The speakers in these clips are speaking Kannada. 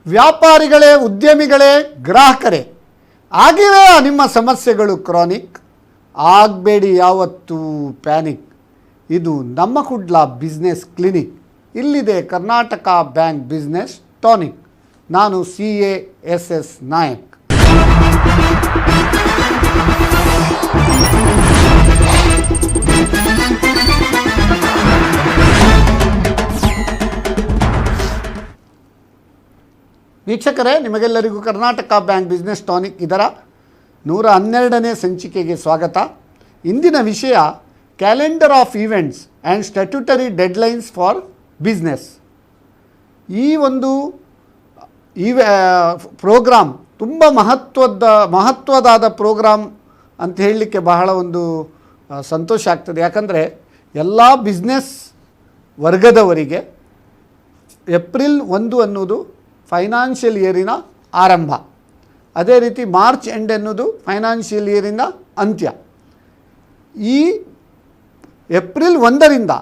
ವ್ಯಾಪಾರಿಗಳೇ, ಉದ್ಯಮಿಗಳೇ, ಗ್ರಾಹಕರೇ, ಆಗಿವೆ ನಿಮ್ಮ ಸಮಸ್ಯೆಗಳು ಕ್ರಾನಿಕ್, ಆಗಬೇಡಿ ಯಾವತ್ತೂ ಪ್ಯಾನಿಕ್. ಇದು ನಮ್ಮ ಕುಡ್ಲ ಬಿಸ್ನೆಸ್ ಕ್ಲಿನಿಕ್. ಇಲ್ಲಿದೆ ಕರ್ನಾಟಕ ಬ್ಯಾಂಕ್ ಬಿಸ್ನೆಸ್ ಟಾನಿಕ್. ನಾನು CASS ನಾಯಕ್. ವೀಕ್ಷಕರೇ, ನಿಮಗೆಲ್ಲರಿಗೂ ಕರ್ನಾಟಕ ಬ್ಯಾಂಕ್ ಬಿಸ್ನೆಸ್ ಟಾನಿಕ್ ಇದರ 112ನೇ ಸಂಚಿಕೆಗೆ ಸ್ವಾಗತ. ಇಂದಿನ ವಿಷಯ calendar of events and statutory deadlines for business. ಈ ಒಂದು ಪ್ರೋಗ್ರಾಮ್ ತುಂಬ ಮಹತ್ವದಾದ ಪ್ರೋಗ್ರಾಮ್ ಅಂತ ಹೇಳಲಿಕ್ಕೆ ಬಹಳ ಒಂದು ಸಂತೋಷ ಆಗ್ತದೆ. ಯಾಕಂದರೆ ಎಲ್ಲ ಬಿಸ್ನೆಸ್ ವರ್ಗದವರಿಗೆ ಏಪ್ರಿಲ್ 1 ಅನ್ನೋದು ಫೈನಾನ್ಷಿಯಲ್ ಇಯರಿನ ಆರಂಭ, ಅದೇ ರೀತಿ ಮಾರ್ಚ್ ಎಂಡ್ ಅನ್ನೋದು ಫೈನಾನ್ಷಿಯಲ್ ಇಯರಿನ ಅಂತ್ಯ. ಈ ಏಪ್ರಿಲ್ 1ರಿಂದ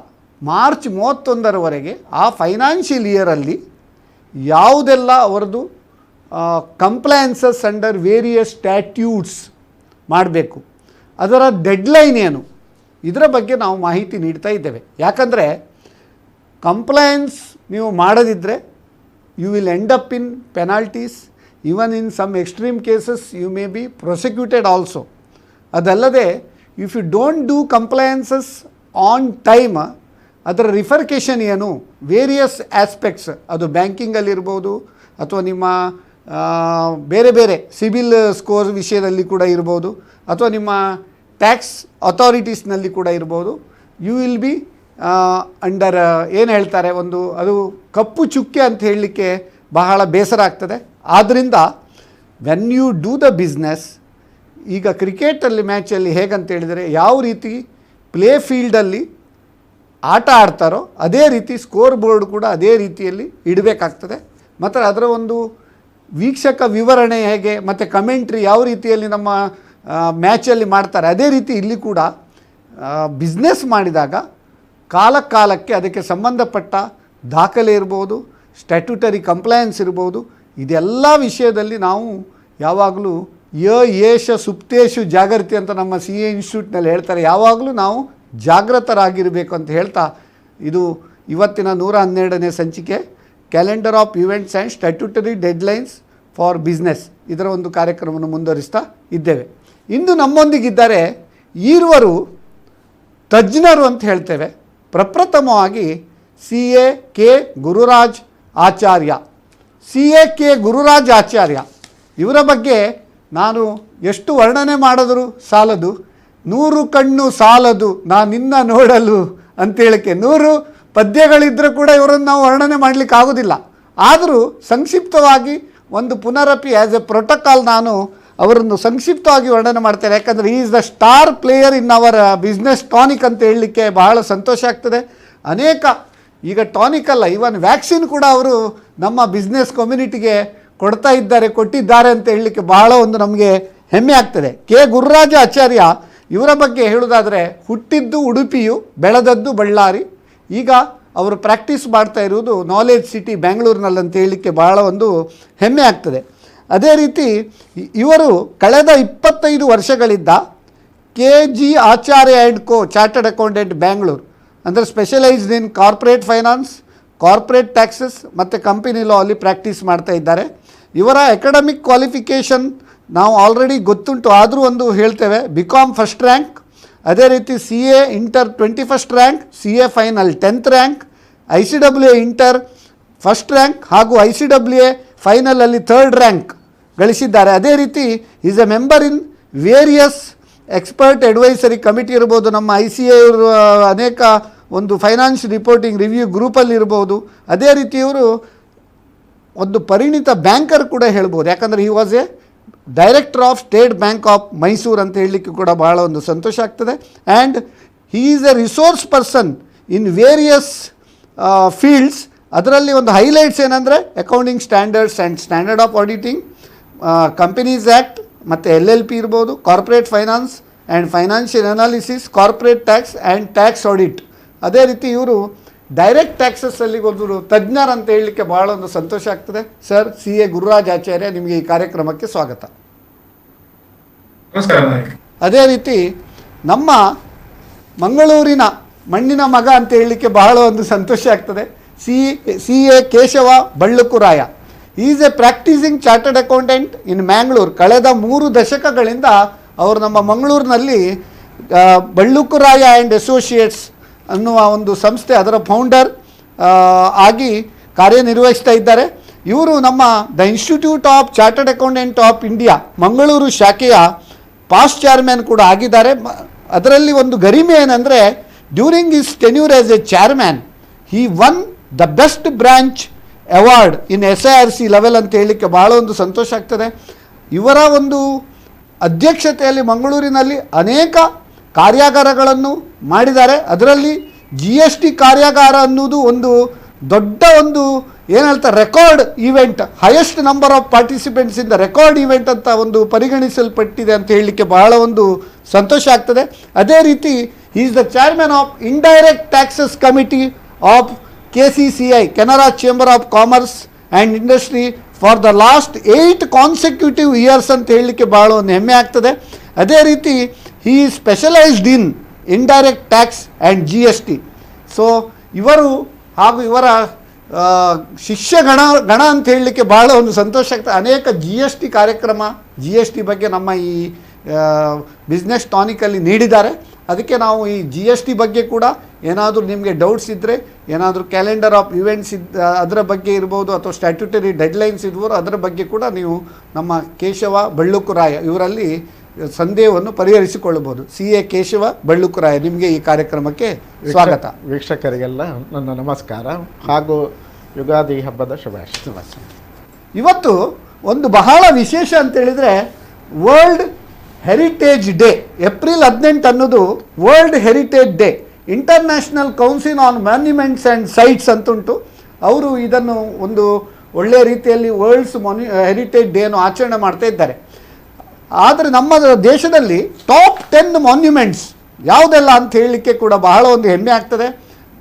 ಮಾರ್ಚ್ 31ರವರೆಗೆ ಆ ಫೈನಾನ್ಷಿಯಲ್ ಇಯರಲ್ಲಿ ಯಾವುದೆಲ್ಲ ಅವರದು ಕಂಪ್ಲೈನ್ಸಸ್ ಅಂಡರ್ ವೇರಿಯಸ್ ಸ್ಟ್ಯಾಟ್ಯೂಟ್ಸ್ ಮಾಡಬೇಕು, ಅದರ ಡೆಡ್ಲೈನ್ ಏನು, ಇದರ ಬಗ್ಗೆ ನಾವು ಮಾಹಿತಿ ನೀಡ್ತಾ ಇದ್ದೇವೆ. ಯಾಕಂದರೆ ಕಂಪ್ಲೈನ್ಸ್ ನೀವು ಮಾಡದಿದ್ದರೆ you will end up in penalties, even in some extreme cases you may be prosecuted also. ಅದಲ್ಲದೆ if you don't do compliances on time, ಅದರ ರಿಫರ್ಕೇಷನ್ ಏನು, ವೇರಿಯಸ್ ಆಸ್ಪೆಕ್ಟ್ಸ್, ಅದು ಬ್ಯಾಂಕಿಂಗಲ್ಲಿರ್ಬೋದು ಅಥವಾ ನಿಮ್ಮ ಬೇರೆ ಬೇರೆ ಸಿಬಿಲ್ ಸ್ಕೋರ್ ವಿಷಯದಲ್ಲಿ ಕೂಡ ಇರ್ಬೋದು, ಅಥವಾ ನಿಮ್ಮ ಟ್ಯಾಕ್ಸ್ ಅಥಾರಿಟೀಸ್ನಲ್ಲಿ ಕೂಡ ಇರ್ಬೋದು. ಯು ವಿಲ್ ಬಿ ಅಂಡರ್ ಏನು ಹೇಳ್ತಾರೆ, ಒಂದು ಅದು ಕಪ್ಪು ಚುಕ್ಕೆ ಅಂತ ಹೇಳಲಿಕ್ಕೆ ಬಹಳ ಬೇಸರ ಆಗ್ತದೆ. ಆದ್ದರಿಂದ when you do the business, ಈಗ ಕ್ರಿಕೆಟಲ್ಲಿ ಮ್ಯಾಚಲ್ಲಿ ಹೇಗಂತ ಹೇಳಿದರೆ ಯಾವ ರೀತಿ ಪ್ಲೇ ಫೀಲ್ಡಲ್ಲಿ ಆಟ ಆಡ್ತಾರೋ ಅದೇ ರೀತಿ ಸ್ಕೋರ್ ಬೋರ್ಡ್ ಕೂಡ ಅದೇ ರೀತಿಯಲ್ಲಿ ಇಡಬೇಕಾಗ್ತದೆ. ಮತ್ತು ಅದರ ಒಂದು ವೀಕ್ಷಕ ವಿವರಣೆ ಹೇಗೆ ಮತ್ತು ಕಮೆಂಟ್ರಿ ಯಾವ ರೀತಿಯಲ್ಲಿ ನಮ್ಮ ಮ್ಯಾಚಲ್ಲಿ ಮಾಡ್ತಾರೆ ಅದೇ ರೀತಿ ಇಲ್ಲಿ ಕೂಡ ಬಿಸ್ನೆಸ್ ಮಾಡಿದಾಗ ಕಾಲಕ್ಕೆ ಅದಕ್ಕೆ ಸಂಬಂಧಪಟ್ಟ ದಾಖಲೆ ಇರ್ಬೋದು, ಸ್ಟ್ಯಾಟ್ಯೂಟರಿ ಕಂಪ್ಲೈನ್ಸ್ ಇರ್ಬೋದು, ಇದೆಲ್ಲ ವಿಷಯದಲ್ಲಿ ನಾವು ಯಾವಾಗಲೂ ಯೇಷ ಸುಪ್ತೇಶು ಜಾಗೃತಿ ಅಂತ ನಮ್ಮ CA ಇನ್ಸ್ಟಿಟ್ಯೂಟ್ನಲ್ಲಿ ಹೇಳ್ತಾರೆ. ಯಾವಾಗಲೂ ನಾವು ಜಾಗೃತರಾಗಿರಬೇಕು ಅಂತ ಹೇಳ್ತಾ, ಇದು ಇವತ್ತಿನ 112ನೇ ಸಂಚಿಕೆ calendar of events and statutory deadlines for business, ಇದರ ಒಂದು ಕಾರ್ಯಕ್ರಮವನ್ನು ಮುಂದುವರಿಸ್ತಾ ಇದ್ದೇವೆ. ಇಂದು ನಮ್ಮೊಂದಿಗಿದ್ದಾರೆ ಈರುವರು ತಜ್ಞರು ಅಂತ ಹೇಳ್ತೇವೆ. ಪ್ರಪ್ರಥಮವಾಗಿ CA K ಗುರುರಾಜ್ ಆಚಾರ್ಯ. CA K ಗುರುರಾಜ್ ಆಚಾರ್ಯ ಇವರ ಬಗ್ಗೆ ನಾನು ಎಷ್ಟು ವರ್ಣನೆ ಮಾಡಿದರೂ ಸಾಲದು, 100 ಕಣ್ಣು ಸಾಲದು ನಿನ್ನ ನೋಡಲು ಅಂತೇಳಕ್ಕೆ 100 ಪದ್ಯಗಳಿದ್ದರೂ ಕೂಡ ಇವರನ್ನು ನಾವು ವರ್ಣನೆ ಮಾಡಲಿಕ್ಕೆ ಆಗೋದಿಲ್ಲ. ಆದರೂ ಸಂಕ್ಷಿಪ್ತವಾಗಿ ಒಂದು ಪುನರಪಿ ಆ್ಯಸ್ ಎ ಪ್ರೋಟೋಕಾಲ್ ನಾನು ಅವರನ್ನು ಸಂಕ್ಷಿಪ್ತವಾಗಿ ವರ್ಣನೆ ಮಾಡ್ತೇನೆ. ಯಾಕಂದರೆ ಈ is the star player in our business tonic ಅಂತ ಹೇಳಲಿಕ್ಕೆ ಬಹಳ ಸಂತೋಷ ಆಗ್ತದೆ. ಅನೇಕ ಈಗ ಟಾನಿಕ್ ಅಲ್ಲ, ಈವನ್ ವ್ಯಾಕ್ಸಿನ್ ಕೂಡ ಅವರು ನಮ್ಮ ಬಿಸ್ನೆಸ್ ಕಮ್ಯುನಿಟಿಗೆ ಕೊಟ್ಟಿದ್ದಾರೆ ಅಂತ ಹೇಳಲಿಕ್ಕೆ ಬಹಳ ಒಂದು ನಮಗೆ ಹೆಮ್ಮೆ ಆಗ್ತದೆ. K ಗುರುರಾಜ ಆಚಾರ್ಯ ಇವರ ಬಗ್ಗೆ ಹೇಳೋದಾದರೆ, ಹುಟ್ಟಿದ್ದು ಉಡುಪಿಯು, ಬೆಳೆದದ್ದು ಬಳ್ಳಾರಿ, ಈಗ ಅವರು ಪ್ರಾಕ್ಟೀಸ್ ಮಾಡ್ತಾ ಇರುವುದು ನಾಲೆಜ್ ಸಿಟಿ ಬೆಂಗಳೂರಿನಲ್ಲಿ ಅಂತ ಹೇಳಲಿಕ್ಕೆ ಬಹಳ ಒಂದು ಹೆಮ್ಮೆ ಆಗ್ತದೆ. ಅದೇ ರೀತಿ ಇವರು ಕಳೆದ 25 ವರ್ಷಗಳಿಂದ KG Acharya and co chartered accountant Bangalore ಅಂದರೆ specialised in corporate finance, corporate taxes ಮತ್ತು ಕಂಪನಿ ಲಾ ಅಲ್ಲಿ ಪ್ರಾಕ್ಟೀಸ್ ಮಾಡ್ತಾ ಇದ್ದಾರೆ. ಇವರ ಅಕಾಡೆಮಿಕ್ ಕ್ವಾಲಿಫಿಕೇಷನ್ ನಾವು ಆಲ್ರೆಡಿ ಗೊತ್ತುಂಟು, ಆದರೂ ಒಂದು ಹೇಳ್ತೇವೆ. BCom ಫಸ್ಟ್ ರ್ಯಾಂಕ್, ಅದೇ ರೀತಿ CA inter 21st rank, CA final 10th rank, ICWA inter first rank ಹಾಗೂ ICWA ಫೈನಲಲ್ಲಿ 3rd ರ್ಯಾಂಕ್ ಗಳಿಸಿದ್ದಾರೆ. ಅದೇ ರೀತಿ is A member in various expert advisory committee ಇರ್ಬೋದು, ನಮ್ಮ ICA ಅನೇಕ ಒಂದು ಫೈನಾನ್ಸ್ ರಿಪೋರ್ಟಿಂಗ್ ರಿವ್ಯೂ ಗ್ರೂಪಲ್ಲಿ ಇರ್ಬೋದು. ಅದೇ ರೀತಿ ಇವರು ಒಂದು ಪರಿಣಿತ ಬ್ಯಾಂಕರ್ ಕೂಡ ಹೇಳ್ಬೋದು. ಯಾಕಂದರೆ he was A director of state bank of Mysuru ಅಂತ ಹೇಳಲಿಕ್ಕೆ ಕೂಡ ಬಹಳ ಒಂದು ಸಂತೋಷ ಆಗ್ತದೆ. And he is A resource person in various fields. ಅದರಲ್ಲಿ ಒಂದು ಹೈಲೈಟ್ಸ್ ಏನಂದರೆ accounting standards and standard of auditing, companies act ಮತ್ತು LLP ಇರ್ಬೋದು, corporate finance and financial analysis, corporate tax and tax audit. ಅದೇ ರೀತಿ ಇವರು ಡೈರೆಕ್ಟ್ ಟ್ಯಾಕ್ಸಸ್ಸಲ್ಲಿ ಒಂದು ತಜ್ಞರಂತ ಹೇಳಲಿಕ್ಕೆ ಭಾಳ ಒಂದು ಸಂತೋಷ ಆಗ್ತದೆ. ಸರ್, CA ಗುರುರಾಜ್ ಆಚಾರ್ಯ, ನಿಮಗೆ ಈ ಕಾರ್ಯಕ್ರಮಕ್ಕೆ ಸ್ವಾಗತ. ನಮಸ್ಕಾರ. ಅದೇ ರೀತಿ ನಮ್ಮ ಮಂಗಳೂರಿನ ಮಣ್ಣಿನ ಮಗ ಅಂತ ಹೇಳಲಿಕ್ಕೆ ಬಹಳ ಒಂದು ಸಂತೋಷ ಆಗ್ತದೆ. CA Keshava Ballukuraya. Is a practising chartered accountant in Mangalore. ಕಳೆದ 3 ದಶಕಗಳಿಂದ ಅವರು ನಮ್ಮ ಮಂಗಳೂರಿನಲ್ಲಿ ಬಳ್ಳುಕುರಾಯ ಆ್ಯಂಡ್ ಅಸೋಸಿಯೇಟ್ಸ್ ಅನ್ನುವ ಒಂದು ಸಂಸ್ಥೆ, ಅದರ ಫೌಂಡರ್ ಆಗಿ ಕಾರ್ಯನಿರ್ವಹಿಸ್ತಾ ಇದ್ದಾರೆ. ಇವರು ನಮ್ಮ the institute of chartered accountant of India Mangaluru ಶಾಖೆಯ ಪಾಸ್ಟ್ ಚೇರ್ಮನ್ ಕೂಡ ಆಗಿದ್ದಾರೆ. ಅದರಲ್ಲಿ ಒಂದು ಗರಿಮೆ ಏನಂದರೆ, during his tenure as A chairman he won the best branch award in SIRC level ಅಂತ ಹೇಳಲಿಕ್ಕೆ ಭಾಳ ಒಂದು ಸಂತೋಷ ಆಗ್ತದೆ. ಇವರ ಒಂದು ಅಧ್ಯಕ್ಷತೆಯಲ್ಲಿ ಮಂಗಳೂರಿನಲ್ಲಿ ಅನೇಕ ಕಾರ್ಯಾಗಾರಗಳನ್ನು ಮಾಡಿದ್ದಾರೆ. ಅದರಲ್ಲಿ GST ಕಾರ್ಯಾಗಾರ ಅನ್ನೋದು ಒಂದು ದೊಡ್ಡ ಒಂದು ಏನು ಹೇಳ್ತಾರೆ record event, highest number of participants ಇಂದ ರೆಕಾರ್ಡ್ ಈವೆಂಟ್ ಅಂತ ಒಂದು ಪರಿಗಣಿಸಲ್ಪಟ್ಟಿದೆ ಅಂತ ಹೇಳಲಿಕ್ಕೆ ಬಹಳ ಒಂದು ಸಂತೋಷ ಆಗ್ತದೆ. ಅದೇ ರೀತಿ is the chairman of indirect taxes committee of KCCI Canara chamber of commerce and industry for the last 8 consecutive years ಅಂತ ಹೇಳಲಿಕ್ಕೆ ಭಾಳ ಒಂದು ಹೆಮ್ಮೆ ಆಗ್ತದೆ. ಅದೇ ರೀತಿ he is specialised in indirect tax and GST. So ಇವರು ಹಾಗೂ ಇವರ ಗಣ ಅಂತ ಹೇಳಲಿಕ್ಕೆ ಭಾಳ ಒಂದು ಸಂತೋಷ ಆಗ್ತದೆ. ಅನೇಕ GST ಕಾರ್ಯಕ್ರಮ, GST ಬಗ್ಗೆ ನಮ್ಮ ಈ ಬಿಸ್ನೆಸ್ ಟಾನಿಕಲ್ಲಿ ನೀಡಿದ್ದಾರೆ. ಅದಕ್ಕೆ ನಾವು ಈ GST ಬಗ್ಗೆ ಕೂಡ ಏನಾದರೂ ನಿಮಗೆ ಡೌಟ್ಸ್ ಇದ್ದರೆ, ಏನಾದರೂ ಕ್ಯಾಲೆಂಡರ್ ಆಫ್ ಇವೆಂಟ್ಸ್ ಅದರ ಬಗ್ಗೆ ಇರ್ಬೋದು, ಅಥವಾ ಸ್ಟ್ಯಾಟ್ಯೂಟರಿ ಡೆಡ್ಲೈನ್ಸ್ ಇದ್ಬೋದು, ಅದರ ಬಗ್ಗೆ ಕೂಡ ನೀವು ನಮ್ಮ ಕೇಶವ ಬಳ್ಳುಕುರಾಯ ಇವರಲ್ಲಿ ಸಂದೇಹವನ್ನು ಪರಿಹರಿಸಿಕೊಳ್ಳಬಹುದು. CA ಕೇಶವ ಬಳ್ಳುಕುರಾಯ, ನಿಮಗೆ ಈ ಕಾರ್ಯಕ್ರಮಕ್ಕೆ ಸ್ವಾಗತ. ವೀಕ್ಷಕರಿಗೆಲ್ಲ ನನ್ನ ನಮಸ್ಕಾರ ಹಾಗೂ ಯುಗಾದಿ ಹಬ್ಬದ ಶುಭಾಶಯ. ಇವತ್ತು ಒಂದು ಬಹಳ ವಿಶೇಷ ಅಂತೇಳಿದರೆ ವರ್ಲ್ಡ್ ಹೆರಿಟೇಜ್ ಡೇ. ಏಪ್ರಿಲ್ 18 ಅನ್ನೋದು world heritage day. International council on monuments and sites ಅಂತುಂಟು. ಅವರು ಇದನ್ನು ಒಂದು ಒಳ್ಳೆಯ ರೀತಿಯಲ್ಲಿ ವರ್ಲ್ಡ್ಸ್ ಹೆರಿಟೇಜ್ ಡೇಯನ್ನು ಆಚರಣೆ ಮಾಡ್ತಾ ಇದ್ದಾರೆ. ಆದರೆ ನಮ್ಮ ದೇಶದಲ್ಲಿ ಟಾಪ್ 10 ಮಾನ್ಯುಮೆಂಟ್ಸ್ ಯಾವುದೆಲ್ಲ ಅಂತ ಹೇಳಲಿಕ್ಕೆ ಕೂಡ ಬಹಳ ಒಂದು ಹೆಮ್ಮೆ ಆಗ್ತದೆ.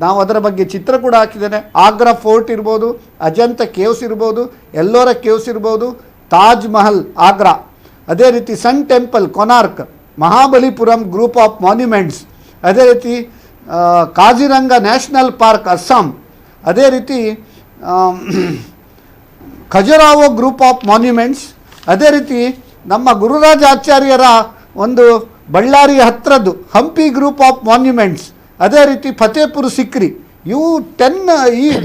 ನಾವು ಅದರ ಬಗ್ಗೆ ಚಿತ್ರ ಕೂಡ ಹಾಕಿದ್ದೇನೆ. ಆಗ್ರಾ ಫೋರ್ಟ್ ಇರ್ಬೋದು, ಅಜಂತ ಕೇವ್ಸ್ ಇರ್ಬೋದು, ಎಲ್ಲೋರ ಕೇವ್ಸ್ ಇರ್ಬೋದು, ತಾಜ್ ಮಹಲ್ ಆಗ್ರಾ, ಅದೇ ರೀತಿ sun temple Konark, Mahabalipuram group of monuments, ಅದೇ ರೀತಿ ಕಾಜಿರಂಗ ನ್ಯಾಷನಲ್ ಪಾರ್ಕ್ ಅಸ್ಸಾಂ, ಅದೇ ರೀತಿ ಖಜುರಾಹೋ ಗ್ರೂಪ್ ಆಫ್ ಮಾನ್ಯುಮೆಂಟ್ಸ್, ಅದೇ ರೀತಿ ನಮ್ಮ ಗುರುರಾಜ ಆಚಾರ್ಯರ ಒಂದು ಬಳ್ಳಾರಿ ಹತ್ರದ್ದು ಹಂಪಿ ಗ್ರೂಪ್ ಆಫ್ ಮಾನ್ಯುಮೆಂಟ್ಸ್, ಅದೇ ರೀತಿ ಫತೇಪುರ್ ಸಿಕ್ರಿ. ಇವು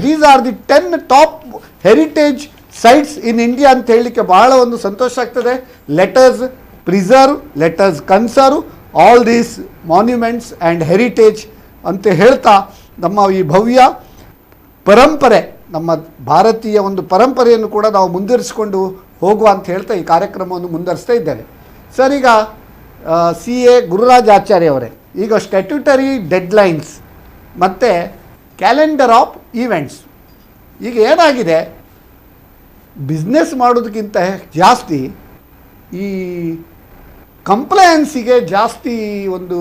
these are the 10 top heritage sites in India ಅಂತ ಹೇಳಲಿಕ್ಕೆ ಬಹಳ ಒಂದು ಸಂತೋಷ ಆಗ್ತದೆ. Let us preserve, let us conserve all these monuments and heritage ಅಂತ ಹೇಳ್ತಾ ನಮ್ಮ ಈ ಭವ್ಯ ಪರಂಪರೆ, ನಮ್ಮ ಭಾರತೀಯ ಒಂದು ಪರಂಪರೆಯನ್ನು ಕೂಡ ನಾವು ಮುಂದುವರಿಸಿಕೊಂಡು ಹೋಗುವ ಅಂತ ಹೇಳ್ತಾ ಈ ಕಾರ್ಯಕ್ರಮವನ್ನು ಮುಂದುವರಿಸ್ತಾ ಇದ್ದೇವೆ. ಸರ್, ಈಗ CA ಗುರುರಾಜ್ ಆಚಾರ್ಯ ಅವರೇ, ಈಗ ಸ್ಟ್ಯಾಟ್ಯೂಟರಿ ಡೆಡ್ಲೈನ್ಸ್ ಮತ್ತು ಕ್ಯಾಲೆಂಡರ್ ಆಫ್ ಈವೆಂಟ್ಸ್, ಈಗ ಏನಾಗಿದೆ, ಬಿಸ್ನೆಸ್ ಮಾಡೋದಕ್ಕಿಂತ ಜಾಸ್ತಿ ಈ ಕಂಪ್ಲಯನ್ಸಿಗೆ ಜಾಸ್ತಿ ಒಂದು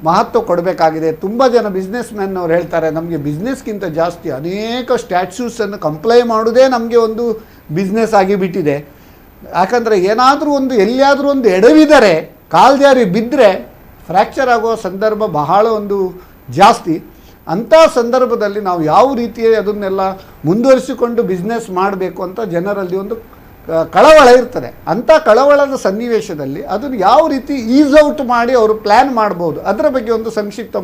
ಮಹತ್ವ ಕೊಡಬೇಕಾಗಿದೆ. ತುಂಬ ಜನ ಬಿಸ್ನೆಸ್ ಮ್ಯಾನ್ ಅವ್ರು ಹೇಳ್ತಾರೆ, ನಮಗೆ ಬಿಸ್ನೆಸ್ಗಿಂತ ಜಾಸ್ತಿ ಅನೇಕ ಸ್ಟ್ಯಾಟ್ಯೂಸನ್ನು ಕಂಪ್ಲೈ ಮಾಡೋದೇ ನಮಗೆ ಒಂದು ಬಿಸ್ನೆಸ್ ಆಗಿಬಿಟ್ಟಿದೆ. ಯಾಕಂದರೆ ಏನಾದರೂ ಒಂದು ಎಲ್ಲಿಯಾದರೂ ಒಂದು ಎಡವಿದರೆ, ಕಾಲ್ಜಾರಿ ಬಿದ್ದರೆ ಫ್ರ್ಯಾಕ್ಚರ್ ಆಗುವ ಸಂದರ್ಭ ಬಹಳ ಒಂದು ಜಾಸ್ತಿ. ಅಂಥ ಸಂದರ್ಭದಲ್ಲಿ ನಾವು ಯಾವ ರೀತಿಯಲ್ಲಿ ಅದನ್ನೆಲ್ಲ ಮುಂದುವರಿಸಿಕೊಂಡು ಬಿಸ್ನೆಸ್ ಮಾಡಬೇಕು ಅಂತ ಜನರಲ್ಲಿ ಒಂದು ಕಳವಳ ಇರ್ತದೆ. ಅಂಥ ಕಳವಳದ ಸನ್ನಿವೇಶದಲ್ಲಿ ಅದನ್ನು ಯಾವ ರೀತಿ ಈಸ್ ಔಟ್ ಮಾಡಿ ಅವರು ಪ್ಲ್ಯಾನ್ ಮಾಡ್ಬೋದು, ಅದರ ಬಗ್ಗೆ ಒಂದು ಸಂಕ್ಷಿಪ್ತ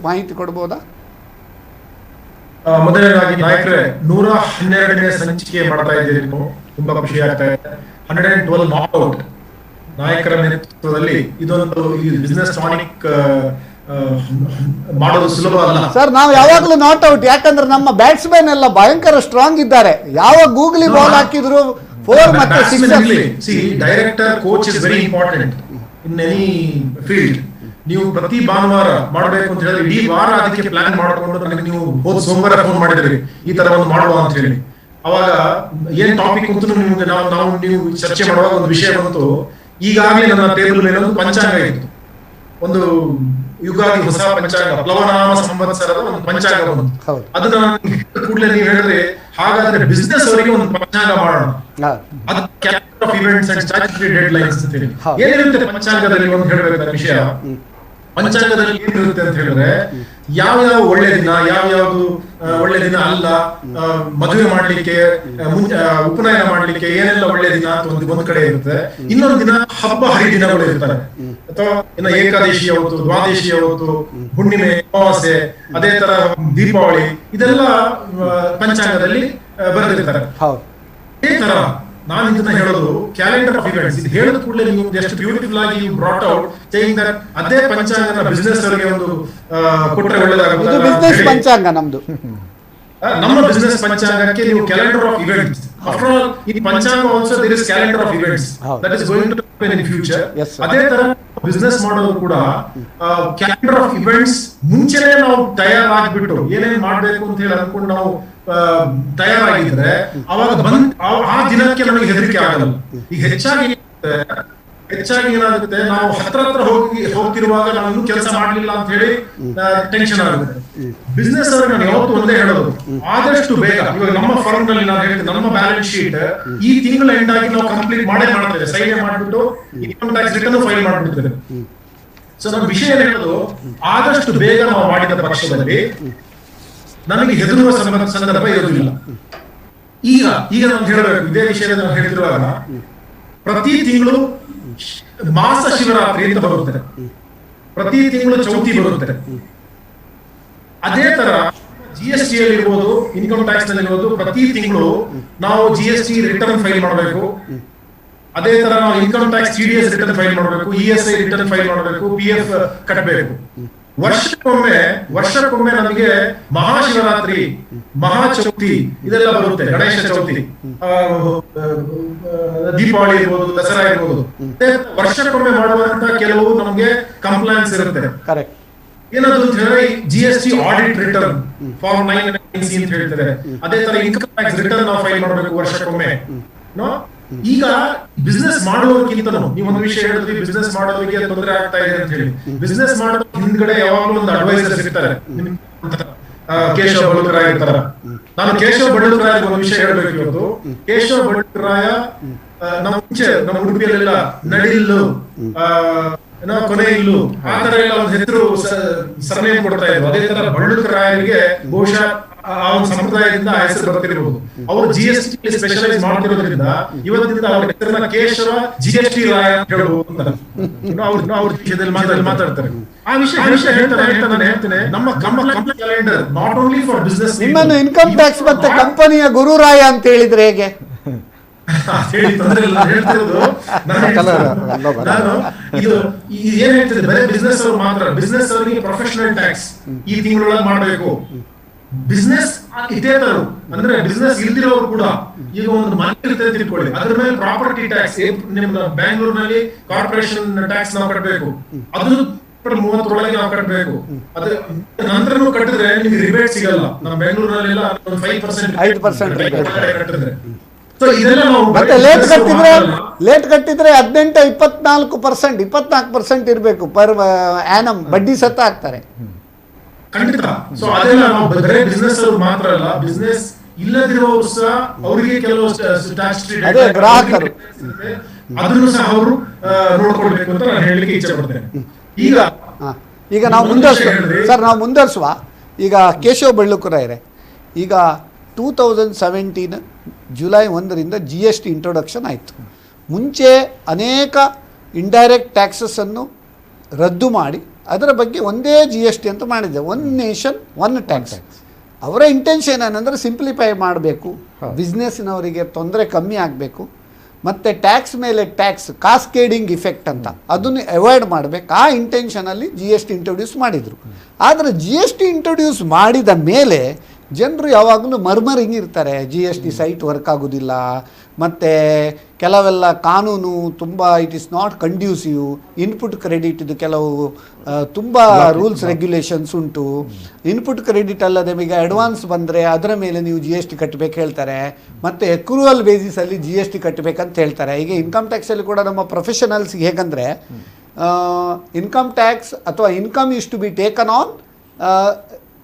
ಮಾಹಿತಿ ಕೊಡ್ಬೋದಾ? ಮೊದಲನೇದಾಗಿ ನಾಯಕರೇ, 112ನೇ ಸಂಚಿಕೆ ಮಾಡ್ತಾ ಇದ್ದೀರಿ, ತುಂಬಾ ಖುಷಿ ಆಗ್ತಾ ಇದೆ. 112 ನಾಟ್ಔಟ್ ನಾಯಕರ ನೇತೃತ್ವದಲ್ಲಿ ಇದೊಂದು ಬಿಸ್ನೆಸ್ ಟಾನಿಕ್ ಮಾಡೋದು ಸುಲಭ ಅಲ್ಲ ಸರ್. ನಾವು ಯಾವಾಗಲೂ ನಾಟ್ ಔಟ್, ಯಾಕಂದ್ರೆ ನಮ್ಮ ಬ್ಯಾಟ್ಸ್ಮನ್ ಎಲ್ಲ ಭಯಂಕರ ಸ್ಟ್ರಾಂಗ್ ಇದ್ದಾರೆ. ಯಾವ ಗೂಗ್ಲಿ ಬಾಲ್ ಹಾಕಿದ್ರು 4 ಮತ್ತೆ 6. Director coach is very important in any field. ನೀವು ಪ್ರತಿ ಭಾನುವಾರ ಮಾಡಬೇಕು ಅಂತ ಹೇಳಿದ್ರೆ ಇಡೀ ವಾರ ಅದಕ್ಕೆ ಪ್ಲಾನ್ ಮಾಡಿಕೊಂಡು ನನಗೆ ನೀವು ಹೋದ ಸೋಮವಾರ ಫೋನ್ ಮಾಡಿದ್ರಿ ಈ ತರ ಒಂದು ಮಾಡುವ ಅಂತ ಹೇಳಿ. ಅವಾಗ ಏನ್ ಟಾಪಿಕ್ ಅಂತ ನಿಮ್ಗೆ ನಾವು ನೀವು ಚರ್ಚೆ ಮಾಡುವಾಗ ಒಂದು ವಿಷಯ ಬಂತು. ಈಗಾಗಲೇ ನನ್ನ ಟೇಬಲ್ ಮೇಲೆ ಒಂದು ಪಂಚಾಂಗ ಇತ್ತು, ಒಂದು ಯುಗಾದಿ ಹೊಸ ಪಂಚಾಂಗ ಪ್ಲವನಾಮ ಸಂವತ್ಸರದ ಒಂದು ಪಂಚಾಂಗ ಬಂತು. ಹೌದು. ಅದನ್ನ ಕೂಡಲೇ ನೀವು ಹೇಳಿದ್ರೆ ಹಾಗಾದ್ರೆ ಬಿಸ್ನೆಸ್ ಅವರಿಗೆ ಒಂದು ಪಂಚಾಂಗ ಮಾಡೋಣ. ಅದು calendar of events and statutory deadlines ಅಂತ ಹೇಳಿ ಏನಿರುತ್ತೆ ಪಂಚಾಂಗದಲ್ಲಿ ಒಂದು ಹೇಳಬೇಕಾದ ವಿಷಯ. ಪಂಚಾಂಗದಲ್ಲಿ ಏನಿರುತ್ತೆ ಅಂತ ಹೇಳಿದ್ರೆ ಯಾವ ಒಳ್ಳೆ ದಿನ, ಯಾವ್ಯಾವ್ದು ಒಳ್ಳೆ ದಿನ ಅಲ್ಲ, ಮದುವೆ ಮಾಡ್ಲಿಕ್ಕೆ, ಉಪನಯನ ಮಾಡ್ಲಿಕ್ಕೆ ಏನೆಲ್ಲ ಒಳ್ಳೆ ದಿನ ಅಂತ ಒಂದು ಕಡೆ ಇರುತ್ತೆ. ಇನ್ನೊಂದು ದಿನ ಹಬ್ಬ ಹರಿದಿನಗಳು ಇರ್ತಾರೆ, ಅಥವಾ ಇನ್ನು ಏಕಾದಶಿ ಯಾವತ್ತು, ದ್ವಾದಶಿ ಯಾವತ್ತು, ಹುಣ್ಣಿಮೆ, ಅಮಾವಾಸ್ಯೆ, ಅದೇ ತರ ದೀಪಾವಳಿ, ಇದೆಲ್ಲ ಪಂಚಾಂಗದಲ್ಲಿ ಬರೆದಿರ್ತಾರೆ. ಅದೇ ತರ ನಾನು ಇದನ್ನ ಹೇಳೋದು ಕ್ಯಾಲೆಂಡರ್ ಆಫ್ ಇವೆಂಟ್ಸ್. ಇದು ಹೇಳಿದ ಕೂಡಲೇ ನೀವು ಎಷ್ಟು ಬ್ಯೂಟಿಫುಲ್ ಆಗಿ you brought out saying that ಅದೇ ಪಂಚಾಂಗನ ಬಿಸ್ನೆಸ್ ಅವರಿಗೆ ಒಂದು ಕೊಟ್ಟರೆ ಒಳ್ಳೆದಾಗುತ್ತೆ. ಬಿಸ್ನೆಸ್ ಪಂಚಾಂಗ ನಮ್ದು, ನಮ್ಮ ಬಿಸ್ನೆಸ್ ಪಂಚಾಂಗಕ್ಕೆ ನೀವು calendar of events. After all ಈ ಪಂಚಾಂಗ also there is calendar of events that is going to happen in future. ಅದೇ ತರ ಬಿಸ್ನೆಸ್ ಮಾಡೋದು ಕೂಡ ಕ್ಯಾಲೆಂಡರ್ ಆಫ್ ಇವೆಂಟ್ಸ್ ಮುಂಚೆನೆ ನಾವು ತಯಾರಾಗ್ಬಿಟ್ಟು ಏನೇನ್ ಮಾಡ್ಬೇಕು ಅಂತ ಹೇಳಿ ಅನ್ಕೊಂಡು ನಾವು ತಯಾರಾಗಿದ್ರೆ ಅವಾಗ ಆ ದಿನಕ್ಕೆ ನಮಗೆ ಹೆದರಿಕೆ ಆಗಲ್ಲ. ಈಗ ಹೆಚ್ಚಾಗಿ ಏನಾಗುತ್ತೆ, ನಾವು ಹತ್ರ ಹೋಗ್ತಿರುವಾಗ ನಾವು ಇನ್ನೂ ಕೆಲಸ ಮಾಡ್ಲಿಲ್ಲ ಅಂತ ಹೇಳಿ ಟೆನ್ಷನ್ ಆಗುತ್ತೆ. ಬಿಸ್ನೆಸ್ ಅವ್ರಿಗೆ ನಾನು ಯಾವತ್ತು ಒಂದೇ ಹೇಳೋದು, ಆದಷ್ಟು ಬೇಗ ಇವಾಗ ನಮ್ಮ ಫರ್ಮ್ ನಲ್ಲಿ ನಾನು ಹೇಳ್ತೀನಿ, ನಮ್ಮ ಬ್ಯಾಲೆನ್ಸ್ ಶೀಟ್ ಈ ತಿಂಗಳ ಎಂಡ್ ಆಗಿ ನಾವು ಕಂಪ್ಲೀಟ್ ಮಾಡ್ತೇವೆ, ಸೈನ್ ಮಾಡ್ಬಿಟ್ಟು ಇನ್ಕಮ್ ಟ್ಯಾಕ್ಸ್ ರಿಟರ್ನ್ ಫೈಲ್ ಮಾಡ್ಬಿಡ್ತೇವೆ. ಸೊ ನಮ್ಮ ವಿಷಯ ಹೇಳೋದು, ಆದಷ್ಟು ಬೇಗ ನಾವು ಮಾಡಿದ ಪಕ್ಷದಲ್ಲಿ ನಮಗೆ ಹೆದರುವ ಸಂದರ್ಭ ಇರೋದಿಲ್ಲ. ಈಗ ನಾನು ಹೇಳಬೇಕು, ಇದೇ ವಿಷಯದಲ್ಲಿ ನಾವು ಹೇಳ್ತಿರುವಾಗ ಪ್ರತಿ ತಿಂಗಳು ಮಾಸ ಶಿವರಾತ್ರಿ ಅಂತ ಬರುತ್ತೆ, ಪ್ರತಿ ತಿಂಗಳು ಚೌತಿ ಬರುತ್ತೆ. ಅದೇ ತರ GST ಅಲ್ಲಿ ಇರ್ಬೋದು, ಇನ್ಕಮ್ ಟ್ಯಾಕ್ಸ್ ನಲ್ಲಿ ಇರ್ಬೋದು, ಪ್ರತಿ ತಿಂಗಳು ನಾವು GST ರಿಟರ್ನ್ ಫೈಲ್ ಮಾಡಬೇಕು. ಅದೇ ತರ ನಾವು income tax TDS return file ಮಾಡಬೇಕು, ESI ರಿಟರ್ನ್ ಫೈಲ್ ಮಾಡಬೇಕು, PF ಕಟ್ಟಬೇಕು. ವರ್ಷಕ್ಕೊಮ್ಮೆ ನಮಗೆ ಮಹಾಶಿವರಾತ್ರಿ, ಮಹಾಚೌತಿ ಇದೆಲ್ಲ ಬರುತ್ತೆ, ಗಣೇಶ ಚೌತಿ, ದೀಪಾವಳಿ ಇರ್ಬೋದು, ದಸರಾ ಇರ್ಬೋದು. ವರ್ಷಕ್ಕೊಮ್ಮೆ ಮಾಡುವಂತ ಕೆಲವು ನಮಗೆ ಕಂಪ್ಲೈನ್ಸ್ ಇರುತ್ತೆ. ಏನದು ಅಂತ ಹೇಳಿದ್ರೆ GST audit return form 990C ಅಂತ ಹೇಳ್ತಾರೆ. ಅದೇ ತರ ಇನ್ಕಮ್ ಟ್ಯಾಕ್ಸ್ ರಿಟರ್ನ್ ನಾವು ಫೈಲ್ ಮಾಡಬೇಕು ವರ್ಷಕ್ಕೊಮ್ಮೆ. ಈಗ ಬಿಸ್ನೆಸ್ ಮಾಡೋದಕ್ಕಿಂತ ನೀವು ಒಂದು ವಿಷಯ ಹೇಳಿದ್ವಿ, ಬಿಸ್ನೆಸ್ ಮಾಡೋದಕ್ಕೆ ತೊಂದರೆ ಆಗ್ತಾ ಇದೆ ಅಂತ ಹೇಳಿ. ಬಿಸ್ನೆಸ್ ಮಾಡೋದು ಹಿಂದ್ಗಡೆ ಯಾವಾಗಲೂ ಒಂದು ಅಡ್ವೈಸರ್ ಸಿಗ್ತಾರೆ, ಕೇಶವ ಬಳುಕರಾಯ ಇರ್ತಾರ. ನಾನು ಕೇಶವ ಬಳುಕರಾಯ ಒಂದು ವಿಷಯ ಹೇಳ್ಬೇಕು ಇವತ್ತು. ಕೇಶವ ಬಳುಕರಾಯ ನಮ್ಮ ಮುಂಚೆ ನಮ್ಮ ಉಡುಪಿಯಲ್ಲೆಲ್ಲ ನಡಿಲ್ಲು, ಕೊನೆ ಇಲ್ಲು, ಆ ತರ ಎಲ್ಲ ಒಂದು ಹೆಸರು ಸರ್ನೇಮ್ ಕೊಡ್ತಾ ಇದ್ರು. ಅದೇ ತರ ಬಳುಕರಾಯರಿಗೆ ಬಹುಶಃ ಆ ಒಂದು ಸಂಪ್ರದಾಯದಿಂದ ಹೆಸರು ಬರ್ತಿರಬಹುದು. ಅವರು GST ಸ್ಪೆಷಲೈಸ್ ಮಾಡ್ತಿರೋದ್ರಿಂದ ಇವತ್ತಿನಿಂದ ಅವರ ಹೆಸರನ್ನ ಕೇಶವ GST ರಾಯ ಅಂತ ಹೇಳ್ಬೋದು ಅಂತ ಅವ್ರ ವಿಷಯದಲ್ಲಿ ಮಾತಾಡ್ತಾರೆ. ಆ ವಿಷಯ ಹೇಳ್ತೇನೆ. ನಮ್ಮ calendar not only for business. ನಿಮ್ಮನ್ನು ಇನ್ಕಮ್ ಟ್ಯಾಕ್ಸ್ ಮತ್ತೆ ಕಂಪನಿಯ ಗುರುರಾಯ ಅಂತ ಹೇಳಿದ್ರೆ ಹೇಗೆ ಹೇಳ್ತಿರೋದು? ನಾನು ಇದು ಏನ್ ಹೇಳ್ತಿದ್ದೆ, ಬರೀ ಬಿಸ್ನೆಸ್ ಅವ್ರು ಮಾತ್ರ, ಬಿಸ್ನೆಸ್ ಅವರಿಗೆ ಪ್ರೊಫೆಷನಲ್ ಟ್ಯಾಕ್ಸ್ ಈ ತಿಂಗಳೊಳಗೆ ಮಾಡಬೇಕು. ಬಿಸ್ನೆಸ್ ಇದೇ ತರ ಅಂದ್ರೆ ಬಿಸ್ನೆಸ್ ಇಲ್ದಿರೋರು ಕೂಡ ಈಗ ಒಂದು ಮನೆ ಇರ್ತದೆ ತಿಳ್ಕೊಳ್ಳಿ, ಅದ್ರ ಮೇಲೆ ಪ್ರಾಪರ್ಟಿ ಟ್ಯಾಕ್ಸ್, ನಿಮ್ಮ ಬ್ಯಾಂಗ್ಳೂರ್ನಲ್ಲಿ ಕಾರ್ಪೊರೇಷನ್ ಟ್ಯಾಕ್ಸ್ ನಾವು ಕಟ್ಟಬೇಕು, ಅದು 30 ನಾವು ಕಟ್ಟಬೇಕು. ಅದ್ರ ನಂತರನೂ ಕಟ್ಟಿದ್ರೆ ನಿಮ್ಗೆ ರಿಬೇಟ್ ಸಿಗಲ್ಲ. ನಮ್ಮ ಬೆಂಗಳೂರಿನಲ್ಲೆಲ್ಲ 5% ಕಟ್ಟಿದ್ರೆ, ಮತ್ತೆ ಲೇಟ್ ಕಟ್ಟಿದ್ರೆ 18-24% ಇರಬೇಕು ಪರ್ ಆನಮ್, ಬಡ್ಡಿ ಸತ್ತ ಹಾಕ್ತಾರೆ ಖಂಡಿತ. ಸೊ ಅದೆಲ್ಲ ನಾವು ಬರೀ ಬಿಸ್ನೆಸ್ ಅವ್ರು ಮಾತ್ರ ಅಲ್ಲ, ಬಿಸ್ನೆಸ್ ಇಲ್ಲದಿರುವವರು ಸಹ ಅವರಿಗೆ ಕೆಲವು ಗ್ರಾಹಕರು ಅದನ್ನು ಸಹ ಅವರು ನೋಡ್ಕೊಳ್ಬೇಕು ಅಂತ ನಾನು ಹೇಳಲಿಕ್ಕೆ ಇಚ್ಛೆ ಪಡ್ತೇನೆ. ಈಗ ನಾವು ಮುಂದುವರಿಸುವ. ಈಗ ಕೇಶವ ಬಳ್ಳುಕರಾಯರೇ, ಈಗ 2017 ಜುಲೈ 1ರಿಂದ GST ಇಂಟ್ರೊಡಕ್ಷನ್ ಆಯಿತು. ಮುಂಚೆ ಅನೇಕ ಇಂಡೈರೆಕ್ಟ್ ಟ್ಯಾಕ್ಸಸ್ಸನ್ನು ರದ್ದು ಮಾಡಿ ಅದರ ಬಗ್ಗೆ ಒಂದೇ GST ಅಂತ ಮಾಡಿದೆ, ಒನ್ ನೇಷನ್ ಒನ್ ಟ್ಯಾಕ್ಸ್. ಅವರ ಇಂಟೆನ್ಷನ್ ಏನಂದರೆ ಸಿಂಪ್ಲಿಫೈ ಮಾಡಬೇಕು, ಬಿಸ್ನೆಸ್ನವರಿಗೆ ತೊಂದರೆ ಕಮ್ಮಿ ಆಗಬೇಕು, ಮತ್ತು ಟ್ಯಾಕ್ಸ್ ಮೇಲೆ ಟ್ಯಾಕ್ಸ್ ಕಾಸ್ಕೇಡಿಂಗ್ ಇಫೆಕ್ಟ್ ಅಂತ ಅದನ್ನು ಅವಾಯ್ಡ್ ಮಾಡಬೇಕು. ಆ ಇಂಟೆನ್ಷನಲ್ಲಿ GST ಇಂಟ್ರೊಡ್ಯೂಸ್ ಮಾಡಿದರು. ಆದರೆ GST ಇಂಟ್ರೊಡ್ಯೂಸ್ ಮಾಡಿದ ಮೇಲೆ ಜನರು ಯಾವಾಗಲೂ ಮರ್ಮರಿಂಗ್ ಇರ್ತಾರೆ, GST ಸೈಟ್ ವರ್ಕ್ ಆಗೋದಿಲ್ಲ, ಮತ್ತು ಕೆಲವೆಲ್ಲ ಕಾನೂನು ತುಂಬ it is not conducive, input credit ಇದು ಕೆಲವು ತುಂಬ ರೂಲ್ಸ್ ರೆಗ್ಯುಲೇಷನ್ಸ್ ಉಂಟು. ಇನ್ಪುಟ್ ಕ್ರೆಡಿಟ್ ಅಲ್ಲದೆ ಈಗ ಅಡ್ವಾನ್ಸ್ ಬಂದರೆ ಅದರ ಮೇಲೆ ನೀವು GST ಕಟ್ಟಬೇಕು ಹೇಳ್ತಾರೆ, ಮತ್ತು ಎಕ್ರೂವಲ್ ಬೇಸಿಸಲ್ಲಿ GST ಕಟ್ಟಬೇಕಂತ ಹೇಳ್ತಾರೆ. ಈಗ ಇನ್ಕಮ್ ಟ್ಯಾಕ್ಸಲ್ಲಿ ಕೂಡ ನಮ್ಮ ಪ್ರೊಫೆಷನಲ್ಸ್ಗೆ ಹೇಗಂದರೆ ಇನ್ಕಮ್ ಟ್ಯಾಕ್ಸ್ ಅಥವಾ income is to be taken on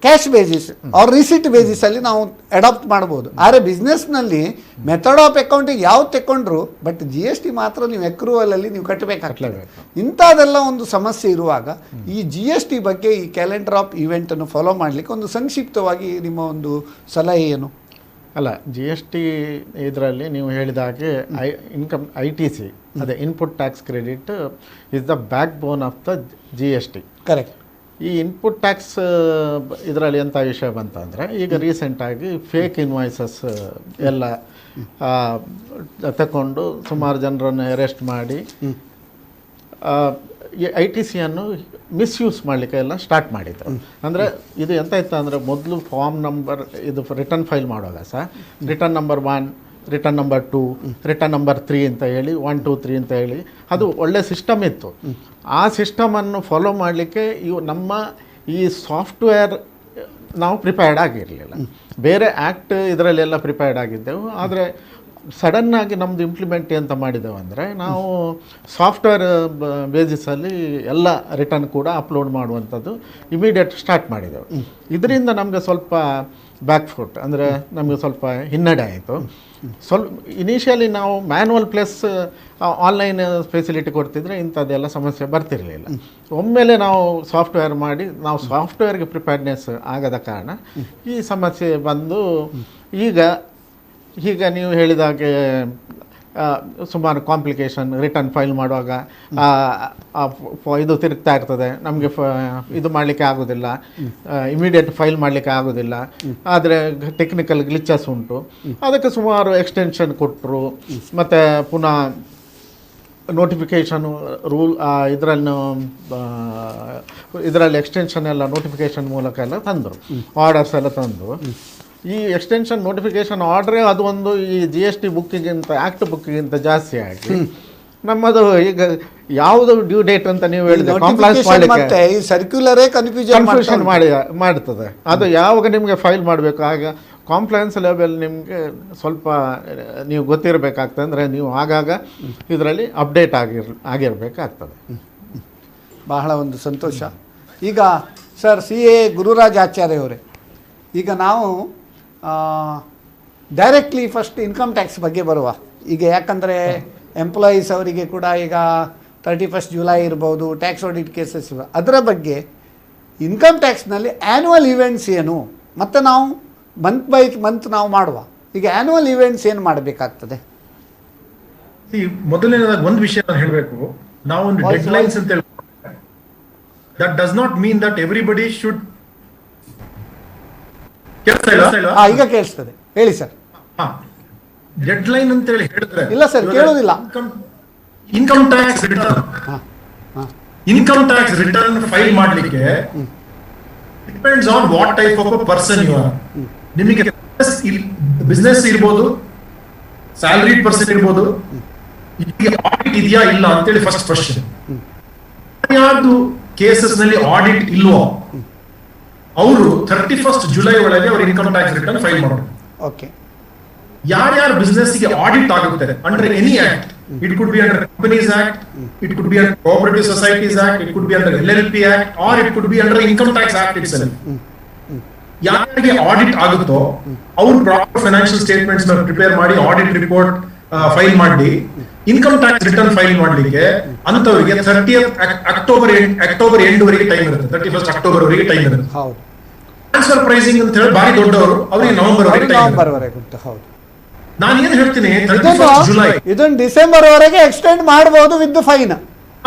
cash basis ಅವ್ರ ರಿಸಿಟ್ ಬೇಸಿಸಲ್ಲಿ ನಾವು ಅಡಾಪ್ಟ್ ಮಾಡ್ಬೋದು. ಆದರೆ ಬಿಸ್ನೆಸ್ನಲ್ಲಿ ಮೆಥಡ್ ಆಫ್ ಅಕೌಂಟಿಗೆ ಯಾವ್ದು ತೆಕ್ಕೊಂಡ್ರು ಬಟ್ ಜಿ ಎಸ್ ಟಿ ಮಾತ್ರ ನೀವು ಎಕ್ರೂವಲಲ್ಲಿ ನೀವು ಕಟ್ಟಬೇಕಾಗ್ತದೆ. ಇಂಥದ್ದೆಲ್ಲ ಒಂದು ಸಮಸ್ಯೆ ಇರುವಾಗ ಈ ಜಿ ಎಸ್ ಟಿ ಬಗ್ಗೆ ಈ ಕ್ಯಾಲೆಂಡರ್ ಆಫ್ ಇವೆಂಟನ್ನು ಫಾಲೋ ಮಾಡಲಿಕ್ಕೆ ಒಂದು ಸಂಕ್ಷಿಪ್ತವಾಗಿ ನಿಮ್ಮ ಒಂದು ಸಲಹೆ ಏನು? ಅಲ್ಲ, ಜಿ ಎಸ್ ಟಿ ಇದರಲ್ಲಿ ನೀವು ಹೇಳಿದ ಹಾಗೆ ITC ಅದೇ input tax credit is the backbone of the G S T. Correct. ಈ ಇನ್ಪುಟ್ ಟ್ಯಾಕ್ಸ್ ಇದರಲ್ಲಿ ಎಂಥ ವಿಷಯ ಬಂತಂದರೆ, ಈಗ ರೀಸೆಂಟಾಗಿ ಫೇಕ್ ಇನ್ವಾಯ್ಸಸ್ ಎಲ್ಲ ತಗೊಂಡು ಸುಮಾರು ಜನರನ್ನು ಅರೆಸ್ಟ್ ಮಾಡಿ ITCಯನ್ನು ಮಿಸ್ಯೂಸ್ ಮಾಡಲಿಕ್ಕೆ ಎಲ್ಲ ಸ್ಟಾರ್ಟ್ ಮಾಡಿದ್ರು. ಅಂದರೆ ಇದು ಎಂತ ಇತ್ತು ಅಂದರೆ, ಮೊದಲು ಫಾರ್ಮ್ ನಂಬರ್ ಇದು ರಿಟರ್ನ್ ಫೈಲ್ ಮಾಡುವಾಗ return number 1, return number 2, return number 3 ಅಂತ ಹೇಳಿ 1, 2, 3 ಅಂತ ಹೇಳಿ ಅದು ಒಳ್ಳೆ ಸಿಸ್ಟಮ್ ಇತ್ತು. ಆ ಸಿಸ್ಟಮನ್ನು ಫಾಲೋ ಮಾಡಲಿಕ್ಕೆ ನಮ್ಮ ಈ ಸಾಫ್ಟ್ವೇರ್ ನಾವು ಪ್ರಿಪೇರ್ಡ್ ಆಗಿರಲಿಲ್ಲ. ಬೇರೆ ಆ್ಯಕ್ಟ್ ಇದರಲ್ಲೆಲ್ಲ ಪ್ರಿಪೇರ್ಡ್ ಆಗಿದ್ದೆವು. ಆದರೆ ಸಡನ್ನಾಗಿ ನಮ್ಮದು ಇಂಪ್ಲಿಮೆಂಟ್ ಅಂತ ಮಾಡಿದೆವು ಅಂದರೆ, ನಾವು ಸಾಫ್ಟ್ವೇರ್ ಬೇಸಿಸಲ್ಲಿ ಎಲ್ಲ ರಿಟರ್ನ್ ಕೂಡ ಅಪ್ಲೋಡ್ ಮಾಡುವಂಥದ್ದು ಇಮಿಡಿಯೇಟ್ ಸ್ಟಾರ್ಟ್ ಮಾಡಿದೆವು. ಇದರಿಂದ ನಮಗೆ ಸ್ವಲ್ಪ ಬ್ಯಾಕ್ ಫುಟ್ ಅಂದರೆ ನಮಗೆ ಸ್ವಲ್ಪ ಹಿನ್ನಡೆ ಆಯಿತು. ಇನಿಷಿಯಲಿ ನಾವು ಮ್ಯಾನ್ಯಲ್ ಪ್ಲಸ್ ಆನ್ಲೈನ್ ಫೆಸಿಲಿಟಿ ಕೊಡ್ತಿದ್ರೆ ಇಂಥದ್ದೆಲ್ಲ ಸಮಸ್ಯೆ ಬರ್ತಿರಲಿಲ್ಲ. ಒಮ್ಮೆಲೆ ನಾವು ಸಾಫ್ಟ್ವೇರ್ ಮಾಡಿ ನಾವು ಸಾಫ್ಟ್ವೇರ್ಗೆ ಪ್ರಿಪೇರ್ಡ್ನೆಸ್ ಆಗದ ಕಾರಣ ಈ ಸಮಸ್ಯೆ ಬಂದು ಈಗ ನೀವು ಹೇಳಿದಾಗೆ ಸುಮಾರು ಕಾಂಪ್ಲಿಕೇಶನ್ ರಿಟರ್ನ್ ಫೈಲ್ ಮಾಡುವಾಗ ಇದು ತಿರುಗ್ತಾ ಇರ್ತದೆ, ನಮಗೆ ಇದು ಮಾಡಲಿಕ್ಕೆ ಆಗೋದಿಲ್ಲ, ಇಮಿಡಿಯೇಟ್ ಫೈಲ್ ಮಾಡಲಿಕ್ಕೆ ಆಗೋದಿಲ್ಲ. ಆದರೆ ಟೆಕ್ನಿಕಲ್ ಗ್ಲಿಚಸ್ ಉಂಟು. ಅದಕ್ಕೆ ಸುಮಾರು ಎಕ್ಸ್ಟೆನ್ಷನ್ ಕೊಟ್ಟರು. ಮತ್ತು ಪುನಃ ನೋಟಿಫಿಕೇಷನು ರೂಲ್ ಇದರಲ್ಲಿ ಎಕ್ಸ್ಟೆನ್ಷನ್ ಎಲ್ಲ ನೋಟಿಫಿಕೇಷನ್ ಮೂಲಕ ಎಲ್ಲ ತಂದರು, ಆರ್ಡರ್ಸ್ ಎಲ್ಲ ತಂದರು. ಈ ಎಕ್ಸ್ಟೆನ್ಷನ್ ನೋಟಿಫಿಕೇಷನ್ ಆರ್ಡ್ರೇ ಅದು ಒಂದು ಈ ಜಿ ಎಸ್ ಟಿ ಬುಕ್ಕಿಗಿಂತ ಆ್ಯಕ್ಟ್ ಬುಕ್ಕಿಗಿಂತ ಜಾಸ್ತಿ ಆಗಿ ನಮ್ಮದು ಈಗ ಯಾವುದು ಡ್ಯೂ ಡೇಟ್ ಅಂತ ನೀವು ಹೇಳಿದ್ರೆ ಕಾಂಪ್ಲೈನ್ಸ್ ಮಾಡಲಿಕ್ಕೆ ಸರ್ಕ್ಯುಲರೇ ಕನ್ಫ್ಯೂಷನ್ ಮಾಡ್ತದೆ. ಅದು ಯಾವಾಗ ನಿಮಗೆ ಫೈಲ್ ಮಾಡಬೇಕು ಆಗ ಕಾಂಪ್ಲೈನ್ಸ್ ಲೆವೆಲ್ ನಿಮಗೆ ಸ್ವಲ್ಪ ನೀವು ಗೊತ್ತಿರಬೇಕಾಗ್ತದೆ. ಅಂದರೆ ನೀವು ಆಗಾಗ ಇದರಲ್ಲಿ ಅಪ್ಡೇಟ್ ಆಗಿರಬೇಕಾಗ್ತದೆ. ಬಹಳ ಒಂದು ಸಂತೋಷ. ಈಗ ಸರ್ CA ಗುರುರಾಜ್ ಆಚಾರ್ಯ ಅವರೇ, ಈಗ ನಾವು ಡೈರೆಕ್ಟ್ಲಿ ಫಸ್ಟ್ ಇನ್ಕಮ್ ಟ್ಯಾಕ್ಸ್ ಬಗ್ಗೆ ಬರುವ. ಈಗ ಯಾಕಂದರೆ ಎಂಪ್ಲಾಯೀಸ್ ಅವರಿಗೆ ಕೂಡ ಈಗ 31 ಜುಲೈ ಇರ್ಬೋದು, ಟ್ಯಾಕ್ಸ್ ಆಡಿಟ್ ಕೇಸಸ್ ಇವೆ. ಅದರ ಬಗ್ಗೆ ಇನ್ಕಮ್ ಟ್ಯಾಕ್ಸ್ನಲ್ಲಿ ಆ್ಯನ್ಯುವಲ್ ಇವೆಂಟ್ಸ್ ಏನು, ಮತ್ತು ನಾವು ಮಂತ್ ಬೈ ಮಂತ್ ನಾವು ಮಾಡುವ ಈಗ ಆ್ಯನ್ಯುವಲ್ ಇವೆಂಟ್ಸ್ ಏನು ಮಾಡಬೇಕಾಗ್ತದೆ? ಮೊದಲನೇದಾಗಿ ಒಂದು ವಿಷಯ ನಾನು ಹೇಳಬೇಕು. ನಾವು ಒಂದು ಡೆಡ್ಲೈನ್ಸ್ ಅಂತ ಹೇಳ್ತೀವಿ. That does not mean that everybody should. ಈಗ ಕೇಳಿಸ್ತದೆ, ಹೇಳಿ ಸರ್. ಡೆಡ್ಲೈನ್ ಅಂತ ಹೇಳಿ ಹೇಳಿದ್ರೆ ಇಲ್ಲ ಸರ್, ಕೇಳೋದಿಲ್ಲ. ಇನ್ಕಮ್ ಟ್ಯಾಕ್ಸ್ ರಿಟರ್ನ್ ಫೈಲ್ ಮಾಡಲಿಕ್ಕೆ depends on what type of a person you are. ನಿಮಗೆ ಬಿಸ್ನೆಸ್ ಇರ್ಬೋದು, ಸ್ಯಾಲರಿಡ್ ಪರ್ಸನ್ ಇರ್ಬೋದು. ಆಡಿಟ್ ಇದೆಯಾ ಇಲ್ಲ ಅಂತೇಳಿ ಫಸ್ಟ್ ಕ್ವಶನ್. ಯಾರ್ದು ಕೇಸಸ್ ನಲ್ಲಿ ಆಡಿಟ್ ಇಲ್ವೋ ಅವರು 31 ಜುಲೈ ಒಳಗೆ ಅವರು ಇನ್ಕಮ್ ಟ್ಯಾಕ್ಸ್ ರಿಟರ್ನ್ ಫೈಲ್ ಮಾಡಬೇಕು. ಓಕೆ. ಯಾರ್ಯಾರ ಬಿಸ್ನೆಸ್ ಗೆ ಆಡಿಟ್ ಆಗುತ್ತೆ under any act, it could be under companies act, it could be under cooperative societies act, it could be under LLP act, or it could be under income tax act itself. ಯಾರಿಗೆ ಆಡಿಟ್ ಆಗುತ್ತೋ ಅವರು ಪ್ರಾಪರ್ ಫೈನಾನ್ಷಿಯಲ್ ಸ್ಟೇಟ್ಮೆಂಟ್ಸ್ ಪ್ರಿಪೇರ್ ಮಾಡಿ ಆಡಿಟ್ ರಿಪೋರ್ಟ್ ಫೈಲ್ ಮಾಡಿ ಇನ್ಕಮ್ ಟ್ಯಾಕ್ಸ್ ರಿಟರ್ನ್ ಫೈಲ್ ಮಾಡಲಿಕ್ಕೆ ಅಂತವರಿಗೆ 30th ಅಕ್ಟೋಬರ್ ಎಂಡ್ ವರೆಗೆ ಟೈಮ್ ಇರುತ್ತೆ. 31 ಅಕ್ಟೋಬರ್ ವರೆಗೆ ಟೈಮ್ ಇರುತ್ತೆ. ಟ್ರಾನ್ಸ್ಫರ್ ಪ್ರೈಸಿಂಗ್ ಅಂತ ಹೇಳಿ ಬಾರಿ ದೊಡ್ಡವರು, ಅವರಿಗೆ ನವೆಂಬರ್ ವರೆಗೆ. ನಾನು ಏನ್ ಹೇಳ್ತೀನಿ, 31 ಜುಲೈ ಇದನ್ನು ಡಿಸೆಂಬರ್ ವರೆಗೆ ಎಕ್ಸ್ಟೆಂಡ್ ಮಾಡಬಹುದು ವಿತ್ ಫೈನ್.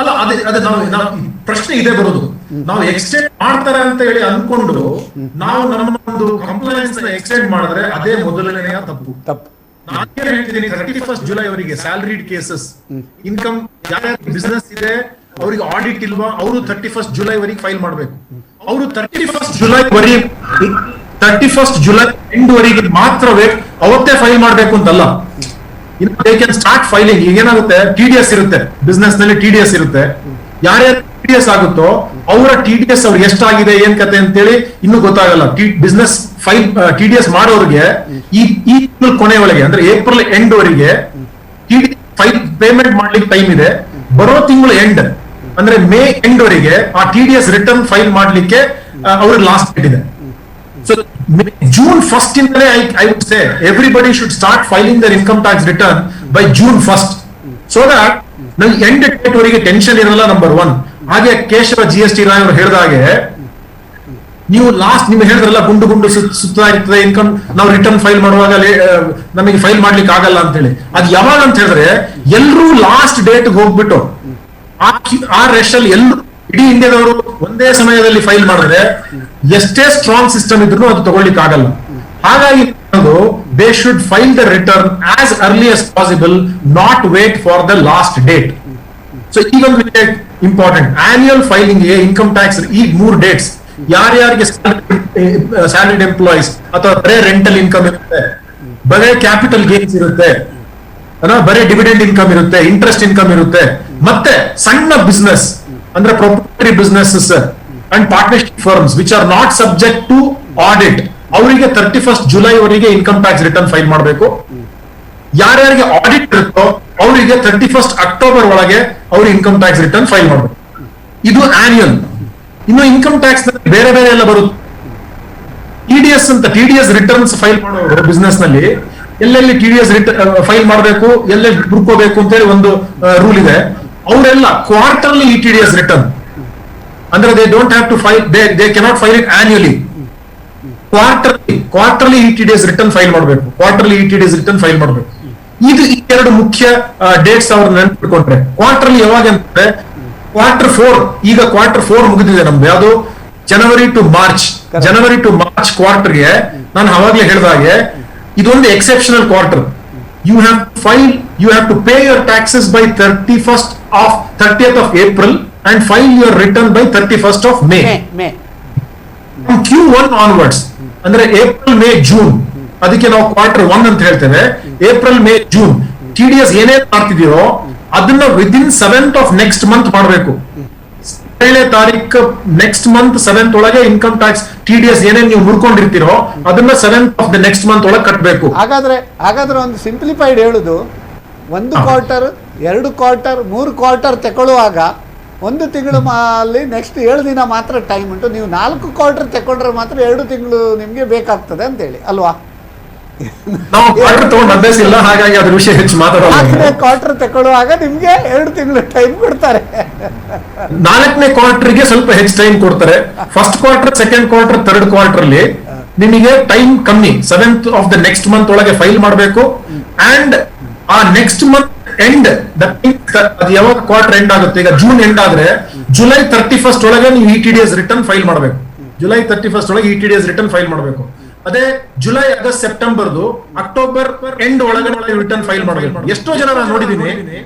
ಅಲ್ಲ, ಅದೇ ನಾವು ಪ್ರಶ್ನೆ ಇದೆ ಬರೋದು. ನಾವು ಎಕ್ಸ್ಟೆಂಡ್ ಮಾಡ್ತಾರೆ ಅಂತ ಹೇಳಿ ಅನ್ಕೊಂಡು ನಾವು ನಮ್ಮ ಒಂದು ಕಂಪ್ಲೈನ್ಸ್ ಎಕ್ಸ್ಟೆಂಡ್ ಮಾಡಿದ್ರೆ ಅದೇ ಮೊದಲನೆಯ ತಪ್ಪು. ನಾನು ಹೇಳ್ತೀನಿ, 31 ಜುಲೈ ಅವರಿಗೆ ಸ್ಯಾಲರಿಡ್ ಕೇಸಸ್, ಇನ್ಕಮ್ ಯಾರ್ಯಾರ ಬಿಸ್ನೆಸ್ ಇದೆ ಅವರಿಗೆ ಆಡಿಟ್ ಇಲ್ವಾ ಅವರು 31 ಜುಲೈ ವರೆಗೆ ಫೈಲ್ ಮಾಡಬೇಕು. ಅವರು 31 ಜುಲೈ ಎಂಡ್ ವರೆಗೆ ಮಾತ್ರವೇ ಅವತ್ತೇ ಫೈಲ್ ಮಾಡಬೇಕು ಅಂತಲ್ಲ. They can start filing. ಈಗ ಏನಾಗುತ್ತೆ, TDS ಇರುತ್ತೆ, ಬಿಸ್ನೆಸ್ ನಲ್ಲಿ TDS ಇರುತ್ತೆ. ಯಾರ್ಯಾರು TDS ಆಗುತ್ತೋ ಅವರ TDS ಅವ್ರಿಗೆ ಎಷ್ಟಾಗಿದೆ ಏನ್ ಕತೆ ಅಂತೇಳಿ ಇನ್ನೂ ಗೊತ್ತಾಗಲ್ಲ. ಬಿಸ್ನೆಸ್ ಫೈಲ್ TDS ಮಾಡೋರಿಗೆ ಈ ತಿಂಗಳ ಕೊನೆ ಒಳಗೆ ಅಂದ್ರೆ ಏಪ್ರಿಲ್ ಎಂಡ್ ವರೆಗೆ ಫೈಲ್ ಪೇಮೆಂಟ್ ಮಾಡ್ಲಿಕ್ಕೆ ಟೈಮ್ ಇದೆ. ಬರೋ ತಿಂಗಳು ಎಂಡ್ ಅಂದ್ರೆ ಮೇ ಎಂಡ್ ವರೆಗೆ ಆ TDS ರಿಟರ್ನ್ ಫೈಲ್ ಮಾಡ್ಲಿಕ್ಕೆ ಅವ್ರಿಗೆ ಲಾಸ್ಟ್ ಡೇಟ್ ಇದೆ. ಸೊ June 1st ಇಂದಲೇ I would say everybody should start filing their income tax return by June 1st, so that ನಮ್ಗೆ ಎಂಡ್ ಡೇಟ್ ವರೆಗೆ ಟೆನ್ಷನ್ ಇರಲ್ಲ, ನಂಬರ್ 1. ಹಾಗೆ ಕೇಶವ GST ರಾಯ್ ಅವರು ಹೇಳಿದ ಹಾಗೆ, ನೀವು ಲಾಸ್ಟ್ ನಿಮ್ಗೆ ಹೇಳಿದ್ರಲ್ಲ ಗುಂಡು ಗುಂಡು ಸುತ್ತಾ ಇರ್ತದೆ ಇನ್ಕಮ್, ನಾವು ರಿಟರ್ನ್ ಫೈಲ್ ಮಾಡುವಾಗ ನಮಗೆ ಫೈಲ್ ಮಾಡ್ಲಿಕ್ಕೆ ಆಗಲ್ಲ ಅಂತ ಹೇಳಿ. ಅದ್ ಯಾವಾಗ ಅಂತ ಹೇಳಿದ್ರೆ ಎಲ್ಲರೂ ಲಾಸ್ಟ್ ಡೇಟ್ ಹೋಗ್ಬಿಟ್ಟು ಆ ರೆಶ್ ಅಲ್ಲಿ ಎಲ್ಲರೂ ಇಡೀ ಇಂಡಿಯಾದವರು ಒಂದೇ ಸಮಯದಲ್ಲಿ ಫೈಲ್ ಮಾಡಿದ್ರೆ ಎಷ್ಟೇ ಸ್ಟ್ರಾಂಗ್ ಸಿಸ್ಟಮ್ ಇದ್ರೂ ಅದು ತಗೊಳ್ಳಿಕ್ಕೆ ಆಗಲ್ಲ. ಹಾಗಾಗಿ they should file the return as early as possible, not wait for the last date. So ಈಗೊಂದು important annual filing income tax ಈ 3 ಡೇಟ್ಸ್ ಯಾರ್ಯಾರಿಗೆ ಸ್ಯಾಲರಿಡ್ ಎಂಪ್ಲಾಯೀಸ್ ಅಥವಾ ಬರೇ ರೆಂಟಲ್ ಇನ್ಕಮ್ ಇರುತ್ತೆ, ಬರೇ ಕ್ಯಾಪಿಟಲ್ ಗೇನ್ಸ್ ಇರುತ್ತೆ, ಬರೇ ಡಿವಿಡೆಂಡ್ ಇನ್ಕಮ್ ಇರುತ್ತೆ, ಇಂಟ್ರೆಸ್ಟ್ ಇನ್ಕಮ್ ಇರುತ್ತೆ, ಮತ್ತೆ ಸಣ್ಣ ಬಿಸ್ನೆಸ್ ಅಂದ್ರೆ proprietary businesses and partnership firms which are not subject to audit, ಅವರಿಗೆ 31st ಜುಲೈ ವರೆಗೆ ಇನ್ಕಮ್ ಟ್ಯಾಕ್ಸ್ ರಿಟರ್ನ್ ಫೈಲ್ ಮಾಡಬೇಕು. ಯಾರ್ಯಾರಿಗೆ ಆಡಿಟ್ ಇರುತ್ತೋ ಅವರಿಗೆ 31st ಅಕ್ಟೋಬರ್ ಒಳಗೆ ಅವ್ರ ಇನ್ಕಮ್ ಟ್ಯಾಕ್ಸ್ ರಿಟರ್ನ್ ಫೈಲ್ ಮಾಡಬೇಕು. ಇದು ಆನ್ಯುಯಲ್. ಇನ್ನು ಇನ್ಕಮ್ ಟ್ಯಾಕ್ಸ್ ಬೇರೆ ಬೇರೆ ಎಲ್ಲ ಬರುತ್ತೆ. TDS ರಿಟರ್ನ್ಸ್ ಫೈಲ್ ಮಾಡೋರು ಬಿಸ್ನೆಸ್ ನಲ್ಲಿ ಎಲ್ಲೆಲ್ಲಿ TDS ಫೈಲ್ ಮಾಡಬೇಕು, ಎಲ್ಲೆಲ್ಲಿ ಹುಡ್ಕೋಬೇಕು ಅಂತ ಹೇಳಿ ಒಂದು ರೂಲ್ ಇದೆ. ಅವರೆಲ್ಲ ಕ್ವಾರ್ಟರ್ಲಿ TDS ರಿಟರ್ನ್ ಅಂದ್ರೆ they don't have to file, they cannot file it annually. Quarterly TDS return file ಮಾಡಬೇಕು, ರಿಟರ್ನ್ ಫೈಲ್ ಮಾಡಬೇಕು. ಇದು ಈ 2 ಮುಖ್ಯ ಡೇಟ್ಸ್ ಅವ್ರು ನೆನ್ಪಿಟ್ಕೊಂಡ್ರೆ. ಕ್ವಾರ್ಟರ್ಲಿ ಯಾವಾಗ ಅಂದ್ರೆ Q4, ಈಗ Q4 ಮುಗಿದಿದೆ ನಮ್ದು, ಯಾವುದು ಜನವರಿ ಟು ಮಾರ್ಚ್ ಕ್ವಾರ್ಟರ್ಗೆ ನಾನು ಅವಾಗ್ಲೇ ಹೇಳಿದಾಗೆ ಇದೊಂದು exceptional quarter. You have to pay your taxes by 30th of April and file your return by 31st of May. From Q1 onwards, ಅಂದ್ರೆ ಏಪ್ರಿಲ್ ಮೇ ಜೂನ್, ಅದಕ್ಕೆ ನಾವು Q1 ಅಂತ ಹೇಳ್ತೇವೆ. ಏಪ್ರಿಲ್ ಮೇ ಜೂನ್ TDS ಏನೇನ್ ಮಾಡ್ತಿದ್ದೀರೋ ಅದನ್ನ within 7th of next month ಮಾಡಬೇಕು. 7ನೇ ತಾರೀಕು ನೆಕ್ಸ್ಟ್ ಮಂತ್ 7th ಒಳಗೆ ಇನ್ಕಮ್ ಟ್ಯಾಕ್ಸ್ TDS ಏನೇನ್ ನೀವು ಮುರ್ಕೊಂಡಿರ್ತೀರೋ ಅದನ್ನ 7th of the next month ಒಳಗೆ ಕಟ್ಟಬೇಕು. ಹಾಗಾದ್ರೆ ಒಂದು ಸಿಂಪ್ಲಿಫೈಡ್ ಹೇಳುದು, 1 ಕ್ವಾರ್ಟರ್, 2 ಕ್ವಾರ್ಟರ್, 3 ಕ್ವಾರ್ಟರ್ ತಗೊಳ್ಳುವಾಗ 1 ತಿಂಗಳು ಅಲ್ಲಿ ನೆಕ್ಸ್ಟ್ 7 ದಿನ ಮಾತ್ರ ಟೈಮ್ ಉಂಟು. ನೀವು 4 ಕ್ವಾರ್ಟರ್ ತಗೊಂಡ್ರೆ ಮಾತ್ರ 2 ತಿಂಗಳು ನಿಮ್ಗೆ ಬೇಕಾಗ್ತದೆ ಅಂತ ಹೇಳಿ ಅಲ್ವಾ? ನಾವು ಕ್ವಾರ್ಟರ್ ತಗೊಂಡು ಅಭ್ಯಾಸ ಇಲ್ಲ, ಹಾಗಾಗಿ ಅದ್ರ ವಿಷಯ ಹೆಚ್ಚು ಮಾತಾಡೋದು. ಕ್ವಾರ್ಟರ್ ತಗೊಳ್ಳುವಾಗ ನಿಮ್ಗೆ 2 ತಿಂಗಳು ಟೈಮ್ ಕೊಡ್ತಾರೆ. 4ನೇ ಕ್ವಾರ್ಟರ್ಗೆ ಸ್ವಲ್ಪ ಹೆಚ್ಚು ಟೈಮ್ ಕೊಡ್ತಾರೆ. First quarter, second quarter, third quarter ಅಲ್ಲಿ ನಿಮಗೆ ಟೈಮ್ ಕಮ್ಮಿ. 7th of the next month ಒಳಗೆ ಫೈಲ್ ಮಾಡಬೇಕು. ಅಂಡ್ ಆ ನೆಕ್ಸ್ಟ್ ಮಂತ್ ಎಂಡ್, ಅದು ಯಾವಾಗ ಕ್ವಾರ್ಟರ್ ಎಂಡ್ ಆಗುತ್ತೆ, ಈಗ ಜೂನ್ ಎಂಡ್ ಆದ್ರೆ ಜುಲೈ 31st ಒಳಗೆ ನೀವು TDS ರಿಟರ್ನ್ ಫೈಲ್ ಮಾಡಬೇಕು. ಜುಲೈ 31st ಒಳಗೆ TDS ರಿಟರ್ನ್ ಫೈಲ್ ಮಾಡಬೇಕು. ಅದೇ ಜುಲೈ, ಆಗಸ್ಟ್, ಸೆಪ್ಟೆಂಬರ್ದು ಅಕ್ಟೋಬರ್ ಎಂಡ್ ಒಳಗೆ ರಿಟರ್ನ್ ಫೈಲ್ ಮಾಡಬೇಕು. ಎಷ್ಟೋ ಜನ ನಾನು ನೋಡಿದೀನಿ,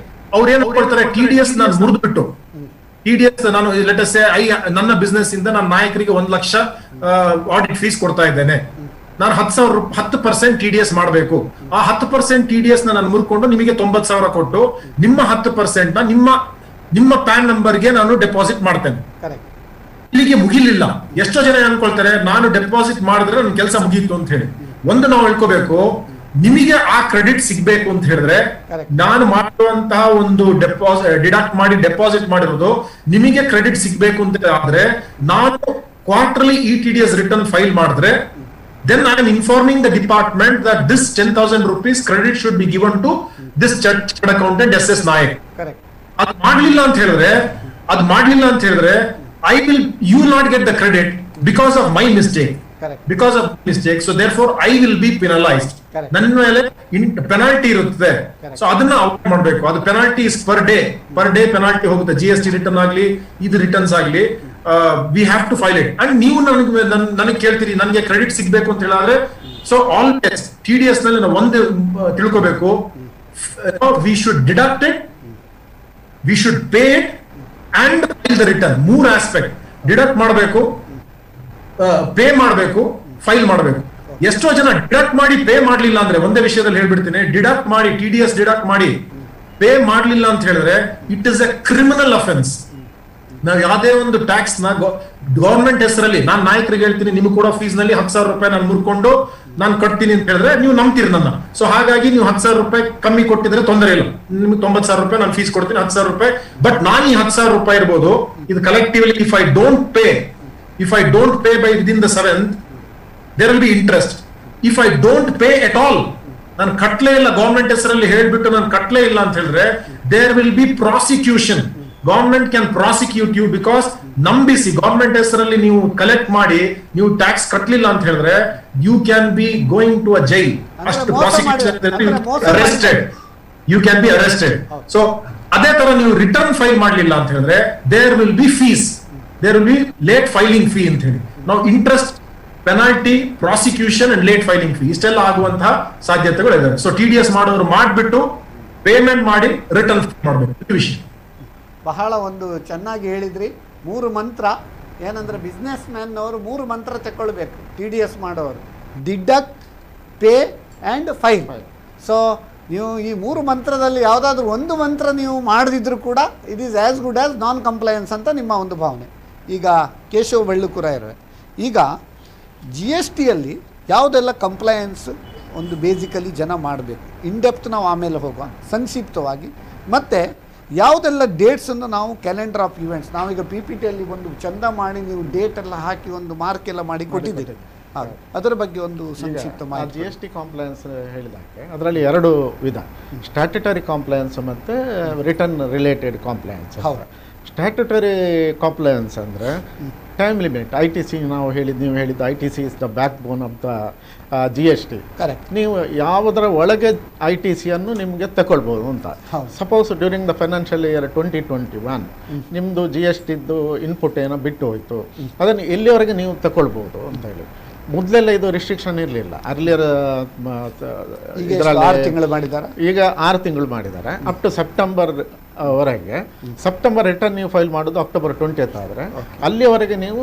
ಅವ್ರು ಏನ್ ಮಾಡ್ಕೊಳ್ತಾರೆ, TDS ನಾನು ಮುರಿದು ಬಿಟ್ಟು TDS ನಾನು ಲೆಟಸ್ ಸೇ ನನ್ನ ಬಿಸ್ನೆಸ್ ಇಂದ ನಾನು ನಾಯಕರಿಗೆ 1 ಲಕ್ಷ ಆಡಿಟ್ ಫೀಸ್ ಕೊಡ್ತಾ ಇದ್ದೇನೆ, ನಾನು 10% TDS ಮಾಡಬೇಕು. ಆ 10% TDS ನಾನು ಮುರ್ಕೊಂಡು ನಿಮಗೆ 90,000 ಕೊಟ್ಟು ನಿಮ್ಮ 10% ನಿಮ್ಮ ಪ್ಯಾನ್ ನಂಬರ್ಗೆ ನಾನು ಡೆಪಾಸಿಟ್ ಮಾಡ್ತೇನೆ. ಇಲ್ಲಿಗೆ ಮುಗಿಲಿಲ್ಲ. ಎಷ್ಟೋ ಜನ ಅನ್ಕೊಳ್ತಾರೆ ನಾನು ಡೆಪಾಸಿಟ್ ಮಾಡಿದ್ರೆ ನನ್ನ ಕೆಲಸ ಮುಗೀತು ಅಂತ ಹೇಳಿ. ಒಂದು ನಾವು ಹೇಳ್ಕೋಬೇಕು, ನಿಮಗೆ ಆ ಕ್ರೆಡಿಟ್ ಸಿಗ್ಬೇಕು ಅಂತ ಹೇಳಿದ್ರೆ ನಾನು ಮಾಡುವಂತಹ ಒಂದು ಡಿಡಕ್ಟ್ ಮಾಡಿ ಡೆಪಾಸಿಟ್ ಮಾಡಿರೋದು ನಿಮಗೆ ಕ್ರೆಡಿಟ್ ಸಿಗ್ಬೇಕು ಅಂತ ಆದ್ರೆ ನಾನು ಕ್ವಾರ್ಟರ್ಲಿ TDS ರಿಟರ್ನ್ ಫೈಲ್ ಮಾಡಿದ್ರೆ then I am informing the department that this 10,000 rupees credit should be given to this chartered accountant SS Nayak. Correct. ಅದು ಮಾಡಲಿಲ್ಲ ಅಂತ ಹೇಳಿದ್ರೆ you will not get the credit because of my mistake. Correct. Because of mistake, so therefore I will be penalized. ನನ್ನ ಮೇಲೆ ಪೆನಾಲ್ಟಿ ಇರುತ್ತೆ. ಸೊ ಅದನ್ನ ಔಟ್ ಮಾಡಬೇಕು. ಅದು penalty is per day penalty ಹೋಗುತ್ತೆ. GST ರಿಟರ್ನ್ ಆಗ್ಲಿ, ಇದು ರಿಟರ್ನ್ಸ್ ಆಗ್ಲಿ, we have to file it. And ನೀವು ನನಗೆ ಕೇಳ್ತೀರಿ ನನಗೆ ಕ್ರೆಡಿಟ್ ಸಿಗ್ಬೇಕು ಅಂತ ಹೇಳಿದ್ರೆ, ಸೊ ಆಲ್ವೇಸ್ TDS ನಲ್ಲಿ ನಾವು ಒಂದು ತಿಳ್ಕೋಬೇಕು, we should deduct it, we should pay it and file the return. 3 aspect, deduct ಮಾಡಬೇಕು, ಪೇ ಮಾಡಬೇಕು, ಫೈಲ್ ಮಾಡಬೇಕು. ಎಷ್ಟೋ ಜನ ಡಿಡಕ್ಟ್ ಮಾಡಿ ಪೇ ಮಾಡ್ಲಿಲ್ಲ ಅಂದ್ರೆ, ಒಂದೇ ವಿಷಯದಲ್ಲಿ ಹೇಳ್ಬಿಡ್ತೀನಿ, ಡಿಡಕ್ಟ್ ಮಾಡಿ TDS ಡಿಡಕ್ಟ್ ಮಾಡಿ ಪೇ ಮಾಡ್ಲಿಲ್ಲ ಅಂತ ಹೇಳಿದ್ರೆ it is A criminal offence. ನಾವು ಯಾವುದೇ ಒಂದು ಟ್ಯಾಕ್ಸ್ ನ ಗವರ್ಮೆಂಟ್ ಹೆಸರಲ್ಲಿ, ನಾನು ನಾಯಕರಿಗೆ ಹೇಳ್ತೀನಿ, ನಿಮ್ಗೆ ಕೂಡ ಫೀಸ್ ನಲ್ಲಿ 10,000 ರೂಪಾಯಿ ನಾನು ಮುರ್ಕೊಂಡು ನಾನು ಕಟ್ತೀನಿ ಅಂತ ಹೇಳಿದ್ರೆ ನೀವು ನಂಬ್ತೀರಿ ನನ್ನ. ಸೊ ಹಾಗಾಗಿ ನೀವು 10,000 ರೂಪಾಯಿ ಕಮ್ಮಿ ಕೊಟ್ಟಿದ್ರೆ ತೊಂದರೆ ಇಲ್ಲ, ನಿಮ್ಗೆ 90,000 ರೂಪಾಯಿ ನಾನು ಫೀಸ್ ಕೊಡ್ತೀನಿ, 10,000 ರೂಪಾಯಿ. ಬಟ್ ನಾನು ಈ 10,000 ರೂಪಾಯಿ ಇರ್ಬೋದು, ಇದು collectively if I don't pay by within the 7th, there will be interest. If I don't pay at all, ನಾನು ಕಟ್ಲೇ ಇಲ್ಲ, ಗವರ್ಮೆಂಟ್ ಹೆಸರಲ್ಲಿ ಹೇಳ್ಬಿಟ್ಟು ನಾನು ಕಟ್ಲೇ ಇಲ್ಲ ಅಂತ ಹೇಳಿದ್ರೆ there will be prosecution. Government can prosecute you because ನಂಬಿಸಿ ಗವರ್ಮೆಂಟ್ ಹೆಸರಲ್ಲಿ ನೀವು ಕಲೆಕ್ಟ್ ಮಾಡಿ ನೀವು ಟ್ಯಾಕ್ಸ್ ಕಟ್ಲಿಲ್ಲ ಅಂತ ಹೇಳಿದ್ರೆ you can be going to a jail. ಅಷ್ಟು prosecution arrested, you can be arrested. So ಅದೇ ತರ ನೀವು ರಿಟರ್ನ್ ಫೈಲ್ ಮಾಡ್ಲಿಲ್ಲ ಅಂತ ಹೇಳಿದ್ರೆ there will be fees, there will be late filing fee ಅಂತ ಹೇಳಿ. ನಾವು interest, penalty, prosecution and late filing fee ಇಷ್ಟೆಲ್ಲ ಆಗುವಂತಹ ಸಾಧ್ಯತೆಗಳು ಇದಾವೆ. ಸೊ TDS ಮಾಡೋರು ಮಾಡ್ಬಿಟ್ಟು ಪೇಮೆಂಟ್ ಮಾಡಿ ರಿಟರ್ನ್ ಮಾಡಬೇಕು. ವಿಷಯ ಬಹಳ ಒಂದು ಚೆನ್ನಾಗಿ ಹೇಳಿದ್ರಿ. 3 ಮಂತ್ರ ಏನಂದರೆ ಬಿಸ್ನೆಸ್ ಮ್ಯಾನ್ನವರು 3 ಮಂತ್ರ ತಗೊಳ್ಬೇಕು TDS ಮಾಡೋರು: deduct, pay and file. So ನೀವು ಈ 3 ಮಂತ್ರದಲ್ಲಿ ಯಾವುದಾದ್ರೂ ಒಂದು ಮಂತ್ರ ನೀವು ಮಾಡದಿದ್ರೂ ಕೂಡ it is as good as non compliance ಅಂತ ನಿಮ್ಮ ಒಂದು ಭಾವನೆ. ಈಗ ಕೇಶವ್ ಬೆಳ್ಳುಕುರ ಇರುವೆ, ಈಗ GSTಯಲ್ಲಿ ಯಾವುದೆಲ್ಲ ಕಂಪ್ಲಯನ್ಸ್ ಒಂದು ಬೇಸಿಕಲಿ ಜನ ಮಾಡಬೇಕು, ಇನ್ಡೆಪ್ತ್ ನಾವು ಆಮೇಲೆ ಹೋಗುವ, ಸಂಕ್ಷಿಪ್ತವಾಗಿ. ಮತ್ತು ಯಾವುದೆಲ್ಲ ಡೇಟ್ಸನ್ನು ನಾವು ಕ್ಯಾಲೆಂಡರ್ ಆಫ್ ಇವೆಂಟ್ಸ್, ನಾವೀಗ PPTಯಲ್ಲಿ ಒಂದು ಚಂದ ಮಾಡಿ ನೀವು ಡೇಟ್ ಎಲ್ಲ ಹಾಕಿ ಒಂದು ಮಾರ್ಕ್ ಎಲ್ಲ ಮಾಡಿ ಕೊಟ್ಟಿದ್ದೀರಿ, ಅದರ ಬಗ್ಗೆ ಒಂದು ಸಂಕ್ಷಿಪ್ತ ಮಾಹಿತಿ. GST ಕಾಂಪ್ಲಯನ್ಸ್ ಹೇಳಿದಾಗೆ ಅದರಲ್ಲಿ 2 ವಿಧ: ಸ್ಟ್ಯಾಟ್ಯುಟರಿ ಕಾಂಪ್ಲಯನ್ಸ್ ಮತ್ತು return related compliance. Statutory compliance ಅಂದರೆ ಟೈಮ್ ಲಿಮಿಟ್. ITC ನಾವು ನೀವು ಹೇಳಿದ್ದು ITC is the backbone of the GST. Correct. ನೀವು ಯಾವುದರ ಒಳಗೆ ITCಯನ್ನು ನಿಮಗೆ ತಗೊಳ್ಬೋದು ಅಂತ. Suppose during the financial year 2021 ನಿಮ್ಮದು GSTದ್ದು ಇನ್ಪುಟ್ ಏನೋ ಬಿಟ್ಟು ಹೋಯಿತು, ಅದನ್ನು ಎಲ್ಲಿವರೆಗೆ ನೀವು ತಗೊಳ್ಬೋದು ಅಂತ ಹೇಳಿ. ಮೊದಲೆಲ್ಲ ಇದು ರಿಸ್ಟ್ರಿಕ್ಷನ್ ಇರಲಿಲ್ಲ. ಅರ್ಲಿಯರ್ ಈಗ 6 ತಿಂಗಳು ಮಾಡಿದ್ದಾರೆ, ಅಪ್ ಟು ಸೆಪ್ಟೆಂಬರ್ ವರೆಗೆ. ಸೆಪ್ಟೆಂಬರ್ ರಿಟರ್ನ್ ನೀವು ಫೈಲ್ ಮಾಡೋದು ಅಕ್ಟೋಬರ್ 20th ಆದರೆ ಅಲ್ಲಿವರೆಗೆ ನೀವು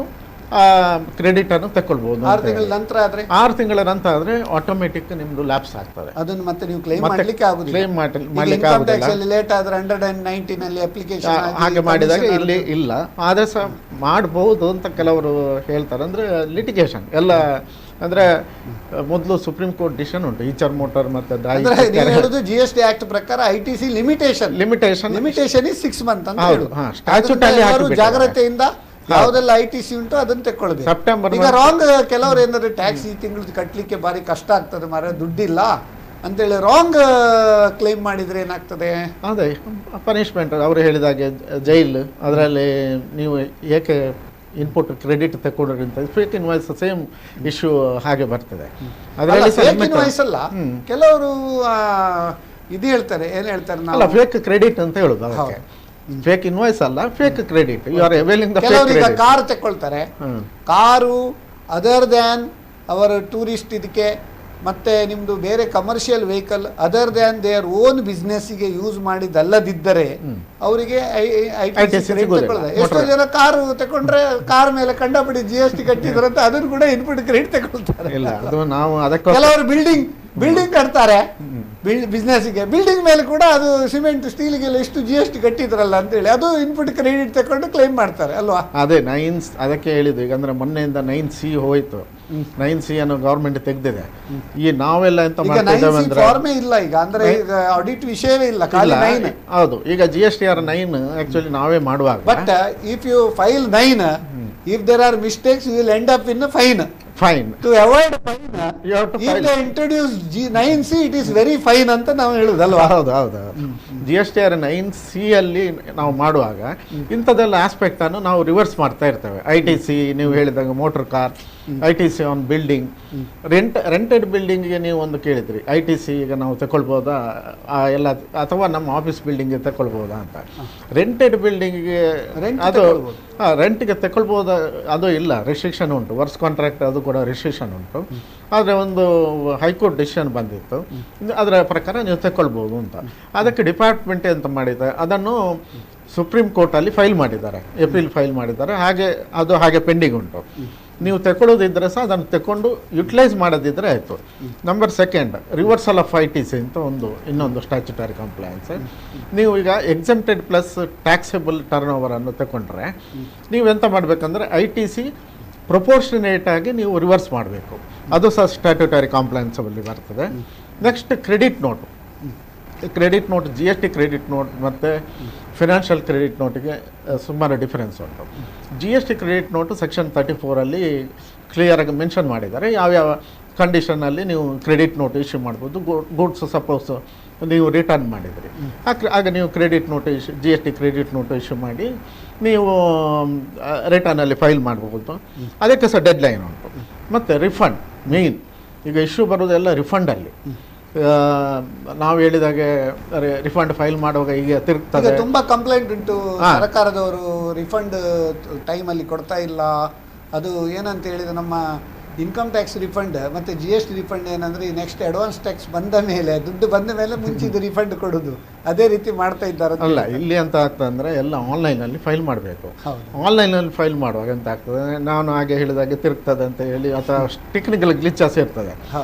ಕ್ರೆಡಿಟ್ ಅನ್ನು ತಗೊಳ್ಬಹುದು. 6 ತಿಂಗಳ ನಂತರ ಆದರೆ 6 ತಿಂಗಳ ನಂತರ ಆದರೆ ಆಟೋಮೆಟಿಕ್ ನಿಮ್ದು ಲ್ಯಾಪ್ಸ್ ಆಗ್ತದೆ. ಅದನ್ನು ಮತ್ತೆ ನೀವು ಕ್ಲೈಮ್ ಮಾಡಲಿಕ್ಕೆ ಆಗುದಿಲ್ಲ. ಕ್ಲೈಮ್ ಮಾಡಲಿಕ್ಕೆ ಆಗುದಿಲ್ಲ. ಲೇಟ್ ಆದ್ರೆ 119 ನಲ್ಲಿ ಅಪ್ಲಿಕೇಶನ್ ಹಾಗೆ ಮಾಡಿದಾಗ ಇಲ್ಲಿ ಇಲ್ಲ, ಆದರೆ ಸಹ ಮಾಡಬಹುದು ಅಂತ ಕೆಲವರು ಹೇಳ್ತಾರೆ. ಅಂದ್ರೆ ಲಿಟಿಗೇಷನ್ ಎಲ್ಲ ಅಂದ್ರೆ ಮೊದಲು ಸುಪ್ರೀಂ ಕೋರ್ಟ್ ಡಿಸಿಷನ್ ಉಂಟು, ಈಚರ್ ಮೋಟರ್ ಮತ್ತೆ ಹೇಳುದು GST ಆಕ್ಟ್ ಪ್ರಕಾರ ITC ಲಿಮಿಟೇಷನ್ ಇಸ್ 6 ಮಂತ್ ಅಂತ ಹೇಳುದು. ಜಾಗ್ರತೆಯಿಂದ ಯಾವುದೆಲ್ಲ ITC ಉಂಟು ಅದನ್ನು ತೆಕ್ಕೊಳ್ಬೇಕು. ಸೆಪ್ಟೆಂಬರ್ ಈಗ ರಾಂಗ್ ಕೆಲವರು ಏನಾದ್ರು ಟ್ಯಾಕ್ಸ್ ಈ ತಿಂಗಳು ಕಟ್ಟಲಿಕ್ಕೆ ಭಾರಿ ಕಷ್ಟ ಆಗ್ತದೆ, ಮಾರ ದುಡ್ಡಿಲ್ಲ ಅಂತೇಳಿ ರಾಂಗ್ ಕ್ಲೈಮ್ ಮಾಡಿದ್ರೆ ಏನಾಗ್ತದೆ? ಅದೇ ಪನಿಷ್ಮೆಂಟ್. ಅವರು ಹೇಳಿದಾಗೆ ಜೈಲ್. ಅದರಲ್ಲಿ ನೀವು ಏಕೆ ಇನ್ಪುಟ್ ಕ್ರೆಡಿಟ್ ತಗೊಂಡ್ರಿ ಅಂತ ಫೇಕ್ ಇನ್ವಾಯ್ಸ್ ಸೇಮ್ ಇಶ್ಯೂ ಹಾಗೆ ಬರ್ತದೆ. ಅದರಲ್ಲಿ ಫೇಕ್ ಇನ್ವಾಯ್ಸ್ ಅಲ್ಲ, ಕೆಲವರು ಇದು ಹೇಳ್ತಾರೆ, ಏನು ಹೇಳ್ತಾರೆ, ಅಲ್ಲ ಫೇಕ್ ಕ್ರೆಡಿಟ್ ಅಂತ ಹೇಳುದು. ಅದಕ್ಕೆ ಫೇಕ್ ಇನ್ವಾಯ್ಸ್ ಅಲ್ಲ, fake credit. You are availing the fake credit. Car ತಗೊಳ್ತಾರೆ, ಕಾರು ಅದರ್ ದ್ಯಾನ್ ಅವರ ಟೂರಿಸ್ಟ್ ಇದಕ್ಕೆ ಮತ್ತೆ ನಿಮ್ದು ಬೇರೆ commercial vehicle other than their own ಬಿಸ್ನೆಸ್ಸಿಗೆ ಯೂಸ್ ಮಾಡಿದ್ದಲ್ಲದಿದ್ದರೆ ಅವರಿಗೆ ಎಷ್ಟೋ ಜನ ಕಾರು ತಗೊಂಡ್ರೆ ಕಾರ್ ಮೇಲೆ ಕಂಡಪಡಿ GST ಕಟ್ಟಿದ್ರಂತ ಅದನ್ನು ಕೂಡ ಇನ್ಪುಟ್ ಕ್ರೆಡಿಟ್ ತಗೊಳ್ತಾರೆ. ಕೆಲವರು ಬಿಲ್ಡಿಂಗ್ ಕಟ್ತಾರೆ ಬಿಸ್ನೆಸ್ಗೆ, ಬಿಲ್ಡಿಂಗ್ ಮೇಲೆ ಕೂಡ ಅದು ಸಿಮೆಂಟ್ ಸ್ಟೀಲ್ಗೆಲ್ಲ ಎಷ್ಟು GST ಕಟ್ಟಿದ್ರಲ್ಲ ಅಂತೇಳಿ ಅದು ಇನ್ಪುಟ್ ಕ್ರೆಡಿಟ್ ತಗೊಂಡು ಕ್ಲೈಮ್ ಮಾಡ್ತಾರೆ ಅಲ್ವಾ? ಅದೇ ಅದಕ್ಕೆ ಹೇಳಿದ್ದು. ಈಗ ಅಂದ್ರೆ ಮೊನ್ನೆಯಿಂದ 9C ಹೋಯ್ತು. 9C ಅನ್ನೋ ಗವರ್ಮೆಂಟ್ ತೆಗ್ದಿದೆ. ಈ ನಾವೆಲ್ಲ ಎಂತ ಮಾಡ್ತಿದ್ದೇವೆ ಅಂದ್ರೆ ಫಾರ್ಮೇ ಇಲ್ಲ ಈಗ, ಅಂದ್ರೆ ಈಗ ಆಡಿಟ್ ವಿಷಯವೇ ಇಲ್ಲ, ಖಾಲಿ 9. ಹೌದು, ಈಗ GSTR 9 ಆಕ್ಚುಲಿ ನಾವೇ ಮಾಡುವಾಗ. But if you file 9, if there are mistakes you will end up in a fine. To avoid fine you have to if they introduce 9C it is very fine ಅಂತ ನಾವು ಹೇಳುದಲ್ವಾ? ಹೌದು. GSTR 9C ಅಲ್ಲಿ ನಾವು ಮಾಡುವಾಗ ಇಂಥದ್ದೆಲ್ಲ ಆಸ್ಪೆಕ್ಟ್ ಅನ್ನು ನಾವು ರಿವರ್ಸ್ ಮಾಡ್ತಾ ಇರ್ತೇವೆ. ITC ನೀವು ಹೇಳಿದಾಗ motor car, ITC on building, rented ಬಿಲ್ಡಿಂಗ್ಗೆ ನೀವು ಒಂದು ಕೇಳಿದ್ರಿ, ITC ಈಗ ನಾವು ತಗೊಳ್ಬೋದಾ ಎಲ್ಲ, ಅಥವಾ ನಮ್ಮ ಆಫೀಸ್ ಬಿಲ್ಡಿಂಗ್ಗೆ ತಗೊಳ್ಬೋದಾ ಅಂತ. ರೆಂಟೆಡ್ ಬಿಲ್ಡಿಂಗ್ಗೆ ಅದು ರೆಂಟ್ಗೆ ತಗೊಳ್ಬೋದಾ, ಅದು ಇಲ್ಲ, ರೆಸ್ಟ್ರಿಕ್ಷನ್ ಉಂಟು. ವರ್ಕ್ಸ್ ಕಾಂಟ್ರಾಕ್ಟ್ ಅದು ಕೂಡ ರೆಸ್ಟ್ರಿಕ್ಷನ್ ಉಂಟು. ಆದರೆ ಒಂದು ಹೈಕೋರ್ಟ್ ಡಿಸಿಷನ್ ಬಂದಿತ್ತು, ಅದರ ಪ್ರಕಾರ ನೀವು ತಗೊಳ್ಬೋದು ಅಂತ. ಅದಕ್ಕೆ ಡಿಪಾರ್ಟ್ಮೆಂಟ್ ಎಂತ ಮಾಡಿದೆ, ಅದನ್ನು ಸುಪ್ರೀಂ ಕೋರ್ಟಲ್ಲಿ ಫೈಲ್ ಮಾಡಿದ್ದಾರೆ, ಏಪ್ರಿಲ್ ಫೈಲ್ ಮಾಡಿದ್ದಾರೆ. ಹಾಗೆ ಪೆಂಡಿಂಗ್ ಉಂಟು. ನೀವು ತಗೊಳ್ಳೋದಿದ್ರೆ ಸಹ ಅದನ್ನು ತಗೊಂಡು ಯುಟಿಲೈಸ್ ಮಾಡೋದಿದ್ರೆ ಆಯಿತು. ನಂಬರ್ 2 ರಿವರ್ಸಲ್ ಆಫ್ ITC ಅಂತ ಇನ್ನೊಂದು ಸ್ಟ್ಯಾಚ್ಯುಟರಿ ಕಂಪ್ಲಯನ್ಸ್. ನೀವು ಈಗ ಎಕ್ಸೆಂಪ್ಟೆಡ್ ಪ್ಲಸ್ ಟ್ಯಾಕ್ಸೇಬಲ್ ಟರ್ನ್ ಓವರನ್ನು ತಗೊಂಡ್ರೆ ನೀವೆಂತ ಮಾಡಬೇಕಂದ್ರೆ ITC ಪ್ರೊಪೋರ್ಷನೇಟ್ ಆಗಿ ನೀವು ರಿವರ್ಸ್ ಮಾಡಬೇಕು. ಅದು ಸಹ ಸ್ಟ್ಯಾಟ್ಯೂಟರಿ ಕಾಂಪ್ಲೈನ್ಸಲ್ಲಿ ಬರ್ತದೆ. Next credit note. Credit note, G S T credit note ಮತ್ತು ಫಿನಾನ್ಷಿಯಲ್ ಕ್ರೆಡಿಟ್ ನೋಟಿಗೆ ಸುಮಾರು ಡಿಫರೆನ್ಸ್ ಉಂಟು. G S T credit note section 34 ಕ್ಲಿಯರಾಗಿ ಮೆನ್ಷನ್ ಮಾಡಿದ್ದಾರೆ ಯಾವ್ಯಾವ ಕಂಡೀಷನಲ್ಲಿ ನೀವು ಕ್ರೆಡಿಟ್ ನೋಟ್ ಇಶ್ಯೂ ಮಾಡ್ಬೋದು. ಗೂಡ್ಸ್ ಸಪೋಸ್ ನೀವು ರಿಟರ್ನ್ ಮಾಡಿದ್ರಿ, ಆಗ ನೀವು credit note G S T credit note issue ಮಾಡಿ ನೀವು ರಿಟರ್ನಲ್ಲಿ ಫೈಲ್ ಮಾಡ್ಬೋದು. ಅದಕ್ಕೆ ಸಹ ಡೆಡ್ ಲೈನ್ ಉಂಟು. ಮತ್ತು ರಿಫಂಡ್ ಮೇಯ್ನ್, ಈಗ ಇಶ್ಯೂ ಬರೋದೆಲ್ಲ ರಿಫಂಡಲ್ಲಿ. ನಾವು ಹೇಳಿದಾಗೆ ರಿಫಂಡ್ ಫೈಲ್ ಮಾಡುವಾಗ ಈಗ ತಿರುಗ್ತದೆ. ತುಂಬ ಕಂಪ್ಲೇಂಟ್ ಉಂಟು, ಸರ್ಕಾರದವರು ರಿಫಂಡ್ ಟೈಮಲ್ಲಿ ಕೊಡ್ತಾ ಇಲ್ಲ. ಅದು ಏನಂತ ಹೇಳಿದ್ರೆ ನಮ್ಮ ಇನ್ಕಮ್ ಟ್ಯಾಕ್ಸ್ ರಿಫಂಡ್ ಮತ್ತು ಜಿ ಎಸ್ ಟಿ ರಿಫಂಡ್ ಏನಂದರೆ ಈ ನೆಕ್ಸ್ಟ್ ಅಡ್ವಾನ್ಸ್ ಟ್ಯಾಕ್ಸ್ ಬಂದ ಮೇಲೆ, ದುಡ್ಡು ಬಂದ ಮೇಲೆ ಮುಂಚಿದ್ದು ರಿಫಂಡ್ ಕೊಡೋದು, ಅದೇ ರೀತಿ ಮಾಡ್ತಾ ಇದ್ದಾರೆ. ಅಲ್ಲ, ಇಲ್ಲಿ ಅಂತ ಆಗ್ತದೆ ಎಲ್ಲ ಆನ್ಲೈನಲ್ಲಿ ಫೈಲ್ ಮಾಡಬೇಕು. ಆನ್ಲೈನಲ್ಲಿ ಫೈಲ್ ಮಾಡುವಾಗ ಎಂತ ಆಗ್ತದೆ, ನಾನು ಹಾಗೆ ಹೇಳಿದಾಗೆ ತಿರುಗ್ತದೆ ಅಂತ ಹೇಳಿ ಅಥವಾ ಟೆಕ್ನಿಕಲ್ ಗ್ಲಿಚಸ್ ಇರ್ತದೆ.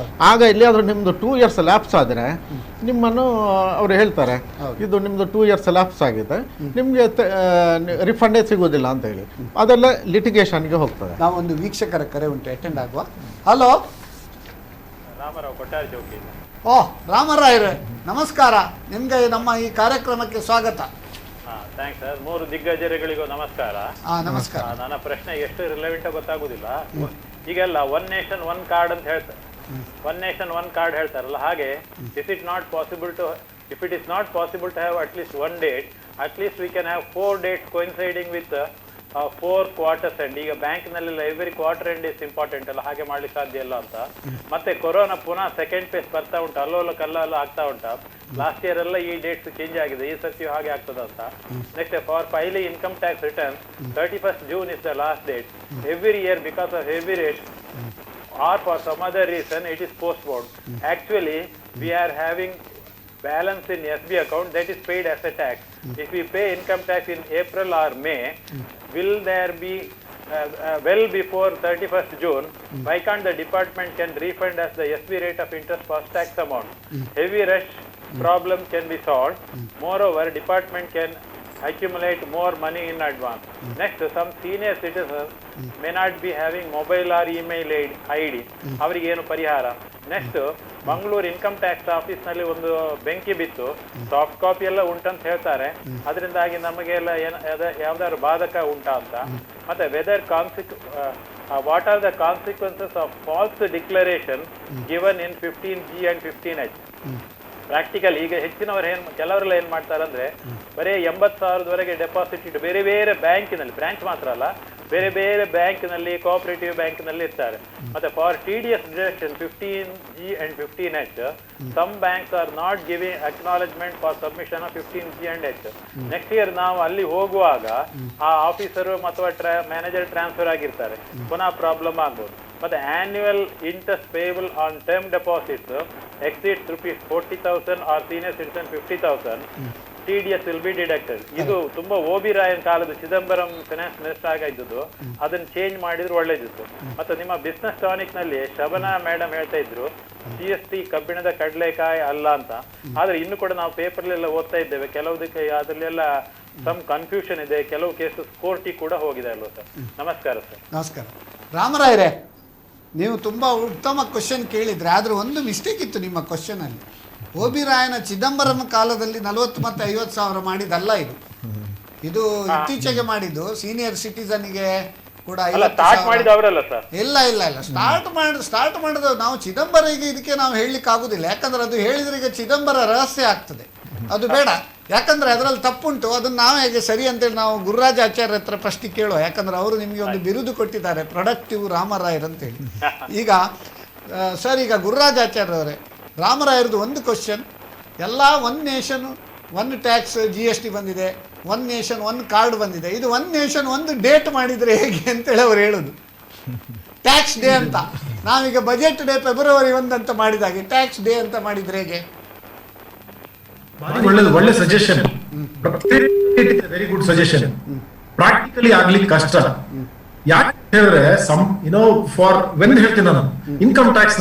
ಆಗ ಇಲ್ಲಿ ಆದರೂ ನಿಮ್ಮದು 2 years ಲ್ಯಾಪ್ಸ್ ಆದರೆ ನಿಮ್ಮನ್ನು ಅವರು ಹೇಳ್ತಾರೆ ಇದು ನಿಮ್ಮದು 2 years ಲ್ಯಾಪ್ಸ್ ಆಗಿದೆ, ನಿಮಗೆ ರಿಫಂಡೇ ಸಿಗೋದಿಲ್ಲ ಅಂತ ಹೇಳಿ ಅದೆಲ್ಲ ಲಿಟಿಗೇಷನ್ಗೆ ಹೋಗ್ತದೆ. ನಾವೊಂದು ವೀಕ್ಷಕರ ಕರೆ ಉಂಟು, ಅಟೆಂಡ್ ಆಗುವ. ಹಲೋ, ರಾಮರಾವ್ ಕೊಟ್ಟಾರ ಚೌಕಿ. ರಾಮರಾಯರೇ ನಮಸ್ಕಾರ, ನಿಮಗೆ ನಮ್ಮ ಈ ಕಾರ್ಯಕ್ರಮಕ್ಕೆ ಸ್ವಾಗತ. Thanks sir. 3 ದಿಗ್ಗಜರಿಗಳಿಗೂ ನಮಸ್ಕಾರ. ನಮಸ್ಕಾರ. ನನ್ನ ಪ್ರಶ್ನೆ ಎಷ್ಟು ರಿಲೆವೆಂಟ್ ಗೊತ್ತಾಗುದಿಲ್ಲ. ಈಗೆಲ್ಲ ಒನ್ ನೇಷನ್ ಒನ್ ಕಾರ್ಡ್ ಅಂತ ಹೇಳ್ತಾರೆ, ಒನ್ ನೇಷನ್ ಒನ್ ಕಾರ್ಡ್ ಹೇಳ್ತಾರಲ್ಲ, ಹಾಗೆ if it not possible to have at least 1 date, at least we can have 4 dates coinciding with 4 quarters end. ಈಗ ಬ್ಯಾಂಕ್ನಲ್ಲೆಲ್ಲ every quarter end is important ಅಲ್ಲ, ಹಾಗೆ ಮಾಡ್ಲಿಕ್ಕೆ ಸಾಧ್ಯ ಇಲ್ಲ ಅಂತ. ಮತ್ತೆ ಕೊರೋನಾ ಪುನಃ ಸೆಕೆಂಡ್ ಫೇಸ್ ಬರ್ತಾ ಉಂಟು, ಅಲ್ಲೋಲ ಕಲ್ಲ ಆಗ್ತಾ ಉಂಟು. ಲಾಸ್ಟ್ ಇಯರ್ ಎಲ್ಲ ಈ ಡೇಟ್ಸ್ ಚೇಂಜ್ ಆಗಿದೆ, ಈ ಸರ್ತಿ ಹಾಗೆ ಆಗ್ತದ ಅಂತ. Next for filing income tax return 31st June is the last date. Every year because of heavy rate or for some other reason it is postponed. Actually we are having balance in SB account that is paid as a tax. If we pay income tax in April or May, will there be well before 31st June, why can't the department can refund us the SB rate of interest for tax amount? Heavy rush problem can be solved. Moreover, department can accumulate more money in advance. Next, some senior citizens may not be having mobile or email ID. ಅವರಿಗೆ ಏನು ಪರಿಹಾರ? Next, Mangaluru income tax office ನಲ್ಲಿ ಒಂದು ಬೆಂಕಿ ಬಿತ್ತು, ಸಾಫ್ಟ್ ಕಾಪಿ ಎಲ್ಲ ಉಂಟಂತ ಹೇಳ್ತಾರೆ, ಅದರಿಂದಾಗಿ ನಮಗೆ ಎಲ್ಲ ಯಾವ್ದಾದ್ರು ಬಾಧಕ ಉಂಟಾ ಅಂತ. ಮತ್ತೆ whether what are the consequences of false declaration given in 15G and 15H? Practical ಈಗ ಹೆಚ್ಚಿನವರು ಕೆಲವರೆಲ್ಲ ಏನ್ ಮಾಡ್ತಾರಂದ್ರೆ ಬರೀ 80,000 ಡೆಪಾಸಿಟ್ ಇಟ್ಟು ಬೇರೆ ಬೇರೆ ಬ್ಯಾಂಕಿನಲ್ಲಿ, ಬ್ರಾಂಚ್ ಮಾತ್ರ ಅಲ್ಲ, ಬೇರೆ ಬೇರೆ ಬ್ಯಾಂಕ್ನಲ್ಲಿ, ಕೋಆಪರೇಟಿವ್ ಬ್ಯಾಂಕ್ನಲ್ಲಿ ಇರ್ತಾರೆ. ಮತ್ತೆ for TDS deduction 15G and 15H, some banks are not giving acknowledgement for submission of 15G and H. Next year ನಾವು ಅಲ್ಲಿ ಹೋಗುವಾಗ ಆ ಆಫೀಸರು ಅಥವಾ ಮ್ಯಾನೇಜರ್ ಟ್ರಾನ್ಸ್ಫರ್ ಆಗಿರ್ತಾರೆ, ಪುನಃ ಪ್ರಾಬ್ಲಮ್ ಆಗ್ಬೋದು. ಮತ್ತೆ annual interest payable on term deposits exceeds rupees 40,000 or senior citizen 50,000, TDS will be deducted. ಇದು ತುಂಬಾ OB ರಾಯನ್ ಕಾಲದ ಚಿದಂಬರಂ ಫೈನಾನ್ಸ್ ಮಿನಿಸ್ಟರ್ ಆಗಿದ್ದು, ಅದನ್ನ ಚೇಂಜ್ ಮಾಡಿದ್ರೆ ಒಳ್ಳೇದಿತ್ತು. ಮತ್ತೆ ನಿಮ್ಮ ಬಿಸ್ನೆಸ್ ಟಾನಿಕ್ ನಲ್ಲಿ ಶಬನಾ ಮೇಡಮ್ ಹೇಳ್ತಾ ಇದ್ರು GST ಕಬ್ಬಿಣದ ಕಡಲೆಕಾಯಿ ಅಲ್ಲ ಅಂತ. ಆದ್ರೆ ಇನ್ನು ಕೂಡ ನಾವು ಪೇಪರ್ಲೆಲ್ಲ ಓದ್ತಾ ಇದ್ದೇವೆ, ಕೆಲವುದಕ್ಕೆ ಅದರಲ್ಲೆಲ್ಲ ಸಮ್ ಕನ್ಫ್ಯೂಷನ್ ಇದೆ, ಕೆಲವು ಕೇಸಸ್ ಕೋರ್ಟಿಗೆ ಕೂಡ ಹೋಗಿದೆ ಅಲ್ವಾ ಸರ್? ನಮಸ್ಕಾರ ಸರ್. ನಮಸ್ಕಾರ. ರಾಮರಾಯರೇ, ನೀವು ತುಂಬ ಉತ್ತಮ ಕ್ವಶನ್ ಕೇಳಿದರೆ, ಆದರೆ ಒಂದು ಮಿಸ್ಟೇಕ್ ಇತ್ತು ನಿಮ್ಮ ಕ್ವಶನಲ್ಲಿ. OB ರಾಯನ ಚಿದಂಬರಂ ಕಾಲದಲ್ಲಿ 40 ಮತ್ತು 50 ಸಾವಿರ ಮಾಡಿದ್ದಲ್ಲ ಇದು. ಇದು ಇತ್ತೀಚೆಗೆ ಮಾಡಿದ್ದು ಸೀನಿಯರ್ ಸಿಟಿಸನ್ಗೆ ಕೂಡ ಇಲ್ಲ. ಸ್ಟಾರ್ಟ್ ಮಾಡಿದ ನಾವು ಚಿದಂಬರ. ಈಗ ಇದಕ್ಕೆ ನಾವು ಹೇಳಲಿಕ್ಕೆ ಆಗುದಿಲ್ಲ, ಯಾಕಂದ್ರೆ ಅದು ಹೇಳಿದ್ರೆ ಈಗ ಚಿದಂಬರ ರಹಸ್ಯ ಆಗ್ತದೆ, ಅದು ಬೇಡ. ಯಾಕಂದ್ರೆ ಅದರಲ್ಲಿ ತಪ್ಪುಂಟು, ಅದನ್ನು ನಾವು ಹೇಗೆ ಸರಿ ಅಂತೇಳಿ ನಾವು ಗುರುರಾಜ ಆಚಾರ್ಯ ಹತ್ರ ಫಸ್ಟಿಗೆ ಕೇಳುವ. ಯಾಕಂದ್ರೆ ಅವರು ನಿಮಗೆ ಒಂದು ಬಿರುದು ಕೊಟ್ಟಿದ್ದಾರೆ, ಪ್ರೊಡಕ್ಟಿವ್ ರಾಮರಾಯರ್ ಅಂತೇಳಿ. ಈಗ ಸರ್, ಈಗ ಗುರುರಾಜ ಆಚಾರ್ಯವರೇ, ರಾಮರಾಯರದು ಒಂದು ಕ್ವಶನ್, ಎಲ್ಲ 1 ನೇಷನ್ 1 ಟ್ಯಾಕ್ಸ್ GST ಬಂದಿದೆ, 1 ನೇಷನ್ 1 ಕಾರ್ಡ್ ಬಂದಿದೆ, ಇದು 1 ನೇಷನ್ 1 ಡೇಟ್ ಮಾಡಿದರೆ ಹೇಗೆ ಅಂತೇಳಿ ಅವರು ಹೇಳೋದು. ಟ್ಯಾಕ್ಸ್ ಡೇ ಅಂತ, ನಾವೀಗ ಬಜೆಟ್ ಡೇ February 1 ಅಂತ ಮಾಡಿದಾಗೆ ಟ್ಯಾಕ್ಸ್ ಡೇ ಅಂತ ಮಾಡಿದ್ರೆ ಹೇಗೆ? ಒಳ್ಳೆ suggestion, very good suggestion. Practically ಆಗ್ಲಿಕ್ಕೆ ಕಷ್ಟ. ಯಾಕೆ ಹೇಳಿದ್ರೆ ಫಾರ್ ವೆನ್ ಹೇಳ್ತೀನಿ ನಾನು, ಇನ್ಕಮ್ ಟ್ಯಾಕ್ಸ್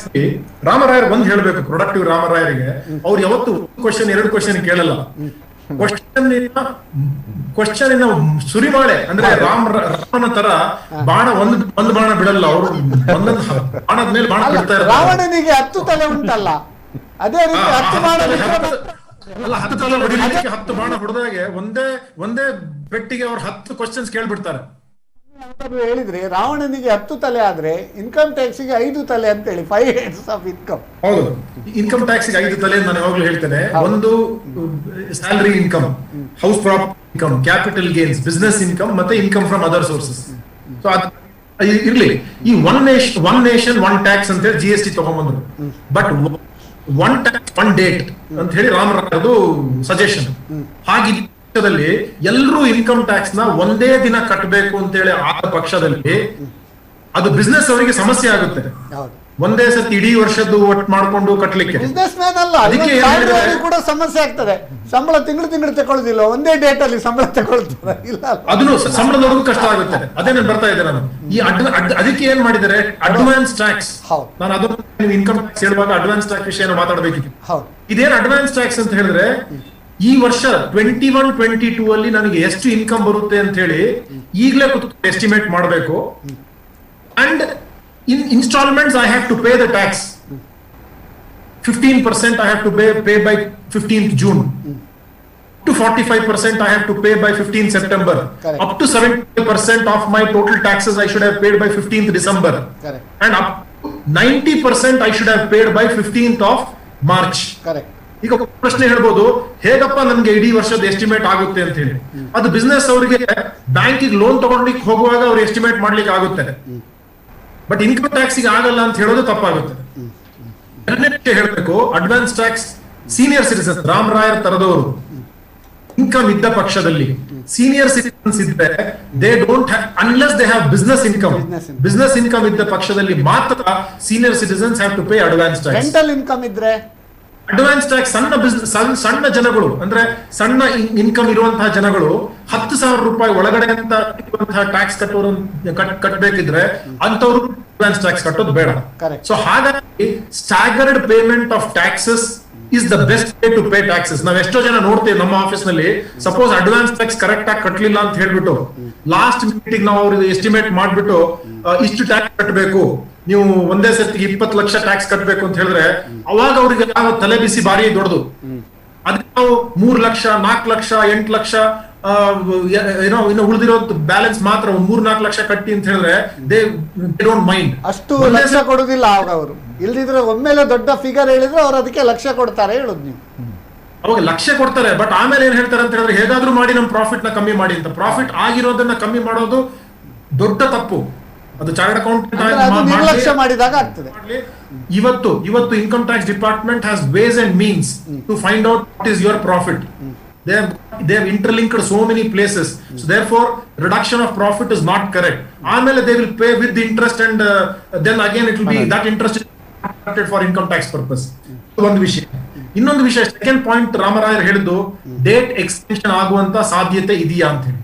ರಾಮರಾಯರ್ ಒಂದ್ ಹೇಳ್ಬೇಕು, ಪ್ರೊಡಕ್ಟಿವ್ ರಾಮರಾಯರಿಗೆ ಅವ್ರು ಯಾವತ್ತು 1 ಕ್ವಶನ್ 2 ಕ್ವಶನ್ ಕೇಳಲ್ಲ. ಕ್ವಶನ್ ಸುರಿಮಾಳೆ ಅಂದ್ರೆ ರಾಮನ ತರ ಬಾಣ ಒಂದು ಬಾಣ ಬಿಡಲ್ಲ ಅವರು, ಒಂದೊಂದು ಬಾಣದ ಮೇಲೆ ಬಾಣ ಬಿಡ್ತಾ ಇರ್ತಾರೆ. ರಾವಣನಿಗೆ 10 ತಲೆ ಉಂಟಲ್ಲ, ಅದೇ ರೀತಿ 10 ಬಾಣ ಅಲ್ಲ, 10 ತಲೆ ಹೊಡಿಲಿಕ್ಕೆ 10 ಬಾಣ ಹೊಡೆದಾಗೆ ಒಂದೇ ಪೆಟ್ಟಿಗೆ ಅವ್ರು 10 ಕ್ವಶನ್ಸ್ ಕೇಳ್ಬಿಡ್ತಾರೆ. ಹೇಳಿದ್ರಿ ರಾವಣನಿಗೆ 10 ತಲೆ ಆದ್ರೆ ಇನ್ಕಮ್ ಟ್ಯಾಕ್ಸ್ಗೆ 5 ತಲೆ ಅಂತ ಹೇಳಿ, 5 heads of income. ಹೌದು, ಇನ್ಕಮ್ ಟ್ಯಾಕ್ಸ್ಗೆ 5 ತಲೆ ನಾನು ಯಾವಾಗ್ಲೂ ಹೇಳ್ತೇನೆ. ಒಂದು salary income, house property income, capital gains, business income, ಮತ್ತೆ income from other sources. So ಅದು ಇರ್ಲಿ. ಈ ಒನ್ ನೇಷನ್ ಒನ್ ಟ್ಯಾಕ್ಸ್ ಅಂತ ಹೇಳಿ GST ತಗೊಂಡ್ಬಂದ್ರು. But one tax one date ಅಂತ ಹೇಳಿ ರಾಮರಾಯರದು ಸಜೆಷನ್. ಹಾಗೆ ಎಲ್ಲರೂ ಇನ್ಕಮ್ ಟ್ಯಾಕ್ಸ್ ನ ಒಂದೇ ದಿನ ಕಟ್ಟಬೇಕು ಅಂತ ಹೇಳಿ ಆದ ಪಕ್ಷದಲ್ಲಿ ಅದು ಬಿಸ್ನೆಸ್ ಅವರಿಗೆ ಸಮಸ್ಯೆ ಆಗುತ್ತೆ. ಒಂದೇ ಸತಿ ಇಡೀ ವರ್ಷದ್ದು ಒಟ್ಟು ಮಾಡ್ಕೊಂಡು ಕಟ್ಟಲಿಕ್ಕೆ ಬಿಸ್ನೆಸ್ ಮ್ಯಾನ್ ಅಲ್ಲ, ಕೂಡ ಸಮಸ್ಯೆ ಆಗ್ತದೆ. ಸಂಬಳ ತಿಂಗಳು ತಗೊಳ್ಳೋದಿಲ್ಲ, ಒಂದೇ ಡೇಟ್ ಅಲ್ಲಿ ಸಂಬಳ ತಗೊಳ್ತಾರೆ. ಇಲ್ಲ, ಅದನ್ನು ಸಂಬಳ ನೋಡೋದು ಕಷ್ಟ ಆಗುತ್ತೆ. ಅದೇ ನಾನು ಬರ್ತಾ ಇದ್ದೆ ನಾನು. ಈ ಅದಕ್ಕೆ ಏನ್ ಮಾಡಿದ್ದಾರೆ, ಅಡ್ವಾನ್ಸ್ ಟ್ಯಾಕ್ಸ್. ನಾನು ಅದನ್ನು ಇನ್ಕಮ್ ಟ್ಯಾಕ್ಸ್ ಹೇಳುವಾಗ ಅಡ್ವಾನ್ಸ್ ಟ್ಯಾಕ್ಸ್ ವಿಷಯ ಮಾತಾಡಬೇಕಿತ್ತು. ಇದೇನ್ ಅಡ್ವಾನ್ಸ್ ಟ್ಯಾಕ್ಸ್ ಅಂತ ಹೇಳಿದ್ರೆ, ಈ ವರ್ಷ 21-22 ಅಲ್ಲಿ ನನಗೆ ಎಷ್ಟು ಇನ್ಕಮ್ ಬರುತ್ತೆ ಅಂತ ಹೇಳಿ ಈಗಲೇ ಎಸ್ಟಿಮೇಟ್ ಮಾಡಬೇಕು. And in installments I have to pay the tax. 15% I have to pay by 15th June. To 45% I have to pay by 15th September. Correct. Up to 70% of my total taxes I should have paid by 15th December. Correct. And up to 90% I should have paid by 15th of March. Correct. ಈಗ ಪ್ರಶ್ನೆ ಹೇಳ್ಬೋದು, ಹೇಗಪ್ಪ ನನ್ಗೆ ಇಡೀ ವರ್ಷದ ಎಸ್ಟಿಮೇಟ್ ಆಗುತ್ತೆ ಅಂತ ಹೇಳಿ. ಅದು ಬಿಸ್ನೆಸ್ ಅವರಿಗೆ ಬ್ಯಾಂಕಿಗೆ ಲೋನ್ ತಗೊಂಡ್ಲಿಕ್ಕೆ ಹೋಗುವಾಗ ಅವ್ರು ಎಸ್ಟಿಮೇಟ್ ಮಾಡ್ಲಿಕ್ಕೆ ಆಗುತ್ತೆ. ಬಟ್ ಇನ್ಕಮ್ ಟ್ಯಾಕ್ಸ್ ಆಗಲ್ಲ ಅಂತ ಹೇಳೋದು ತಪ್ಪಾಗುತ್ತೆ. ಹೇಳಬೇಕು, ಅಡ್ವಾನ್ಸ್ ಟ್ಯಾಕ್ಸ್ ಸೀನಿಯರ್ ಸಿಟಿಸನ್ ರಾಮರಾಯರ್ ತರದವರು ಇನ್ಕಮ್ ಇದ್ದ ಪಕ್ಷದಲ್ಲಿ, ಸೀನಿಯರ್ ಸಿಟಿಸನ್ಸ್ ಇದ್ರೆ they don't have unless they have business income ಇದ್ದ ಪಕ್ಷದಲ್ಲಿ ಮಾತ್ರ senior citizens have to pay advance tax. Rental income ಇದ್ರೆ ಅಡ್ವಾನ್ಸ್ ಟ್ಯಾಕ್ಸ್ ಸಣ್ಣ ಜನಗಳು ಅಂದ್ರೆ ಸಣ್ಣ ಇನ್ಕಮ್ ಇರುವಂತಹ ಜನಗಳು 10,000 ರೂಪಾಯಿ ಒಳಗಡೆ ಅಂತ ಟ್ಯಾಕ್ಸ್ ಕಟ್ಟಬೇಕಿದ್ರೆ ಅಂತವ್ರು ಅಡ್ವಾನ್ಸ್ ಟ್ಯಾಕ್ಸ್ ಕಟ್ಟೋದು ಬೇಡ. ಸೊ ಹಾಗಾಗಿ staggered payment of taxes is the best way to pay taxes. ನಾವ್ ಎಷ್ಟೋ ಜನ ನೋಡ್ತೀವಿ ನಮ್ಮ ಆಫೀಸ್ ನಲ್ಲಿ, ಸಪೋಸ್ ಅಡ್ವಾನ್ಸ್ ಟ್ಯಾಕ್ಸ್ ಕರೆಕ್ಟ್ ಆಗಿ ಕಟ್ಟಲಿಲ್ಲ ಅಂತ ಹೇಳ್ಬಿಟ್ಟು ಲಾಸ್ಟ್ ಮೀಟಿಂಗ್ ನಾವು ಅವ್ರಿಗೆ ಎಸ್ಟಿಮೇಟ್ ಮಾಡ್ಬಿಟ್ಟು ಇಷ್ಟು ಟ್ಯಾಕ್ಸ್ ಕಟ್ಟಬೇಕು, ನೀವು ಒಂದೇ ಸರ್ತಿ 20 ಲಕ್ಷ ಟ್ಯಾಕ್ಸ್ ಕಟ್ಟಬೇಕು ಅಂತ ಹೇಳಿದ್ರೆ ಅವಾಗ ಅವ್ರಿಗೆ ತಲೆ ಬಿಸಿ ಬಾರಿ ದೊಡ್ಡದು. ಅದಕ್ಕೆ ನಾವು 3 ಲಕ್ಷ 4 ಲಕ್ಷ 8 ಲಕ್ಷ ಏನೋ ಇನ್ನು ಉಳಿದಿರೋ ಬ್ಯಾಲೆನ್ಸ್ ಮಾತ್ರ 3-4 ಲಕ್ಷ ಕಟ್ಟಿ ಅಂತ ಹೇಳಿದ್ರೆ ದೇ ಡೋಂಟ್ ಮೈಂಡ್. ಅಷ್ಟು ಲಕ್ಷ ಕೊಡುದಿಲ್ಲ ಅವಾಗ ಅವರು. ಇಲ್ದಿದ್ರೆ ಒಮ್ಮೆಲೆ ದೊಡ್ಡ ಫಿಗರ್ ಹೇಳಿದ್ರೆ ಅವ್ರು ಅದಕ್ಕೆ ಲಕ್ಷ ಕೊಡ್ತಾರೆ ಹೇಳುದು ನೀವು. ಅವಾಗ ಲಕ್ಷ ಕೊಡ್ತಾರೆ, ಬಟ್ ಆಮೇಲೆ ಏನ್ ಹೇಳ್ತಾರೆ ಅಂತ ಹೇಳಿದ್ರೆ ಹೇಗಾದ್ರೂ ಮಾಡಿ ನಮ್ ಪ್ರಾಫಿಟ್ ನ ಕಮ್ಮಿ ಮಾಡಿ ಅಂತ. ಪ್ರಾಫಿಟ್ ಆಗಿರೋದನ್ನ ಕಮ್ಮಿ ಮಾಡೋದು ದೊಡ್ಡ ತಪ್ಪು. ಅದು ಚಾರ್ಟರ್ಡ್ ಅಕೌಂಟೆಂಟ್ ನಿರ್ಲಕ್ಷ್ಯ ಮಾಡಿದಾಗ ಆಗ್ತದೆ. ಇವತ್ತು income tax department has ways and means to find out what is your profit. They have interlinked so many places, so therefore reduction of profit is not correct. Amele they will pay with the interest and then again it will be that interest is deducted for income tax purpose. ಒಂದು ವಿಷಯ. ಇನ್ನೊಂದು ವಿಷಯ, ಸೆಕೆಂಡ್ ಪಾಯಿಂಟ್ ರಾಮರಾಯರ್ ಹೇಳಿದ್ದು ಡೇಟ್ ಎಕ್ಸ್ಟೆನ್ಷನ್ ಆಗುವಂತ ಸಾಧ್ಯತೆ ಇದೆಯಾ ಅಂತ ಹೇಳಿ.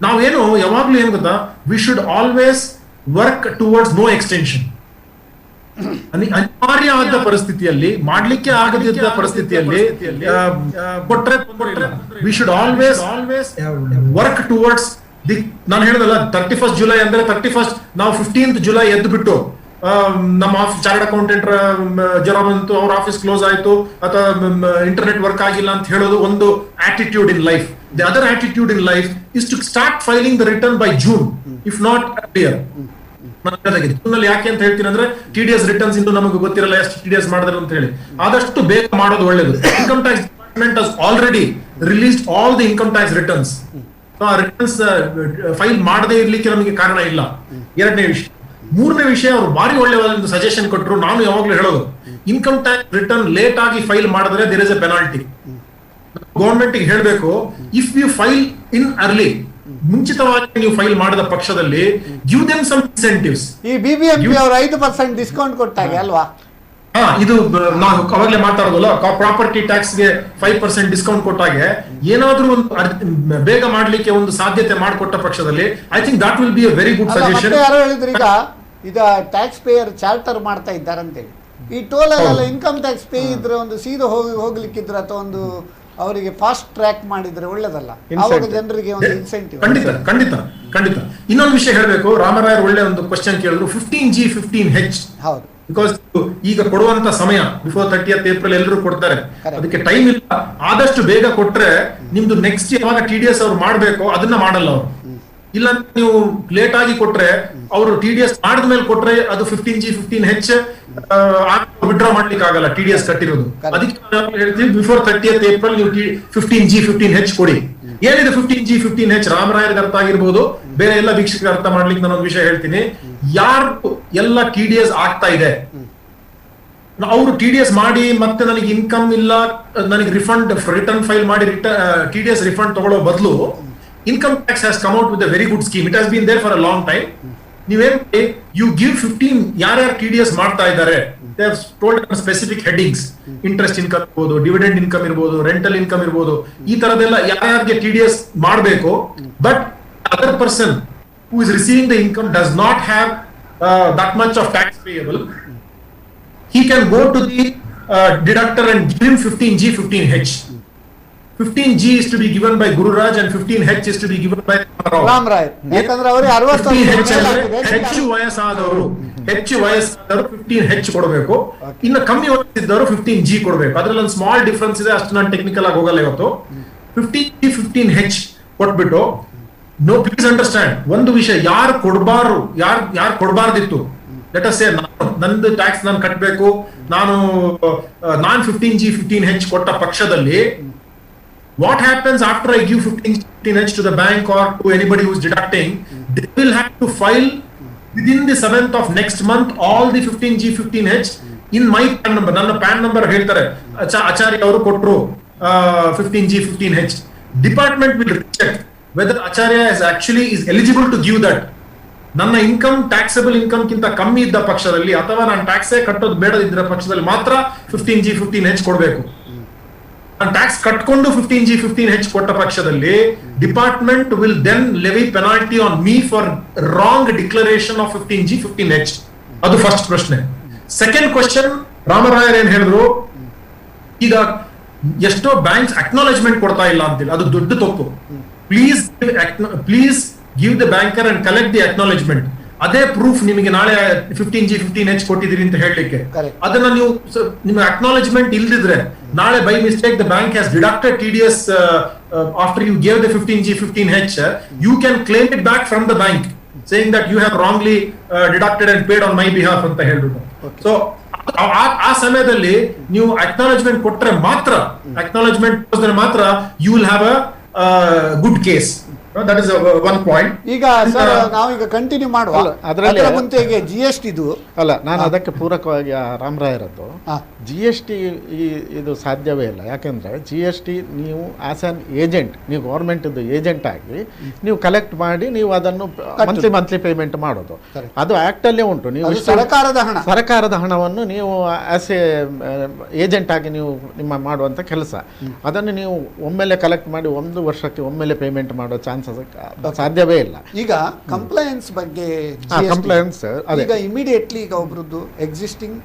ನಾವೇನು ಯಾವಾಗ್ಲೂ ಏನ್ ಗೊತ್ತಾ, we should always work towards no extension. ಅನಿವಾರ್ಯ ಆದ ಪರಿಸ್ಥಿತಿಯಲ್ಲಿ, ಮಾಡ್ಲಿಕ್ಕೆ ಆಗದಿದ್ದ ಪರಿಸ್ಥಿತಿಯಲ್ಲಿ ಕೊಟ್ರೆ we should always work towards the. ನಾನು ಹೇಳಿದಲ್ಲ 31st ಜುಲೈ ಅಂದ್ರೆ 31st ನಾವು 15th ಜುಲೈ ಎದ್ದು ಬಿಟ್ಟು ನಮ್ಮ ಚಾರ್ಟರ್ಡ್ ಅಕೌಂಟೆಂಟ್ ಜ್ವರ ಬಂತು, ಅವ್ರ ಆಫೀಸ್ ಕ್ಲೋಸ್ ಆಯ್ತು ಅಥವಾ ಇಂಟರ್ನೆಟ್ ವರ್ಕ್ ಆಗಿಲ್ಲ ಅಂತ ಹೇಳೋದು ಒಂದು attitude in life. The other attitude in life is to start filing the return by June, if not earlier. ಯಾಕೆ ಅಂತ ಹೇಳ್ತೀನಿ ಅಂದ್ರೆ TDS ರಿಟರ್ನ್ಸ್ ಇನ್ನು ನಮಗೆ ಗೊತ್ತಿರಲ್ಲ ಎಷ್ಟು TDS ಮಾಡಿದ್ರು ಅಂತ ಹೇಳಿ. ಆದಷ್ಟು ಬೇಗ ಮಾಡೋದು ಒಳ್ಳೇದು. Income tax department has already released all the income tax returns. Returns file ಮಾಡದೇ ಇರ್ಲಿಕ್ಕೆ ನಮಗೆ ಕಾರಣ ಇಲ್ಲ. ಎರಡನೇ ವಿಷಯ. ಮೂರನೇ ವಿಷಯ, ಅವರು ಭಾರಿ ಒಳ್ಳೆ ಒಂದು ಸಜೆಷನ್ ಕೊಟ್ಟರು. ನಾನು ಯಾವಾಗ್ಲೂ ಹೇಳೋದು, ಇನ್ಕಮ್ ಟ್ಯಾಕ್ಸ್ ರಿಟರ್ನ್ ಲೇಟ್ ಆಗಿ ಫೈಲ್ ಮಾಡಿದ್ರೆ there is a penalty. Government ಗೆ ಹೇಳಬೇಕು, if you file in early, ಮುಂಚಿತವಾಗಿ ನೀವು ಫೈಲ್ ಮಾಡಿದ ಪಕ್ಷದಲ್ಲಿ ಗಿವ್ ದೆಮ್ ಸಮ್ ಇನ್ಸೆಂಟಿವ್ಸ್. ಈ BBMP ಅವರು 5% ಡಿಸ್ಕೌಂಟ್ ಕೊಟ್ಟಾಗೆ ಅಲ್ವಾ? ಇದು ನಾವು ಅವಾಗಲೇ ಮಾತಾಡೋದಲ್ಲ, ಪ್ರಾಪರ್ಟಿ ಟ್ಯಾಕ್ಸ್ ಗೆ 5% ಡಿಸ್ಕೌಂಟ್ ಕೊಟ್ಟಾಗೆ ಏನಾದ್ರೂ ಒಂದು ಬೇಗ ಮಾಡ್ಲಿಕ್ಕೆ ಒಂದು ಸಾಧ್ಯತೆ ಮಾಡಿಕೊಟ್ಟ ಪಕ್ಷದಲ್ಲಿ I think that will B A very good suggestion. ಯಾರೋ ಹೇಳಿದ್ರು ಈಗ ಟ್ಯಾಕ್ಸ್ ಪೇಯರ್ ಚಾರ್ಟರ್ ಮಾಡ್ತಾ ಇದ್ದಾರೆ ಅಂತೇಳಿ. ಈ ಟೋಲ್ ಅಲ್ಲ ಇನ್ಕಮ್ ಟ್ಯಾಕ್ಸ್ ಪೇ ಇದ್ರೆ ಒಂದು ಸೀದಾ ಹೋಗ್ಲಿಕ್ಕಿದ್ರೆ ಅಥವಾ ಒಂದು ಅವರಿಗೆ ಫಾಸ್ಟ್ ಟ್ರ್ಯಾಕ್ ಮಾಡಿದರೆ ಒಳ್ಳೇದಲ್ಲ, ಆವಾಗ ಜನರಿಗೆ ಒಂದು ಇನ್ಸೆಂಟಿವ್. ಖಂಡಿತ. ಇನ್ನೊಂದು ವಿಷಯ ಹೇಳಬೇಕು, ರಾಮರಾಯರ್ ಒಳ್ಳೆ ಒಂದು ಕ್ವಶನ್ ಕೇಳಿದ್ರು, 15G 15H. ಹೌದು, ಬಿಕಾಸ್ ಈಗ ಕೊಡುವಂತ ಸಮಯ ಬಿಫೋರ್ 30th ಏಪ್ರಿಲ್ ಎಲ್ಲರೂ ಕೊಡ್ತಾರೆ, ಅದಕ್ಕೆ ಟೈಮ್ ಇಲ್ಲ. ಆದಷ್ಟು ಬೇಗ ಕೊಟ್ರೆ ನಿಮ್ದು ನೆಕ್ಸ್ಟ್ ಯಾವಾಗ TDS ಅವ್ರು ಮಾಡ್ಬೇಕು ಅದನ್ನ ಮಾಡಲ್ಲ ಅವರು. ಇಲ್ಲ ನೀವು ಲೇಟ್ ಆಗಿ ಕೊಟ್ರೆ ಅವರು TDS ಮಾಡಿದ್ಮೇಲೆ ಕೊಟ್ರೆ ಅದು 15G 15H ವಿಡ್ರಾ ಮಾಡ್ಲಿಕ್ಕೆ ಆಗಲ್ಲ, TDS ಕಟ್ಟಿರೋದು. ಅದಕ್ಕೆ ನಾವು ಹೇಳ್ತೀವಿ ಬಿಫೋರ್ 30th ಏಪ್ರಿಲ್ ನೀವು 15G 15H ಕೊಡಿ. ಏನಿದೆ 15G 15H ರಾಮರಾಯರ್ಗೆ ಅರ್ಥ ಆಗಿರ್ಬೋದು, ಬೇರೆ ಎಲ್ಲ ವೀಕ್ಷಕರಿಗೆ ಅರ್ಥ ಮಾಡ್ಲಿಕ್ಕೆ ನಾನು ಒಂದು ವಿಷಯ ಹೇಳ್ತೀನಿ. ಯಾರು ಎಲ್ಲ TDS ಆಗ್ತಾ ಇದೆ, ಅವರು TDS ಮಾಡಿ ಮತ್ತೆ ನನಗೆ ಇನ್ಕಮ್ ಇಲ್ಲ, ನನಗೆ ರಿಟರ್ನ್ ಫೈಲ್ ಮಾಡಿ TDS ರಿಫಂಡ್ ತಗೊಳ್ಳೋ ಬದಲು income tax has come out with a very good scheme. It has been there for a long time. ನೀವೇನ್ ಯು ಗಿವ್ 15 ಯಾರ್ಯಾರು TDS ಮಾಡ್ತಾ ಇದ್ದಾರೆ, they have told specific headings, interest income ಇರ್ಬೋದು, ಡಿವಿಡೆಂಡ್ ಇನ್ಕಮ್ ಇರ್ಬೋದು, ರೆಂಟಲ್ ಇನ್ಕಮ್ ಇರ್ಬೋದು, ಈ ತರದೆಲ್ಲ ಯಾರ್ಯಾರಿಗೆ TDS ಮಾಡಬೇಕು. But other person who is receiving the income does not have that much of tax payable, he can go to the deductor and give him 15G 15H. 15G is to be given by Gururaj and 15H is to be given by ರಾಮರಾಯ್. ಯಾಕಂದ್ರೆ ಅವರಿಗೆ 60 ಹೆಚ್ಚು ವಯಸ್ಸಾದವರು 15H ಕೊಡಬೇಕು, ಇನ್ನು ಕಮ್ಮಿ ವಯಸ್ಸಿದ್ದವರು 15G ಕೊಡಬೇಕು. ಅದ್ರಲ್ಲಿ ಒಂದು ಸ್ಮಾಲ್ ಡಿಫರೆನ್ಸ್ ಇದೆ, ಅಷ್ಟು ನಾನು ಟೆಕ್ನಿಕಲ್ ಆಗಿ ಹೋಗಲ್ಲ ಇವತ್ತು. 15G 15H ಕೊಟ್ಬಿಟ್ಟು, ನೋ ಪ್ಲೀಸ್ ಅಂಡರ್ಸ್ಟ್ಯಾಂಡ್ ಒಂದು ವಿಷಯ, ಯಾರು ಕೊಡಬಾರ್ದಿತ್ತು, ಲೆಟ್ ಅಸ್ ಸೇ ನಂದು ಟ್ಯಾಕ್ಸ್ ನಾನು ಕಟ್ಟಬೇಕು, ನಾನು 15G 15H ಕೊಟ್ಟ ಪಕ್ಷದಲ್ಲಿ what happens after I give 15H to the bank or to anybody who is deducting, they will have to file within the 7th of next month all the 15G 15H in my PAN number. ನನ್ನ PAN number ಹೇಳ್ತಾರೆ, ಆಚಾರ್ಯ ಅವರು ಕೊಟ್ಟರು 15G 15H. Department will check whether Acharya is eligible to give that. ನನ್ನ ಇನ್ಕಮ್ ಟ್ಯಾಕ್ಸಬಲ್ ಇನ್ಕಮ್ ಕಿಂತ ಕಮ್ಮಿ ಇದ್ದ ಪಕ್ಷದಲ್ಲಿ ಅಥವಾ ನಾನು ಟ್ಯಾಕ್ಸೇ ಕಟ್ಟೋದು ಬೇಡದಿದ್ದ ಪಕ್ಷದಲ್ಲಿ ಮಾತ್ರ 15G 15H ಕೊಡಬೇಕು. ನಾನು ಟ್ಯಾಕ್ಸ್ ಕಟ್ಕೊಂಡು 15G 15H ಕೊಟ್ಟ ಪಕ್ಷದಲ್ಲಿ department will then levy penalty on me for wrong declaration of 15G 15H. ಅದು ಫಸ್ಟ್ ಪ್ರಶ್ನೆ. ಸೆಕೆಂಡ್ ಕ್ವಶನ್, ರಾಮರಾಯರ್ ಏನ್ ಹೇಳಿದ್ರು, ಈಗ ಎಷ್ಟೋ ಬ್ಯಾಂಕ್ಸ್ ಅಕ್ನಾಲೆಜ್ಮೆಂಟ್ ಕೊಡ್ತಾ ಇಲ್ಲ ಅಂತೇಳಿ, ಅದು ದೊಡ್ಡ ತಪ್ಪು. Please give the banker and collect the acknowledgement. ಅದೇ ಪ್ರೂಫ್ ನಿಮಗೆ ನಾಳೆ 15G 15H ಕೊಟ್ಟಿದ್ದೀರಿ ಅಂತ ಹೇಳಲಿಕ್ಕೆ. ಅದನ್ನ ನೀವು ನಿಮ್ಮ ಅಕ್ನಾಲೆಜ್ಮೆಂಟ್ ಇಲ್ದಿದ್ರೆ ನಾಳೆ by mistake the bank has deducted TDS after you gave the 15G 15H, you can claim it back from the bank saying that you have wrongly deducted and paid on my behalf ಅಂತ ಹೇಳ್ಬಿಟ್ಟು. ಸೊ ಆ ಸಮಯದಲ್ಲಿ ನೀವು ಅಕ್ನಾಲೆಜ್ಮೆಂಟ್ ಕೊಟ್ರೆ ಮಾತ್ರ you will have a good case. That is one point. ಈಗ ಸರ್ ನಾವೀಗ ಕಂಟಿನ್ಯೂ ಮಾಡುವ. ಅದರಲ್ಲಿ ಮುಂಚೆಗೆ GST ಅಲ್ಲ, ನಾನು ಅದಕ್ಕೆ ಪೂರಕವಾಗಿ ರಾಮರಾಯರದ್ದು GST ಇದು ಸಾಧ್ಯವೇ ಇಲ್ಲ. ಯಾಕೆಂದ್ರೆ GST ನೀವು ಆಸ್ ಆನ್ ಏಜೆಂಟ್, ನೀವು ಗೌರ್ಮೆಂಟ್ ಏಜೆಂಟ್ ಆಗಿ ನೀವು ಕಲೆಕ್ಟ್ ಮಾಡಿ ನೀವು ಅದನ್ನು ಮಂತ್ಲಿ ಪೇಮೆಂಟ್ ಮಾಡೋದು, ಅದು ಆಕ್ಟ್ ಅಲ್ಲೇ ಉಂಟು. ನೀವು ಸರ್ಕಾರದ ಹಣವನ್ನು ನೀವು ಆಸ್ ಎ ಏಜೆಂಟ್ ಆಗಿ ನೀವು ನಿಮ್ಮ ಮಾಡುವಂತ ಕೆಲಸ, ಅದನ್ನು ನೀವು ಒಮ್ಮೆಲೆ ಕಲೆಕ್ಟ್ ಮಾಡಿ 1 ವರ್ಷಕ್ಕೆ ಒಮ್ಮೆಲೆ ಪೇಮೆಂಟ್ ಮಾಡೋ ಚಾನ್ಸ್ ಸಾಧ್ಯವೇ ಇಲ್ಲ. ಈಗ ಕಂಪ್ಲೈನ್ಸ್ ಬಗ್ಗೆ ಈಗ ಇಮಿಡಿಯೇಟ್ಲಿ ಈಗ ಒಬ್ರದ್ದು ಎಕ್ಸಿಸ್ಟಿಂಗ್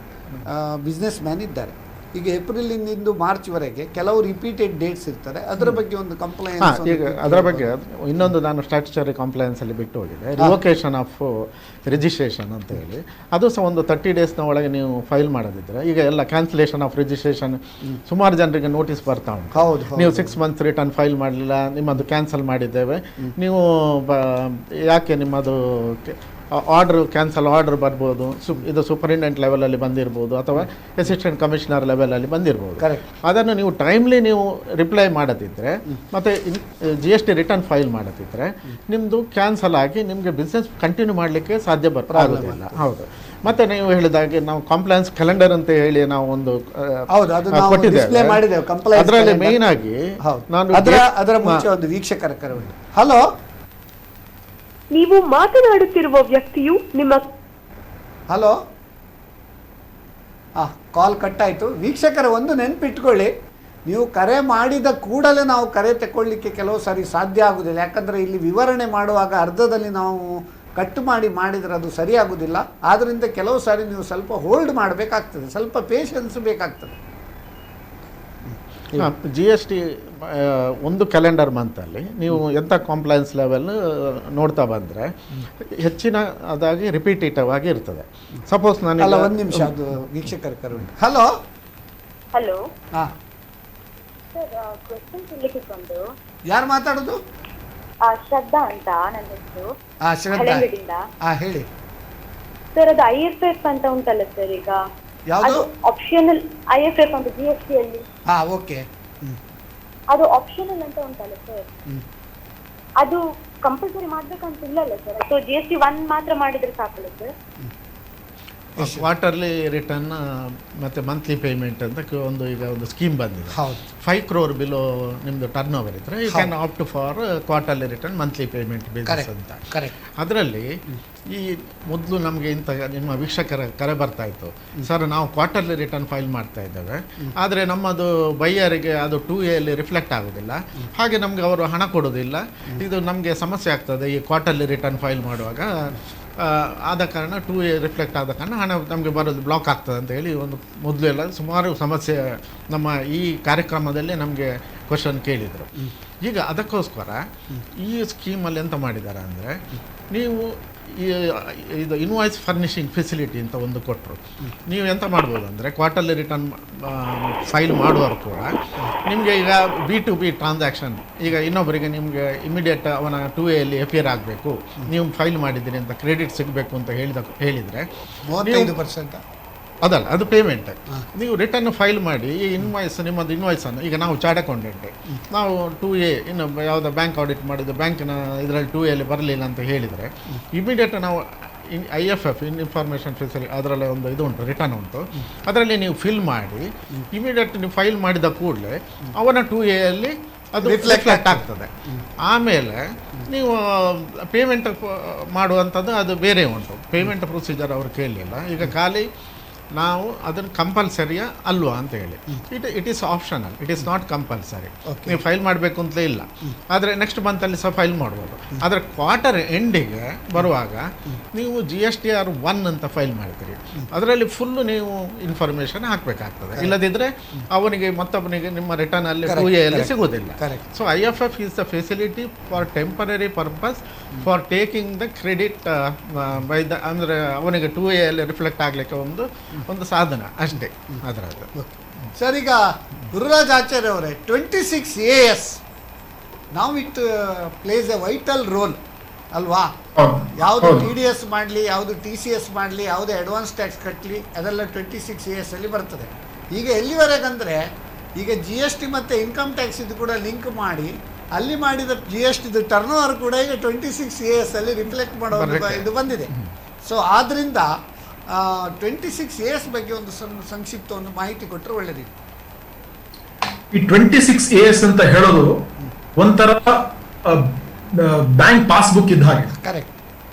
ಬಿಸ್ನೆಸ್ ಮ್ಯಾನ್ ಇದ್ದಾರೆ, ಈಗ ಏಪ್ರಿಲ್ ಮಾರ್ಚ್ ವರೆಗೆ ಕೆಲವು ರಿಪೀಟೆಡ್ ಡೇಟ್ಸ್ ಇರ್ತಾರೆ, ಅದರ ಬಗ್ಗೆ ಒಂದು ಕಂಪ್ಲೈನ್ಸ್. ಈಗ ಅದರ ಬಗ್ಗೆ ಇನ್ನೊಂದು ನಾನು ಸ್ಟ್ಯಾಟ್ಯುಟರಿ ಕಂಪ್ಲೈನ್ಸ್ ಅಲ್ಲಿ ಬಿಟ್ಟು ಹೋಗಿದೆ, ರಿವೋಕೇಶನ್ ಆಫ್ ರಿಜಿಸ್ಟ್ರೇಷನ್ ಅಂತ ಹೇಳಿ. ಅದು ಸಹ ಒಂದು 30 ಡೇಸ್ನ ಒಳಗೆ ನೀವು ಫೈಲ್ ಮಾಡೋದಿದ್ರೆ, ಈಗ ಎಲ್ಲ ಕ್ಯಾನ್ಸಲೇಷನ್ ಆಫ್ ರಿಜಿಸ್ಟ್ರೇಷನ್ ಸುಮಾರು ಜನರಿಗೆ ನೋಟಿಸ್ ಬರ್ತಾ ಉಂಟು. ನೀವು 6 months ರಿಟರ್ನ್ ಫೈಲ್ ಮಾಡಲಿಲ್ಲ, ನಿಮ್ಮದು ಕ್ಯಾನ್ಸಲ್ ಮಾಡಿದ್ದೇವೆ, ನೀವು ಯಾಕೆ ನಿಮ್ಮದು ಕ್ಯಾನ್ಸಲ್ ಆರ್ಡರ್ ಬರ್ಬೋದು, ಇದು ಸೂಪರಿಂಟೆಂಡೆಂಟ್ ಲೆವೆಲಲ್ಲಿ ಬಂದಿರ್ಬೋದು ಅಥವಾ ಅಸಿಸ್ಟೆಂಟ್ ಕಮಿಷನರ್ ಲೆವೆಲಲ್ಲಿ ಬಂದಿರ್ಬೋದು. ಅದನ್ನು ನೀವು ಟೈಮ್ಲಿ ನೀವು ರಿಪ್ಲೈ ಮಾಡದಿದ್ದರೆ ಮತ್ತು GST ರಿಟರ್ನ್ ಫೈಲ್ ಮಾಡದಿದ್ದರೆ ನಿಮ್ಮದು ಕ್ಯಾನ್ಸಲ್ ಆಗಿ ನಿಮಗೆ ಬಿಸ್ನೆಸ್ ಕಂಟಿನ್ಯೂ ಮಾಡಲಿಕ್ಕೆ ಆಗೋದಿಲ್ಲ. ಹೌದು. ಮತ್ತು ನೀವು ಹೇಳಿದಾಗೆ ನಾವು ಕಂಪ್ಲೈನ್ಸ್ ಕ್ಯಾಲೆಂಡರ್ ಅಂತ ಹೇಳಿ ನಾವು ಒಂದು ಕೊಟ್ಟಿದ್ದೇವೆ. ಅದರಲ್ಲಿ ಮೇಯ್ನ್ ಆಗಿ ನಾನು ಅದರ ಮುಂಚೆ ಒಂದು ವೀಕ್ಷಕರ ಕರೆ ಉಂಟು. ಹಲೋ, ನೀವು ಮಾತನಾಡುತ್ತಿರುವ ವ್ಯಕ್ತಿಯು ನಿಮ್ಮ ಕಾಲ್ ಕಟ್ ಆಯಿತು. ವೀಕ್ಷಕರ ಒಂದು ನೆನಪಿಟ್ಕೊಳ್ಳಿ, ನೀವು ಕರೆ ಮಾಡಿದ ಕೂಡಲೇ ನಾವು ಕರೆ ತಗೊಳ್ಳಿಕ್ಕೆ ಕೆಲವು ಸಾರಿ ಸಾಧ್ಯ ಆಗುವುದಿಲ್ಲ. ಯಾಕಂದರೆ ಇಲ್ಲಿ ವಿವರಣೆ ಮಾಡುವಾಗ ಅರ್ಧದಲ್ಲಿ ನಾವು ಕಟ್ ಮಾಡಿದರೆ ಅದು ಸರಿಯಾಗುವುದಿಲ್ಲ. ಆದ್ದರಿಂದ ಕೆಲವು ಸಾರಿ ನೀವು ಸ್ವಲ್ಪ ಹೋಲ್ಡ್ ಮಾಡಬೇಕಾಗ್ತದೆ, ಸ್ವಲ್ಪ ಪೇಷನ್ಸ್ ಬೇಕಾಗ್ತದೆ. ಜಿ ಎಸ್ ಟಿ ಒಂದು ಕ್ಯಾಲೆಂಡರ್ ಮಂತಲ್ಲಿ ನೀವು ಎಂಥ ಕಾಂಪ್ಲೈನ್ಸ್ ಲೆವೆಲ್ ನೋಡ್ತಾ ಬಂದರೆ ಹೆಚ್ಚಿನ ಅದಾಗಿ ರಿಪೀಟೇಟಿವ್ ಆಗಿ ಇರ್ತದೆ. ಸಪೋಸ್ ಅಲ್ಲ, ನಾನು ಒಂದು ನಿಮಿಷ, ಅದು ವೀಕ್ಷಕರ ಕರೆ ಉಂಟು. ಹಲೋ. ಹಲೋ ಹಾಂ, ಸರ್, ಕ್ವೆಶ್ಚನ್ ಕೇಳಲಿಕ್ಕೆ ಬಂದು. ಯಾರು ಮಾತಾಡೋದು? ಶ್ರದ್ಧಾ ಅಂತ ನನ್ನ ಹೆಸರು, ಹಾಂ, ಶ್ರದ್ಧಾ. ಹಳೆಂಗಡಿಯಿಂದ. ಹಾಂ, ಹೇಳಿ. ಸರ್, ಅದು IFF ಅಂತ ಉಂಟಲ್ಲ ಸರ್, ಈಗ ಯಾವುದು? ಆಪ್ಷನಲ್ IFF ಅಂತ GST ಅಲ್ಲಿ. ಹಾಂ, ಓಕೆ. ಅದು ಆಪ್ಷನಲ್ ಅಂತ ಉಂಟಲ್ಲ ಸರ್, ಅದು ಕಂಪಲ್ಸರಿ ಮಾಡ್ಬೇಕಂತ ಇಲ್ಲಲ್ಲ ಸರ್? ಅಥವಾ GST 1 ಮಾತ್ರ ಮಾಡಿದ್ರೆ ಸಾಕಲ್ಲ ಸರ್? ಕ್ವಾರ್ಟರ್ಲಿ ರಿಟರ್ನ್ ಮತ್ತು ಮಂತ್ಲಿ ಪೇಮೆಂಟ್ ಅಂತ ಈಗ ಒಂದು ಸ್ಕೀಮ್ ಬಂದಿದೆ. ಹೌದು. 5 crore ಬಿಲೋ ನಿಮ್ಮದು ಟರ್ನ್ ಓವರ್ ಇದ್ದರೆ you can opt for quarterly return monthly payment basis ಅಂತ. ಕರೆಕ್ಟ್. ಅದರಲ್ಲಿ ಈ ಮೊದಲು ನಮಗೆ ಇಂಥ ನಿಮ್ಮ ವೀಕ್ಷಕರ ಕರೆ ಬರ್ತಾ ಇತ್ತು, ಸರ್ ನಾವು ಕ್ವಾರ್ಟರ್ಲಿ ರಿಟರ್ನ್ ಫೈಲ್ ಮಾಡ್ತಾ ಇದ್ದೇವೆ, ಆದರೆ ನಮ್ಮದು ಬೈಯರಿಗೆ ಅದು 2A ರಿಫ್ಲೆಕ್ಟ್ ಆಗೋದಿಲ್ಲ, ಹಾಗೆ ನಮಗೆ ಅವರು ಹಣ ಕೊಡೋದಿಲ್ಲ, ಇದು ನಮಗೆ ಸಮಸ್ಯೆ ಆಗ್ತದೆ ಈ ಕ್ವಾರ್ಟರ್ಲಿ ರಿಟರ್ನ್ ಫೈಲ್ ಮಾಡುವಾಗ. ಆದ ಕಾರಣ 2A ರಿಫ್ಲೆಕ್ಟ್ ಆದ ಕಾರಣ ಹಣ ನಮಗೆ ಬರೋದು ಬ್ಲಾಕ್ ಆಗ್ತದೆ ಅಂತ ಹೇಳಿ ಒಂದು ಮೊದಲು ಎಲ್ಲ ಸುಮಾರು ಸಮಸ್ಯೆ ನಮ್ಮ ಈ ಕಾರ್ಯಕ್ರಮದಲ್ಲಿ ನಮಗೆ ಕ್ವಶನ್ ಕೇಳಿದರು. ಈಗ ಅದಕ್ಕೋಸ್ಕರ ಈ ಸ್ಕೀಮಲ್ಲಿ ಎಂತ ಮಾಡಿದ್ದಾರೆ ಅಂದರೆ, ನೀವು ಇದು ಇನ್ವಾಯ್ಸ್ ಫರ್ನಿಷಿಂಗ್ ಫೆಸಿಲಿಟಿ ಅಂತ ಒಂದು ಕೊಟ್ಟರು. ನೀವು ಎಂತ ಮಾಡ್ಬೋದು ಅಂದರೆ, ಕ್ವಾರ್ಟರ್ಲಿ ರಿಟರ್ನ್ ಫೈಲ್ ಮಾಡುವವರು ಕೂಡ ನಿಮಗೆ ಈಗ B2B ಟ್ರಾನ್ಸಾಕ್ಷನ್, ಈಗ ಇನ್ನೊಬ್ಬರಿಗೆ ನಿಮಗೆ ಇಮಿಡಿಯೇಟ್ ಅವನ 2A ಅಪಿಯರ್ ಆಗಬೇಕು, ನೀವು ಫೈಲ್ ಮಾಡಿದ್ದೀರಿ ಅಂತ ಕ್ರೆಡಿಟ್ ಸಿಗಬೇಕು ಅಂತ ಹೇಳಿದರೆ 35% ಅದಲ್ಲ, ಅದು ಪೇಮೆಂಟ್. ನೀವು ರಿಟರ್ನ್ ಫೈಲ್ ಮಾಡಿ ಈ ನಿಮ್ಮದು ಇನ್ವಾಯ್ಸನ್ನು, ಈಗ ನಾವು ಚಾರ್ಟ್ ಅಕೌಂಟೆಂಟ್, ನಾವು 2A ಇನ್ನು ಯಾವುದೋ ಬ್ಯಾಂಕ್ ಆಡಿಟ್ ಮಾಡಿದ್ದು ಬ್ಯಾಂಕಿನ ಇದರಲ್ಲಿ 2A ಬರಲಿಲ್ಲ ಅಂತ ಹೇಳಿದರೆ ಇಮಿಡಿಯೇಟ್ ನಾವು IFF ಇನ್ಫಾರ್ಮೇಷನ್ ಫೆಸಿಲಿಟಿ ಅದರಲ್ಲಿ ಒಂದು ಇದು ಉಂಟು, ರಿಟರ್ನ್ ಉಂಟು, ಅದರಲ್ಲಿ ನೀವು ಫಿಲ್ ಮಾಡಿ ಇಮಿಡಿಯೇಟ್ ನೀವು ಫೈಲ್ ಮಾಡಿದ ಕೂಡಲೇ ಅವನ 2A ಅದು ರಿಫ್ಲೆಕ್ಟ್ ಆಗ್ತದೆ. ಆಮೇಲೆ ನೀವು ಪೇಮೆಂಟ್ ಮಾಡುವಂಥದ್ದು ಅದು ಬೇರೆ ಉಂಟು. ಪೇಮೆಂಟ್ ಪ್ರೊಸೀಜರ್ ಅವರು ಕೇಳಲಿಲ್ಲ, ಈಗ ಖಾಲಿ ನಾವು ಅದನ್ನು ಕಂಪಲ್ಸರಿಯಾ ಅಲ್ವಾ ಅಂತ ಹೇಳಿ, it is optional, it is not compulsory. ನೀವು ಫೈಲ್ ಮಾಡಬೇಕು ಅಂತಲೇ ಇಲ್ಲ, ಆದರೆ ನೆಕ್ಸ್ಟ್ ಮಂತಲ್ಲಿ ಸಹ ಫೈಲ್ ಮಾಡ್ಬೋದು. ಆದರೆ ಕ್ವಾರ್ಟರ್ ಎಂಡಿಗೆ ಬರುವಾಗ ನೀವು GSTR 1 ಅಂತ ಫೈಲ್ ಮಾಡ್ತೀರಿ, ಅದರಲ್ಲಿ ಫುಲ್ಲು ನೀವು ಇನ್ಫಾರ್ಮೇಷನ್ ಹಾಕಬೇಕಾಗ್ತದೆ, ಇಲ್ಲದಿದ್ದರೆ ಅವನಿಗೆ ಮತ್ತೊಬ್ಬನಿಗೆ ನಿಮ್ಮ ರಿಟರ್ನಲ್ಲಿ 2A ಸಿಗೋದಿಲ್ಲ. So IFF is the facility for temporary purpose for taking the credit by the, ಅಂದರೆ ಅವನಿಗೆ 2A ರಿಫ್ಲೆಕ್ಟ್ ಆಗಲಿಕ್ಕೆ ಒಂದು ಸಾಧನ ಅಷ್ಟೇ ಅದರದ್ದು. ಸರ್, ಈಗ ಗುರುರಾಜ್ ಆಚಾರ್ಯ ಅವರೇ, 26AS ನಾವು it place A vital role ಅಲ್ವಾ? ಯಾವುದು TDS ಮಾಡಲಿ, ಯಾವುದು TCS ಮಾಡಲಿ, ಯಾವುದೇ ಅಡ್ವಾನ್ಸ್ ಟ್ಯಾಕ್ಸ್ ಕಟ್ಟಲಿ, ಅದೆಲ್ಲ 26AS ಅಲ್ಲಿ ಬರ್ತದೆ. ಈಗ ಎಲ್ಲಿವರೆಗಂದರೆ, ಈಗ GST ಮತ್ತು ಇನ್ಕಮ್ ಟ್ಯಾಕ್ಸ್ ಇದು ಕೂಡ ಲಿಂಕ್ ಮಾಡಿ ಅಲ್ಲಿ ಮಾಡಿದ GST ಟರ್ನ್ ಓವರ್ ಕೂಡ ಈಗ 26AS ಅಲ್ಲಿ ರಿಫ್ಲೆಕ್ಟ್ ಮಾಡೋ ಇದು ಬಂದಿದೆ. ಸೊ ಆದ್ದರಿಂದ 26AS ಬಗ್ಗೆ ಒಂದು ಸಂಕ್ಷಿಪ್ತ ಒಂದು ಮಾಹಿತಿ ಕೊಟ್ಟರೆ ಒಳ್ಳೆದಿದೆ. ಈ 26AS ಅಂತ ಹೇಳೋದು ಒಂಥರ ಬ್ಯಾಂಕ್ ಪಾಸ್ಬುಕ್ ಇದ್ದ ಹಾಗೆ. ಕರೆಕ್ಟ್.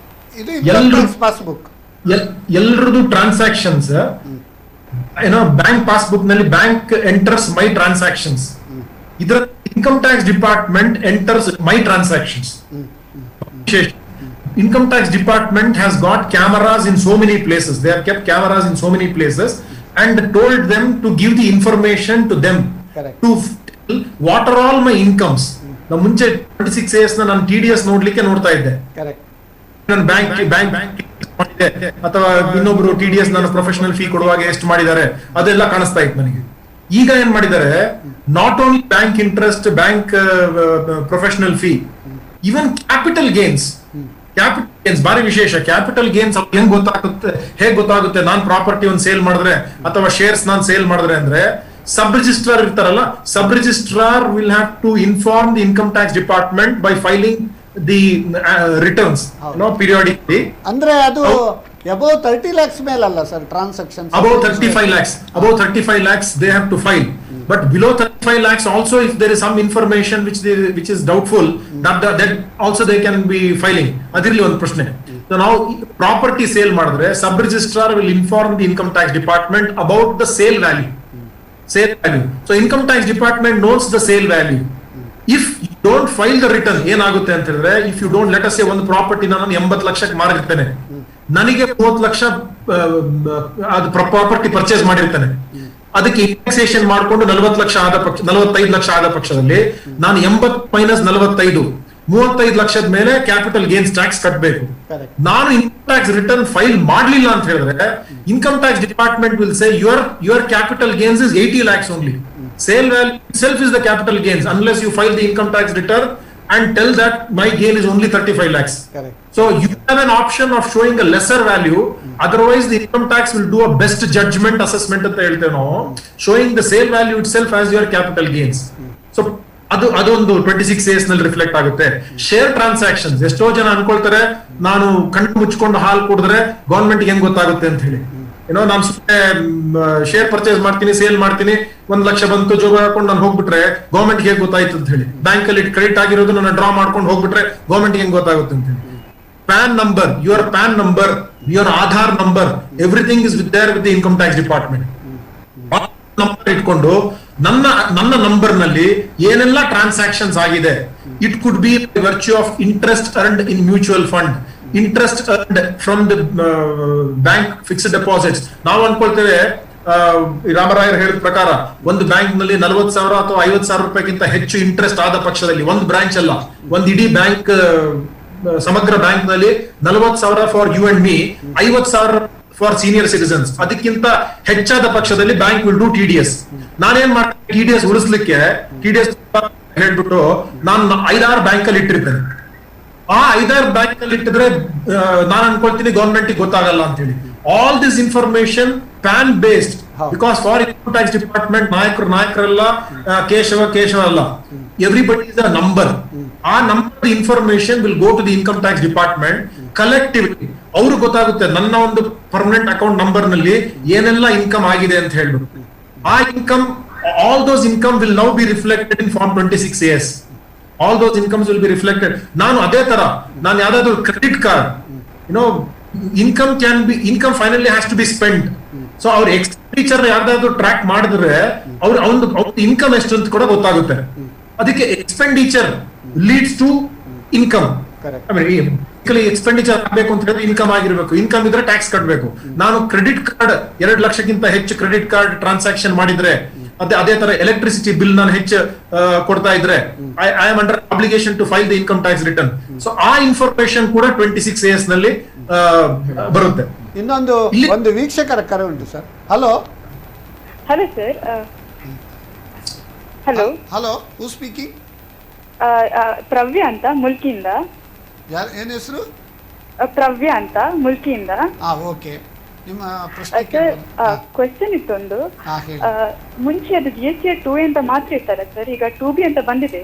ಇದು ಪಾಸ್ಬುಕ್ ಎಲ್ರದ್ದು ಟ್ರಾನ್ಸಾಕ್ಷನ್ಸ್ ಏನೋ ಬ್ಯಾಂಕ್ ಪಾಸ್ಬುಕ್ ನಲ್ಲಿ ಬ್ಯಾಂಕ್ ಎಂಟರ್ಸ್ ಮೈ ಟ್ರಾನ್ಸಾಕ್ಷನ್ಸ್, ಇದರ income tax department enters my transactions. Income tax department has got cameras in so many places. They have kept cameras in so many places and told them to give the information to them. Correct. To tell what are all my incomes. Na munche 26AS na ನಾನು TDS ನೋಡ್ಲಿಕ್ಕೆ ನೋಡ್ತಾ ಇದ್ದೆ. ಕರೆಕ್ಟ್. ನಾನು ಬ್ಯಾಂಕ್ ಮಾಡಿದೆ ಅಥವಾ ಇನ್ನೊಬ್ರು TDS ನಾನು ಪ್ರೊಫೆಷನಲ್ ಫೀ ಕೊಡುವಾಗ ಎಷ್ಟು ಮಾಡಿದ್ದಾರೆ ಅದೆಲ್ಲ ಕಾಣಿಸ್ತಾ ಇತ್ತು ನನಗೆ. ಈಗ ಏನ್ ಮಾಡಿದ್ದಾರೆ, not only bank interest, bank professional fee, even capital gains. Capital gains ಬಾರಿ ವಿಶೇಷ. ಕ್ಯಾಪಿಟಲ್ ಗೇನ್ಸ್ ಹೇಗೆ ಗೊತ್ತಾಗುತ್ತೆ ನಾನು ಪ್ರಾಪರ್ಟಿ ಒಂದು ಸೇಲ್ ಮಾಡಿದ್ರೆ ಅಥವಾ ಶೇರ್ಸ್ ನಾನು ಸೇಲ್ ಮಾಡಿದ್ರೆ ಅಂದ್ರೆ, ಸಬ್ ರಿಜಿಸ್ಟ್ರಾರ್ ಇರ್ತಾರಲ್ಲ, sub registrar will have to inform the income tax department by filing the returns periodically. ಅಂದ್ರೆ ಅದು above 30 lakhs ಮೇಲಲ್ಲ sir transaction. above 35 lakhs they have to file. But below 35 lakhs also, if there is some information which is doubtful, that also they can be filing. Adirli ಒಂದು ಪ್ರಶ್ನೆ. So now property sale ಮಾಡಿದ್ರೆ sub registrar will inform the income tax department about the sale value. So income tax department knows the sale value. If you don't file the return, ಏನಾಗುತ್ತೆ ಅಂತ ಹೇಳಿದ್ರೆ, if you don't, let us say ಒಂದು ಪ್ರಾಪರ್ಟಿ ನಾನು 80 ಲಕ್ಷಕ್ಕೆ ಮಾರಿರ್ತೇನೆ, ನನಗೆ 30 ಲಕ್ಷ ಅದು ಪ್ರಾಪರ್ಟಿ ಪರ್ಚೇಸ್ ಮಾಡಿರ್ತೇನೆ. ಅದಕ್ಕೆ ಇಂಡೆಕ್ಸೇಷನ್ ಮಾಡ್ಕೊಂಡು 45 ಲಕ್ಷ ಆದ ಪಕ್ಷದಲ್ಲಿ ನಾನು 80 - 45 35 ಲಕ್ಷದ ಮೇಲೆ ಕ್ಯಾಪಿಟಲ್ ಗೇನ್ಸ್ ಟ್ಯಾಕ್ಸ್ ಕಟ್ಟಬೇಕು. Correct. ನಾನು ಇನ್ಕಮ್ ಟ್ಯಾಕ್ಸ್ ರಿಟರ್ನ್ ಫೈಲ್ ಮಾಡ್ಲಿಲ್ಲ ಅಂತ ಹೇಳಿದ್ರೆ income tax department will say your capital gains is 80 lakhs only. Sale value itself is the capital gains unless you file the income tax return and tell that my gain is only 35 lakhs. Correct. So you have an option of showing a lesser value. Otherwise, the income tax will do a best judgment assessment ಅಂತ ಹೇಳ್ತೇವೆ ನಾವು, showing the sale value itself as your capital gains. So ಅದೊಂದು 26As ನಲ್ಲಿ ರಿಫ್ಲೆಕ್ಟ್ ಆಗುತ್ತೆ. ಶೇರ್ ಟ್ರಾನ್ಸಾಕ್ಷನ್ಸ್, ಎಷ್ಟೋ ಜನ ಅನ್ಕೊಳ್ತಾರೆ ನಾನು ಕಣ್ಣು ಮುಚ್ಕೊಂಡು ಹಾಲು ಕುಡಿದ್ರೆ ಗವರ್ಮೆಂಟ್ ಹೆಂಗ್ ಗೊತ್ತಾಗುತ್ತೆ ಅಂತ ಹೇಳಿ. ಏನೋ ನಾನು ಸುಮ್ಮನೆ ಶೇರ್ ಪರ್ಚೇಸ್ ಮಾಡ್ತೀನಿ, ಸೇಲ್ ಮಾಡ್ತೀನಿ, 1 ಲಕ್ಷ ಬಂತು ಜೋಗ ಹಾಕೊಂಡು ನಾನು ಹೋಗ್ಬಿಟ್ರೆ ಗವರ್ಮೆಂಟ್ ಹೇಗೆ ಗೊತ್ತಾಯ್ತು ಅಂತ ಹೇಳಿ. ಬ್ಯಾಂಕ್ ಅಲ್ಲಿ ಕ್ರೆಡಿಟ್ ಆಗಿರೋದು ನಾನು ಡ್ರಾ ಮಾಡ್ಕೊಂಡು ಹೋಗ್ಬಿಟ್ರೆ ಗವರ್ಮೆಂಟ್ ಹೆಂಗ್ ಗೊತ್ತಾಗುತ್ತೆ ಅಂತ ಹೇಳಿ. PAN number, your PAN number, your Aadhaar number, everything is there with the income tax department. Number ಇಟ್ಕೊಂಡು ನನ್ನ ನಂಬರ್ ನಲ್ಲಿ ಏನೆಲ್ಲ ಟ್ರಾನ್ಸಾಕ್ಷನ್ಸ್ ಆಗಿದೆ, it could B virtue of interest earned in mutual fund, interest earned from the bank fixed deposits. ನಾವು ಅನ್ಕೊಳ್ತೇವೆ ರಾಮರಾಯರ್ ಹೇಳಿದ ಪ್ರಕಾರ ಒಂದು ಬ್ಯಾಂಕ್ ನಲ್ಲಿ 40,000 ಅಥವಾ 50,000 ರೂಪಾಯಿಗಿಂತ ಹೆಚ್ಚು ಇಂಟ್ರೆಸ್ಟ್ ಆದ ಪಕ್ಷದಲ್ಲಿ, ಒಂದು ಬ್ರಾಂಚ್ ಅಲ್ಲ, ಒಂದು ಇಡೀ ಬ್ಯಾಂಕ್, ಸಮಗ್ರ ಬ್ಯಾಂಕ್ ನಲ್ಲಿ 40,000 for you and me, 50,000 for senior citizens, ಅದಕ್ಕಿಂತ ಹೆಚ್ಚಾದ ಪಕ್ಷದಲ್ಲಿ ಬ್ಯಾಂಕ್ ವಿಲ್ ಡೂ TDS. ನಾನೇನ್ ಮಾಡ್ತೀನಿ, TDS ಉಳಿಸ್ಲಿಕ್ಕೆ TDS ಹೇಳ್ಬಿಟ್ಟು ನಾನು 5-6 ಬ್ಯಾಂಕ್ ಅಲ್ಲಿ ಇಟ್ಟಿರ್ತೇನೆ. ಆ 5-6 ಬ್ಯಾಂಕ್ ಅಲ್ಲಿ ಇಟ್ಟಿದ್ರೆ ನಾನು ಅನ್ಕೊಳ್ತೀನಿ ಗವರ್ಮೆಂಟ್ ಗೊತ್ತಾಗಲ್ಲ ಅಂತ ಹೇಳಿ. All this information PAN based, because for income tax department ನಾಯಕರಲ್ಲ, ಕೇಶವ ಅಲ್ಲ, ಎವ್ರಿಬಡಿ ಇಸ್ ಅ ನಂಬರ್. ಆ number information will go to the income tax department collectively. ಅವ್ರು ಗೊತ್ತಾಗುತ್ತೆ ನನ್ನ ಒಂದು ಪರ್ಮನೆಂಟ್ ಅಕೌಂಟ್ ನಂಬರ್ ನಲ್ಲಿ ಏನೆಲ್ಲ ಇನ್ಕಮ್ ಆಗಿದೆ ಅಂತ ಹೇಳ್ಬಿಟ್ಟು. ಆ income, all those income will now be reflected in form 26As. All those incomes will be reflected. ನಾನು ಅದೇ ತರ ನಾನು ಯಾವ್ದಾದ್ರು credit card, income finally has to be spend. So ಅವ್ರ ಎಕ್ಸ್ಪೆಂಡಿಚರ್ ಯಾವ್ದಾದ್ರು ಟ್ರ್ಯಾಕ್ ಮಾಡಿದ್ರೆ ಅವ್ರ ಇನ್ಕಮ್ ಎಷ್ಟು ಅಂತ ಕೂಡ ಗೊತ್ತಾಗುತ್ತೆ. ಅದಕ್ಕೆ expenditure leads to income. Expenditure ಆಗಬೇಕು ಅಂತ ಹೇಳಿದ್ರೆ ಇನ್ಕಮ್ ಆಗಿರ್ಬೇಕು, ಇನ್ಕಮ್ ಇದ್ರೆ ಟ್ಯಾಕ್ಸ್ ಕಟ್ಟಬೇಕು. ನಾನು ಕ್ರೆಡಿಟ್ ಕಾರ್ಡ್ 2 ಲಕ್ಷಕ್ಕಿಂತ ಹೆಚ್ಚು ಕ್ರೆಡಿಟ್ ಕಾರ್ಡ್ ಟ್ರಾನ್ಸಾಕ್ಷನ್ ಮಾಡಿದ್ರೆ, ಅದೇ ತರ ಎಲೆಕ್ಟ್ರಿಸಿಟಿ ಬಿಲ್ ನಾನು ಹೆಚ್ಚು ಕೊಡ್ತಾ ಇದ್ರೆ, I am under obligation to file the income tax return. So ಆ ಇನ್ಫಾರ್ಮೇಶನ್ ಕೂಡ 26As ನಲ್ಲಿ ಬರುತ್ತೆ. ಒಂದು ವೀಕ್ಷಕರ ಕರೆ ಉಂಟು sir. Hello hello sir. Hello, who speaking? Pravya ಅಂತ ಮುಲ್ಕಿಯಿಂದ. ಏನು ಹೆಸರು? ಪ್ರವ್ಯ ಅಂತ ಮುಲ್ಕಿಯಿಂದ. ಓಕೆ, ನಿಮ್ಮ ಪ್ರಶ್ನೆ ಸರ್, ಕ್ವೆಶ್ಚನ್ ಇತ್ತೊಂದು. ಮುಂಚೆ ಅದು GST 2A ಅಂತ ಮಾತ್ರ ಇತ್ತಲ್ಲ ಸರ್, ಈಗ 2B ಅಂತ ಬಂದಿದೆ.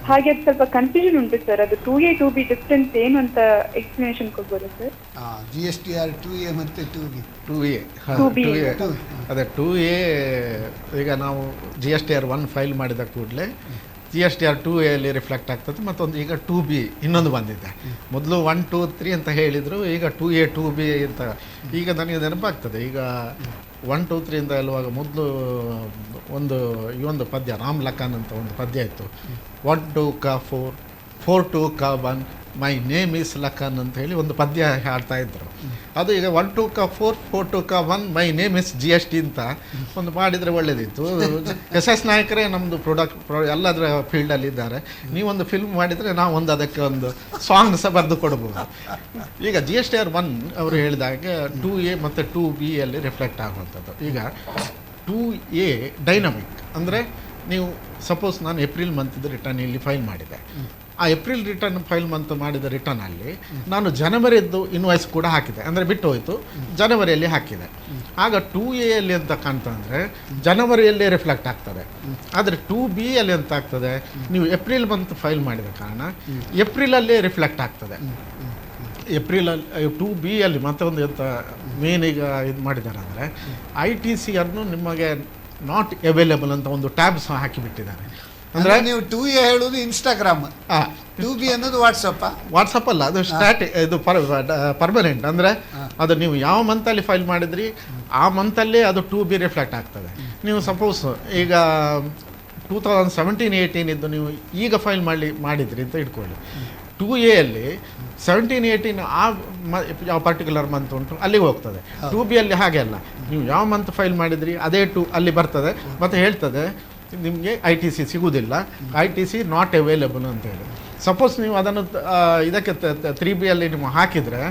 ಹಾಗೆ ಅದು ಸ್ವಲ್ಪ ಕನ್ಫ್ಯೂಷನ್ ಉಂಟು ಸರ್. ಅದು 2A 2B ಡಿಫ್ರೆನ್ಸ್ ಏನು ಅಂತ ಎಕ್ಸ್ಪ್ಲನೇಷನ್ ಕೊಡ್ಬೋದಾ ಸರ್? GSTR 2A ಮತ್ತು 2B. ಅದೇ 2A ಈಗ ನಾವು GSTR 1 ಫೈಲ್ ಮಾಡಿದ ಕೂಡಲೇ GSTR 2A ಅಲ್ಲಿ ರಿಫ್ಲೆಕ್ಟ್ ಆಗ್ತದೆ. ಮತ್ತೊಂದು ಈಗ 2B ಇನ್ನೊಂದು ಬಂದಿದೆ. ಮೊದಲು 1, 2, 3 ಅಂತ ಹೇಳಿದರು, ಈಗ 2A 2B ಅಂತ. ಈಗ ನನಗೆ ನೆನಪಾಗ್ತದೆ, ಈಗ 1, 2, 3 ಅಂತ ಹೇಳುವಾಗ ಮೊದಲು ಈ ಒಂದು ಪದ್ಯ, ರಾಮ್ ಲಖನ್ ಅಂತ ಒಂದು ಪದ್ಯ ಇತ್ತು. 1 2 ka 4, 4 2 ka 1, my name is Lakhan ಅಂತ ಹೇಳಿ ಒಂದು ಪದ್ಯ ಹಾಡ್ತಾ ಇದ್ರು. ಅದು ಈಗ 1 2 ka 4, 4 2 ka 1, my name is GST ಅಂತ ಒಂದು ಮಾಡಿದರೆ ಒಳ್ಳೇದಿತ್ತು. SS ನಾಯಕರೇ ನಮ್ಮದು ಎಲ್ಲದರ ಫೀಲ್ಡಲ್ಲಿ ಇದ್ದಾರೆ. ನೀವೊಂದು ಫಿಲ್ಮ್ ಮಾಡಿದರೆ ನಾವು ಅದಕ್ಕೆ ಒಂದು ಸಾಂಗ್ ಸಹ ಬರೆದು ಕೊಡ್ಬೋದು. ಈಗ GSTR 1 ಅವರು ಹೇಳಿದಾಗೆ 2A ಮತ್ತು 2B ಅಲ್ಲಿ ರಿಫ್ಲೆಕ್ಟ್ ಆಗುವಂಥದ್ದು. ಈಗ 2A ಡೈನಮಿಕ್ ಅಂದರೆ, ನೀವು ಸಪೋಸ್ ನಾನು ಏಪ್ರಿಲ್ ಮಂತಿದ್ದು ರಿಟರ್ನ್ ಇಲ್ಲಿ ಫೈಲ್ ಮಾಡಿದೆ. ಆ ಏಪ್ರಿಲ್ ರಿಟರ್ನ್ ಫೈಲ್ ಮಂತ್ ಮಾಡಿದ ರಿಟರ್ನಲ್ಲಿ ನಾನು ಜನವರಿದ್ದು ಇನ್ವಾಯ್ಸ್ ಕೂಡ ಹಾಕಿದೆ, ಅಂದರೆ ಬಿಟ್ಟು ಹೋಯಿತು, ಜನವರಿಯಲ್ಲಿ ಹಾಕಿದೆ. ಆಗ 2A ಅಲ್ಲಿ ಅಂತ ಕಾಣ್ತಂದರೆ ಜನವರಿಯಲ್ಲೇ ರಿಫ್ಲೆಕ್ಟ್ ಆಗ್ತದೆ. ಆದರೆ 2B ಅಲ್ಲಿ ಅಂತ ಆಗ್ತದೆ, ನೀವು ಏಪ್ರಿಲ್ ಮಂತ್ ಫೈಲ್ ಮಾಡಿದ ಕಾರಣ ಏಪ್ರಿಲಲ್ಲೇ ರಿಫ್ಲೆಕ್ಟ್ ಆಗ್ತದೆ. ಏಪ್ರಿಲಲ್ಲಿ 2B ಅಲ್ಲಿ ಮತ್ತೊಂದು ಎಂತ ಮೇನ್ ಈಗ ಇದು ಮಾಡಿದ್ದಾರೆ ಅಂದರೆ, ITC ಅನ್ನು ನಿಮಗೆ ನಾಟ್ ಅವೈಲೇಬಲ್ ಅಂತ ಒಂದು ಟ್ಯಾಬ್ ಸಹ ಹಾಕಿಬಿಟ್ಟಿದ್ದಾರೆ. ಅಂದರೆ ನೀವು 2A ಹೇಳೋದು ಇನ್ಸ್ಟಾಗ್ರಾಮ್, 2B ಅನ್ನೋದು ವಾಟ್ಸಪ್ ಅಲ್ಲ, ಅದು ಇದು ಪರ್ಮನೆಂಟ್. ಅಂದರೆ ಅದು ನೀವು ಯಾವ ಮಂತಲ್ಲಿ ಫೈಲ್ ಮಾಡಿದ್ರಿ ಆ ಮಂತಲ್ಲೇ ಅದು 2B ರಿಫ್ಲೆಕ್ಟ್ ಆಗ್ತದೆ. ನೀವು ಸಪೋಸ್ ಈಗ 2017-18 ಇದ್ದು ನೀವು ಈಗ ಫೈಲ್ ಮಾಡಿದ್ರಿ ಅಂತ ಇಟ್ಕೊಳ್ಳಿ. 2A ಅಲ್ಲಿ 17-18 ಯಾವ ಪರ್ಟಿಕ್ಯುಲರ್ ಮಂತ್ ಉಂಟು ಅಲ್ಲಿಗೆ ಹೋಗ್ತದೆ. 2B ಅಲ್ಲಿ ಹಾಗೆ ಅಲ್ಲ, ನೀವು ಯಾವ ಮಂತ್ ಫೈಲ್ ಮಾಡಿದ್ರಿ ಅದೇ ಅಲ್ಲಿ ಬರ್ತದೆ ಮತ್ತು ಹೇಳ್ತದೆ ನಿಮಗೆ ITC ಸಿಗುವುದಿಲ್ಲ, ITC ನಾಟ್ ಅವೈಲೇಬಲ್ ಅಂತೇಳಿ. ಸಪೋಸ್ ನೀವು ಅದನ್ನು ಇದಕ್ಕೆ 3B ಅಲ್ಲಿ ನೀವು ಹಾಕಿದರೆ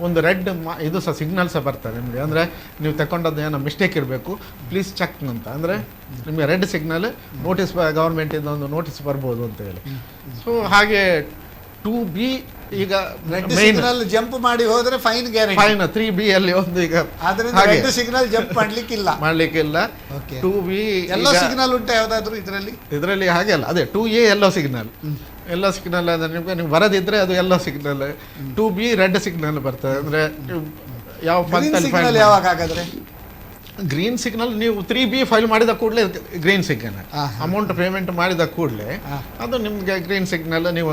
ಒಂದು ರೆಡ್ ಇದು ಸಹ ಸಿಗ್ನಲ್ ಸಹ ಬರ್ತದೆ ನಿಮಗೆ, ಅಂದರೆ ನೀವು ತಗೊಂಡದ್ದು ಏನೋ ಮಿಸ್ಟೇಕ್ ಇರಬೇಕು, ಪ್ಲೀಸ್ ಚೆಕ್ ಅಂತ, ಅಂದರೆ ನಿಮಗೆ ರೆಡ್ ಸಿಗ್ನಲ್ ನೋಟಿಸ್ ಗೌರ್ಮೆಂಟಿಂದ ಒಂದು ನೋಟಿಸ್ ಬರ್ಬೋದು ಅಂತ ಹೇಳಿ. ಸೊ ಹಾಗೆ 2B ಈಗ ಸಿಗ್ನಲ್ ಜಂಪ್ ಮಾಡಿ ಹೋದ್ರೆ ಫೈನ್ ಗ್ಯಾರಂಟಿ. ಫೈನ್ 3B ಅಲ್ಲಿ ಒಂದು ಈಗ ರೆಡ್ ಸಿಗ್ನಲ್ ಜಂಪ್ ಮಾಡ್ಲಿಕ್ಕಿಲ್ಲ. 2B ಎಲ್ಲೋ ಸಿಗ್ನಲ್ ಉಂಟಾ ಯಾವ್ದಾದ್ರು ಇದರಲ್ಲಿ ಹಾಗೆ ಅಲ್ಲ, ಅದೇ 2A ಎಲ್ಲೋ ಸಿಗ್ನಲ್ ಅಂದರೆ ನೀವು ಬರದಿದ್ರೆ ಅದು ಎಲ್ಲೋ ಸಿಗ್ನಲ್, 2B ರೆಡ್ ಸಿಗ್ನಲ್ ಬರ್ತದೆ. ಅಂದರೆ ಯಾವ ಸಿಗ್ನಲ್ ಯಾವಾಗ ಹಾಗಾದ್ರೆ ಗ್ರೀನ್ ಸಿಗ್ನಲ್ ನೀವು 3B ಫೈಲ್ ಮಾಡಿದ ಕೂಡಲೇ ಗ್ರೀನ್ ಸಿಗ್ನಲ್, ಅಮೌಂಟ್ ಪೇಮೆಂಟ್ ಮಾಡಿದ ಕೂಡಲೇ ಅದು ನಿಮಗೆ ಗ್ರೀನ್ ಸಿಗ್ನಲ್. ನೀವು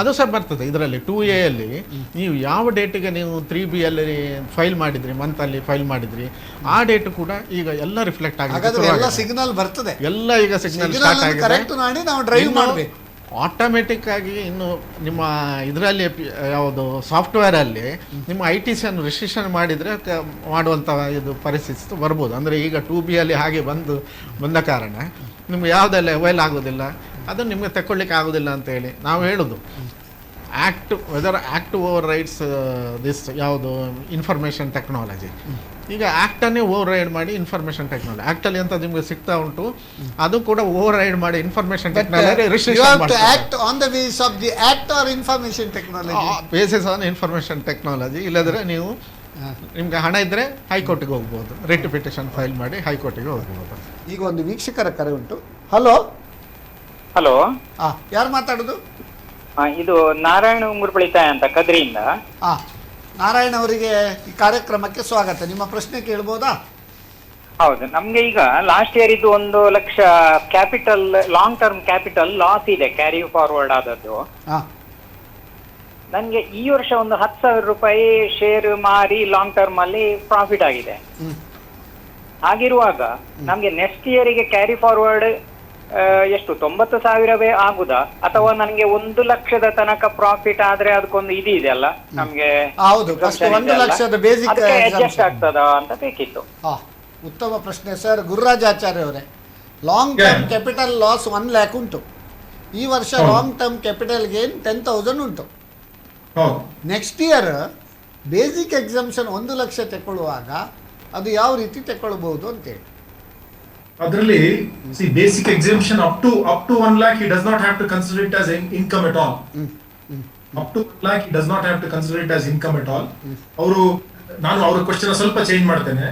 ಅದು ಸಹ ಬರ್ತದೆ ಇದರಲ್ಲಿ 2A ಅಲ್ಲಿ ನೀವು ಯಾವ ಡೇಟಿಗೆ ನೀವು 3B ಅಲ್ಲಿ ಫೈಲ್ ಮಾಡಿದ್ರಿ, ಮಂತಲ್ಲಿ ಫೈಲ್ ಮಾಡಿದ್ರಿ, ಆ ಡೇಟ್ ಕೂಡ ಈಗ ಎಲ್ಲ ರಿಫ್ಲೆಕ್ಟ್ ಆಗಿದೆ, ಎಲ್ಲ ಸಿಗ್ನಲ್ ಬರ್ತದೆ, ಎಲ್ಲ ಈಗ ಸಿಗ್ನಲ್ ಸ್ಟಾರ್ಟ್ ಆಗಿದೆ. ಆಟೋಮೆಟಿಕ್ ಆಗಿ ಇನ್ನು ನಿಮ್ಮ ಇದರಲ್ಲಿ ಯಾವುದು ಸಾಫ್ಟ್ವೇರಲ್ಲಿ ನಿಮ್ಮ ITC ಅನ್ನು ರಿಜಿಸ್ಟ್ರೇಷನ್ ಮಾಡಿದರೆ ಮಾಡುವಂಥ ಇದು ಪರಿಸ್ಥಿತಿ ಬರ್ಬೋದು. ಅಂದರೆ ಈಗ 2B ಅಲ್ಲಿ ಹಾಗೆ ಬಂದ ಕಾರಣ ನಿಮ್ಗೆ ಯಾವುದೆಲ್ಲ ಅವೈಲ್ ಆಗೋದಿಲ್ಲ, ಅದನ್ನು ನಿಮಗೆ ತಗೊಳ್ಳಿಕ್ಕೆ ಆಗೋದಿಲ್ಲ ಅಂತೇಳಿ ನಾವು ಹೇಳೋದು. ಆ್ಯಕ್ಟ್ ಓವರ್ ರೈಡ್ಸ್ ದಿಸ್ ಯಾವುದು ಇನ್ಫಾರ್ಮೇಷನ್ ಟೆಕ್ನಾಲಜಿ. ಈಗ ಆ್ಯಕ್ಟನ್ನೇ ಓವರ್ ರೈಡ್ ಮಾಡಿ ಇನ್ಫಾರ್ಮೇಷನ್ ಟೆಕ್ನಾಲಜಿ, ಆ್ಯಕ್ಟಲ್ಲಿ ಅಂತ ನಿಮಗೆ ಸಿಗ್ತಾ ಉಂಟು, ಅದು ಕೂಡ ಓವರ್ ರೈಡ್ ಮಾಡಿ information technology basis on information technology. ಇಲ್ಲದ್ರೆ ನೀವು ನಿಮ್ಗೆ ಹಣ ಇದ್ದರೆ ಹೈಕೋರ್ಟಿಗೆ ಹೋಗ್ಬೋದು, ರಿಟ್ ಪಿಟಿಷನ್ ಫೈಲ್ ಮಾಡಿ ಹೈಕೋರ್ಟಿಗೆ ಹೋಗ್ಬೋದು. ಈಗ ಒಂದು ವೀಕ್ಷಕರ ಕರೆ ಉಂಟು. ಹಲೋ ಹಲೋ, ಯಾರು ಮಾತಾಡೋದು? ಇದು ನಾರಾಯಣ ಉಂಗುರ್ಪಳಿತಾಯ ಅಂತ ಕದ್ರಿಯಿಂದ. ನಾರಾಯಣ ಅವರಿಗೆ ಈ ಕಾರ್ಯಕ್ರಮಕ್ಕೆ ಸ್ವಾಗತ. ನಿಮ್ಮ ಪ್ರಶ್ನೆ ಕೇಳ್ಬೋದಾ? ಹೌದು, ನಮ್ಗೆ ಈಗ ಲಾಸ್ಟ್ ಇಯರ್ ಇದು 1 lakh capital, long term capital loss ಇದೆ, ಕ್ಯಾರಿ ಫಾರ್ವರ್ಡ್ ಆದದ್ದು. ನನ್ಗೆ ಈ ವರ್ಷ ಒಂದು 10,000 ರೂಪಾಯಿ ಶೇರ್ ಮಾರಿ ಲಾಂಗ್ ಟರ್ಮ್ ಅಲ್ಲಿ ಪ್ರಾಫಿಟ್ ಆಗಿದೆ. ಹಾಗಿರುವಾಗ ನಮ್ಗೆ ನೆಕ್ಸ್ಟ್ ಇಯರಿಗೆ ಕ್ಯಾರಿ ಫಾರ್ವರ್ಡ್ ಎಷ್ಟು 90,000 ಆಗುದಾ, ಅಥವಾ ನನಗೆ 1 ಲಕ್ಷದ ತನಕ ಪ್ರಾಫಿಟ್ ಆದ್ರೆ ಅದಕ್ಕೊಂದು ಇದು ಇದೆ ಅಲ್ಲ ನಮ್ಗೆ, ಅಡ್ಜಸ್ಟ್ ಆಗ್ತದಾ ಅಂತ ಬೇಕಿತ್ತು. ಉತ್ತಮ ಪ್ರಶ್ನೆ ಸರ್. ಗುರುರಾಜಾಚಾರ್ಯ ಅವರೇ, long term capital loss 1 lakh ಉಂಟು. ಈ ವರ್ಷ ಲಾಂಗ್ ಟರ್ಮ್ ಕ್ಯಾಪಿಟಲ್ ಗೇನ್ 10,000 ಉಂಟು. Next year basic exemption 1 lakh ತಗೊಳ್ಳುವಾಗ ಅದು ಯಾವ ರೀತಿ ತಗೊಳ್ಬಹುದು ಅಂತೇಳಿ. ಅದರಲ್ಲಿ basic exemption up to 1 lakh he does not have to consider it as income at all. Up to 1 lakh he does not have to consider it as income at all. ನಾನು ಅವ್ರ ಕ್ವಶನ್ ಸ್ವಲ್ಪ ಚೇಂಜ್ ಮಾಡ್ತೇನೆ.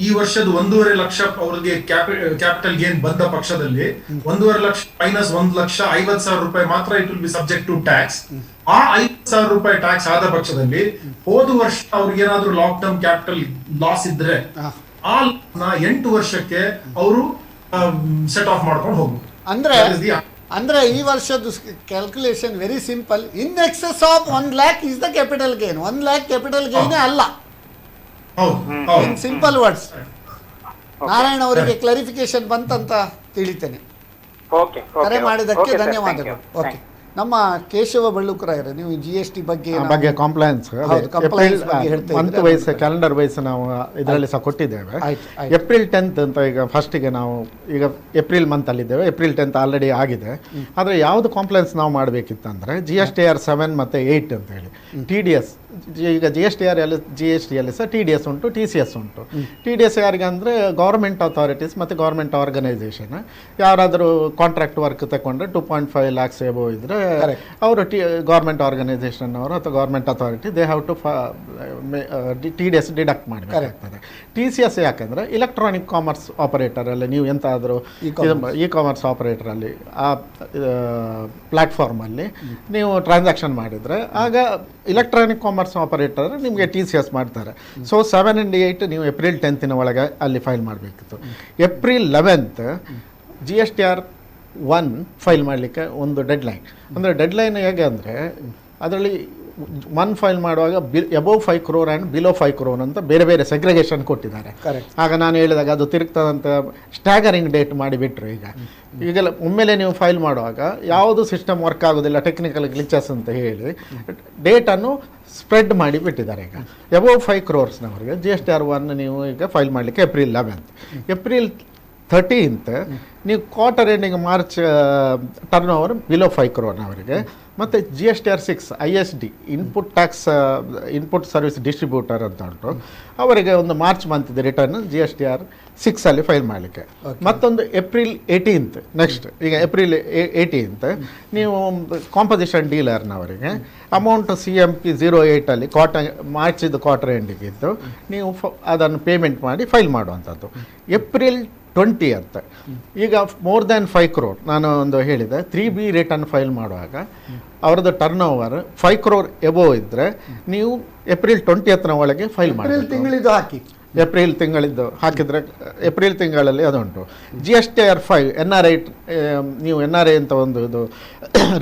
ಈ ವರ್ಷದ 1.5 ಲಕ್ಷ ಅವರಿಗೆ ಕ್ಯಾಪಿಟಲ್ ಗೇನ್ ಬಂದ ಪಕ್ಷದಲ್ಲಿ 1.5 ಲಕ್ಷ ಮೈನಸ್ 1,50,000 ರೂಪಾಯಿ ಮಾತ್ರ it will be subject to tax. ಆ 5,000 ರೂಪಾಯಿ ಟ್ಯಾಕ್ಸ್ ಆದ ಪಕ್ಷದಲ್ಲಿ ಹೋದ ವರ್ಷ ಅವ್ರಿಗೆ ಏನಾದ್ರು ಲಾಂಗ್ ಟರ್ಮ್ ಕ್ಯಾಪಿಟಲ್ ಲಾಸ್ ಇದ್ರೆ ಆ 8 ವರ್ಷಕ್ಕೆ ಅವರು ಸೆಟ್ ಆಫ್ ಮಾಡ್ಕೊಂಡು ಹೋಗ್ಬೋದು. ಅಂದ್ರೆ ಈ ವರ್ಷದ calculation very simple. In excess of 1 lakh is the capital gain. 1 lakh capital gain ಅಲ್ಲ. In simple words. ನಾರಾಯಣ ಅವರಿಗೆ ಕ್ಲಾರಿಫಿಕೇಶನ್ ಬಂತಂತ ತಿಳಿತೇನೆ. ಕರೆ ಮಾಡಿದ್ದಕ್ಕೆ ಧನ್ಯವಾದಗಳು. ಓಕೆ, ನಮ್ಮ ಕೇಶವ ಬಳ್ಳುಕರಾಯರು, ನೀವು GST ಬಗ್ಗೆ compliance month wise calendar wise ನಾವು ಇದರಲ್ಲಿ ಸಹ ಕೊಟ್ಟಿದ್ದೇವೆ. ಏಪ್ರಿಲ್ 10th ಅಂತ ಈಗ ಫಸ್ಟಿಗೆ ನಾವು ಈಗ ಏಪ್ರಿಲ್ ಮಂತಲ್ಲಿದ್ದೇವೆ. ಏಪ್ರಿಲ್ 10th ಆಲ್ರೆಡಿ ಆಗಿದೆ. ಆದರೆ ಯಾವುದು ಕಾಂಪ್ಲೈನ್ಸ್ ನಾವು ಮಾಡಬೇಕಿತ್ತಂದರೆ GSTR 7 ಮತ್ತು 8 ಅಂತ ಹೇಳಿ. TDS ಈಗ GSTR ಅಲ್ಲಿ ಸಹ TDS ಉಂಟು, TCS ಉಂಟು. TDS ಯಾರಿಗೆ ಅಂದರೆ ಗೌರ್ಮೆಂಟ್ ಅಥಾರಿಟೀಸ್ ಮತ್ತು ಗೌರ್ಮೆಂಟ್ ಆರ್ಗನೈಸೇಷನ್ ಯಾರಾದರೂ ಕಾಂಟ್ರಾಕ್ಟ್ ವರ್ಕ್ ತಗೊಂಡ್ರೆ 2.5 lakhs ಎಬೋ ಇದ್ರೆ ಅವರು ಗೌರ್ಮೆಂಟ್ ಆರ್ಗನೈಸೇಷನ್ ಅವರು ಅಥವಾ government authority they have to TDS deduct ಮಾಡಬೇಕಾಗ್ತದೆ. TCS ಯಾಕಂದರೆ ಇಲೆಕ್ಟ್ರಾನಿಕ್ ಕಾಮರ್ಸ್ ಆಪರೇಟರಲ್ಲಿ ನೀವು ಎಂತಾದರೂ ಇ ಕಾಮರ್ಸ್ ಆಪರೇಟರಲ್ಲಿ ಆ ಪ್ಲ್ಯಾಟ್ಫಾರ್ಮಲ್ಲಿ ನೀವು ಟ್ರಾನ್ಸಾಕ್ಷನ್ ಮಾಡಿದರೆ ಆಗ ಇಲೆಕ್ಟ್ರಾನಿಕ್ ಕಾಮರ್ಸ್ ಆಪರೇಟರ್ ನಿಮಗೆ TCS ಮಾಡ್ತಾರೆ. ಸೊ 7 and 8 ನೀವು ಏಪ್ರಿಲ್ 10th ಒಳಗೆ ಅಲ್ಲಿ ಫೈಲ್ ಮಾಡಬೇಕಿತ್ತು. ಏಪ್ರಿಲ್ 11th GSTR 1 ಫೈಲ್ ಮಾಡಲಿಕ್ಕೆ ಒಂದು ಡೆಡ್ಲೈನ್. ಅಂದರೆ ಡೆಡ್ಲೈನ್ ಹೇಗೆ ಅಂದರೆ ಅದರಲ್ಲಿ ಒನ್ ಫೈಲ್ ಮಾಡುವಾಗ above 5 crore and below 5 crore ಅಂತ ಬೇರೆ ಬೇರೆ ಸೆಗ್ರಿಗೇಷನ್ ಕೊಟ್ಟಿದ್ದಾರೆ. ಆಗ ನಾನು ಹೇಳಿದಾಗ ಅದು ತಿರುಗ್ತದಂತ ಸ್ಟ್ಯಾಗರಿಂಗ್ ಡೇಟ್ ಮಾಡಿಬಿಟ್ರು. ಈಗೆಲ್ಲ ಒಮ್ಮೆಲೆ ನೀವು ಫೈಲ್ ಮಾಡುವಾಗ ಯಾವುದು ಸಿಸ್ಟಮ್ ವರ್ಕ್ ಆಗೋದಿಲ್ಲ, ಟೆಕ್ನಿಕಲ್ ಗ್ಲಿಚಸ್ ಅಂತ ಹೇಳಿ ಡೇಟನ್ನು ಸ್ಪ್ರೆಡ್ ಮಾಡಿ ಬಿಟ್ಟಿದ್ದಾರೆ. ಈಗ ಅಬೋವ್ 5 crore GSTR1 ನೀವು ಈಗ ಫೈಲ್ ಮಾಡಲಿಕ್ಕೆ April 11th, April 13th ನೀವು quarter ending March turn over below 5 crore ಅವರಿಗೆ. ಮತ್ತು GSTR6 ISD input tax input service distributor ಅಂತ ಉಂಟು, ಅವರಿಗೆ ಒಂದು ಮಾರ್ಚ್ ಮಂತಿದೆ ರಿಟರ್ನ್ GSTR6 ಫೈಲ್ ಮಾಡಲಿಕ್ಕೆ. ಮತ್ತೊಂದು April 18th ನೆಕ್ಸ್ಟ್, ಈಗ April 18th ನೀವು ಕಾಂಪೋಸಿಷನ್ ಡೀಲರ್ನವರಿಗೆ ಅಮೌಂಟ್ CMP 08 ಮಾರ್ಚಿದ್ದು ಕ್ವಾರ್ಟರ್ ಎಂಡಿಗಿದ್ದು ನೀವು ಅದನ್ನು ಪೇಮೆಂಟ್ ಮಾಡಿ ಫೈಲ್ ಮಾಡುವಂಥದ್ದು. April 20th ಈಗ ಮೋರ್ ದ್ಯಾನ್ 5 crore ನಾನು ಒಂದು ಹೇಳಿದೆ 3B ರಿಟರ್ನ್ ಫೈಲ್ ಮಾಡುವಾಗ ಅವರದ್ದು ಟರ್ನ್ ಓವರ್ 5 crore ಎಬೋವ್ ಇದ್ದರೆ ನೀವು April 20th ಒಳಗೆ ಫೈಲ್ ಮಾಡಿ ತಿಂಗಳಿದ್ದು ಹಾಕಿ ಏಪ್ರಿಲ್ ತಿಂಗಳಿದ್ದು ಹಾಕಿದರೆ ಏಪ್ರಿಲ್ ತಿಂಗಳಲ್ಲಿ ಅದುಂಟು. GSTR5 NRI ನೀವು NRI ಅಂತ ಒಂದು ಇದು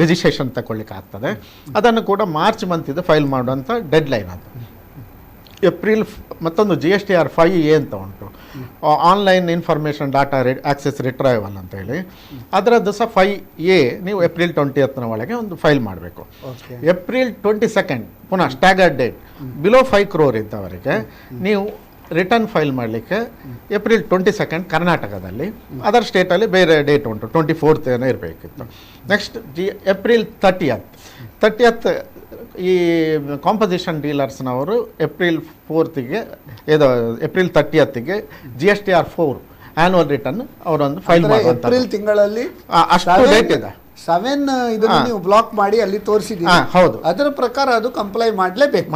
ರಿಜಿಸ್ಟ್ರೇಷನ್ ತಗೊಳ್ಳಿಕ್ಕೆ ಆಗ್ತದೆ, ಅದನ್ನು ಕೂಡ ಮಾರ್ಚ್ ಮಂತಿದ್ದು ಫೈಲ್ ಮಾಡುವಂಥ ಡೆಡ್ಲೈನ್ ಅದು. ಮತ್ತೊಂದು GSTR5A ಅಂತ ಉಂಟು, ಆನ್ಲೈನ್ ಇನ್ಫಾರ್ಮೇಷನ್ ಡಾಟಾ ಆಕ್ಸೆಸ್ ರಿಟ್ರೈವಲ್ ಅಂತ ಹೇಳಿ, ಅದರದ್ದು ಸಹ 5A ನೀವು April 20th ಒಳಗೆ ಒಂದು ಫೈಲ್ ಮಾಡಬೇಕು. April 22nd ಪುನಃ ಸ್ಟ್ಯಾಗರ್ಡ್ ಡೇಟ್ ಬಿಲೋ 5 crore ಇದ್ದವರಿಗೆ ನೀವು ರಿಟರ್ನ್ ಫೈಲ್ ಮಾಡಲಿಕ್ಕೆ April 22nd ಕರ್ನಾಟಕದಲ್ಲಿ, ಅದರ್ ಸ್ಟೇಟಲ್ಲಿ ಬೇರೆ ಡೇಟ್ ಉಂಟು 24th ಏನೋ ಇರಬೇಕಿತ್ತು. ನೆಕ್ಸ್ಟ್ April 30th ಈ ಕಾಂಪೋಸಿಷನ್ ಡೀಲರ್ಸ್ನವರು April 4th ಇದು April 30th GSTR4 annual return ಅವರೊಂದು ಫೈಲ್ ಮಾಡುವಂಥ ಏಪ್ರಿಲ್ ತಿಂಗಳಲ್ಲಿ ಅಷ್ಟು ಡೇಟ್ ಇದೆ. 7 ಇದನ್ನು ನೀವು ಬ್ಲಾಕ್ ಮಾಡಿ ಅಲ್ಲಿ ತೋರಿಸಿದ್ದೀವಿ. ಹೌದು, ಅದರ ಪ್ರಕಾರ ಅದು ಕಂಪ್ಲೈ ಮಾಡಲೇಬೇಕು.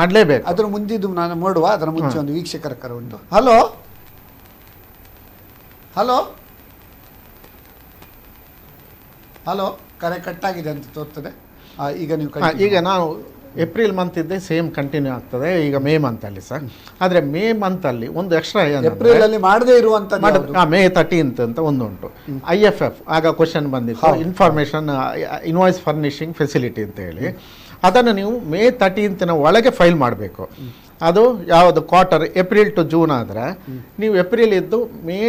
ಅದರ ಮುಂದಿದ್ದು ನಾನು ನೋಡುವ, ಅದರ ಮುಂಚೆ ಒಂದು ವೀಕ್ಷಕರ ಕರೆ ಉಂಟು. ಹಲೋ ಹಲೋ ಹಲೋ, ಕರೆ ಕಟ್ಟಾಗಿದೆ ಅಂತ ತೋರ್ತದೆ. ಈಗ ನೀವು ಈಗ ನಾವು ಏಪ್ರಿಲ್ ಮಂತ್ ಇದ್ದೆ ಸೇಮ್ ಕಂಟಿನ್ಯೂ ಆಗ್ತದೆ ಈಗ ಮೇ ಮಂತಲ್ಲಿ ಸರ್. ಆದರೆ ಮೇ ಮಂತಲ್ಲಿ ಒಂದು ಎಕ್ಸ್ಟ್ರಾ ಏಪ್ರಿಲ್ ಅಲ್ಲಿ ಮಾಡದೇ ಇರುವಂಥ May 13th ಅಂತ ಒಂದು ಉಂಟು. IFF ಆಗ ಕ್ವಶನ್ ಬಂದಿತ್ತು, ಇನ್ಫಾರ್ಮೇಷನ್ ಇನ್ವಾಯ್ಸ್ ಫರ್ನಿಷಿಂಗ್ ಫೆಸಿಲಿಟಿ ಅಂತ ಹೇಳಿ, ಅದನ್ನು ನೀವು May 13th ಒಳಗೆ ಫೈಲ್ ಮಾಡಬೇಕು. ಅದು ಯಾವುದು ಕ್ವಾರ್ಟರ್ April to June ಆದರೆ ನೀವು ಏಪ್ರಿಲ್ ಇದ್ದು May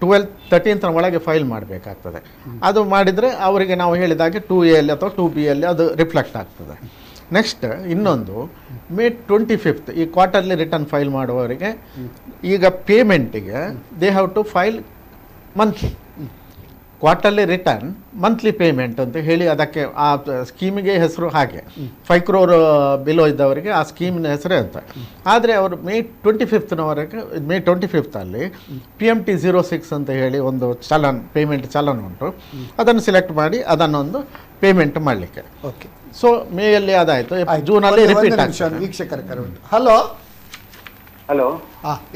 12th 13th ಒಳಗೆ ಫೈಲ್ ಮಾಡಬೇಕಾಗ್ತದೆ. ಅದು ಮಾಡಿದರೆ ಅವರಿಗೆ ನಾವು ಹೇಳಿದಾಗೆ 2A ಅಥವಾ 2B ಅದು ರಿಫ್ಲೆಕ್ಟ್ ಆಗ್ತದೆ. ನೆಕ್ಸ್ಟ್ ಇನ್ನೊಂದು May 25th ಈ ಕ್ವಾರ್ಟರ್ಲಿ ರಿಟರ್ನ್ ಫೈಲ್ ಮಾಡುವವರಿಗೆ ಈಗ ಪೇಮೆಂಟಿಗೆ they have to file monthly quarterly return monthly payment ಅಂತ ಹೇಳಿ, ಅದಕ್ಕೆ ಆ ಸ್ಕೀಮಿಗೆ ಹೆಸರು ಹಾಗೆ 5 crore ಬಿಲೋ ಇದ್ದವರಿಗೆ ಆ ಸ್ಕೀಮಿನ ಹೆಸರೇ ಅಂತ. ಆದರೆ ಅವರು May 25th May 25th ಅಲ್ಲಿ PMT 06 ಅಂತ ಹೇಳಿ ಒಂದು ಪೇಮೆಂಟ್ ಚಲನ್ ಉಂಟು, ಅದನ್ನು ಸಿಲೆಕ್ಟ್ ಮಾಡಿ ಅದನ್ನೊಂದು ಪೇಮೆಂಟ್ ಮಾಡಲಿಕ್ಕೆ. ಓಕೆ, ಸೊ ಮೇಯಲ್ಲಿ ಅದಾಯಿತು, ಜೂನಲ್ಲಿ ರಿಪೀಟ್ ಆಗ್ತದೆ. ವೀಕ್ಷಕರ ಕರೆ ಉಂಟು. ಹಲೋ ಹಲೋ,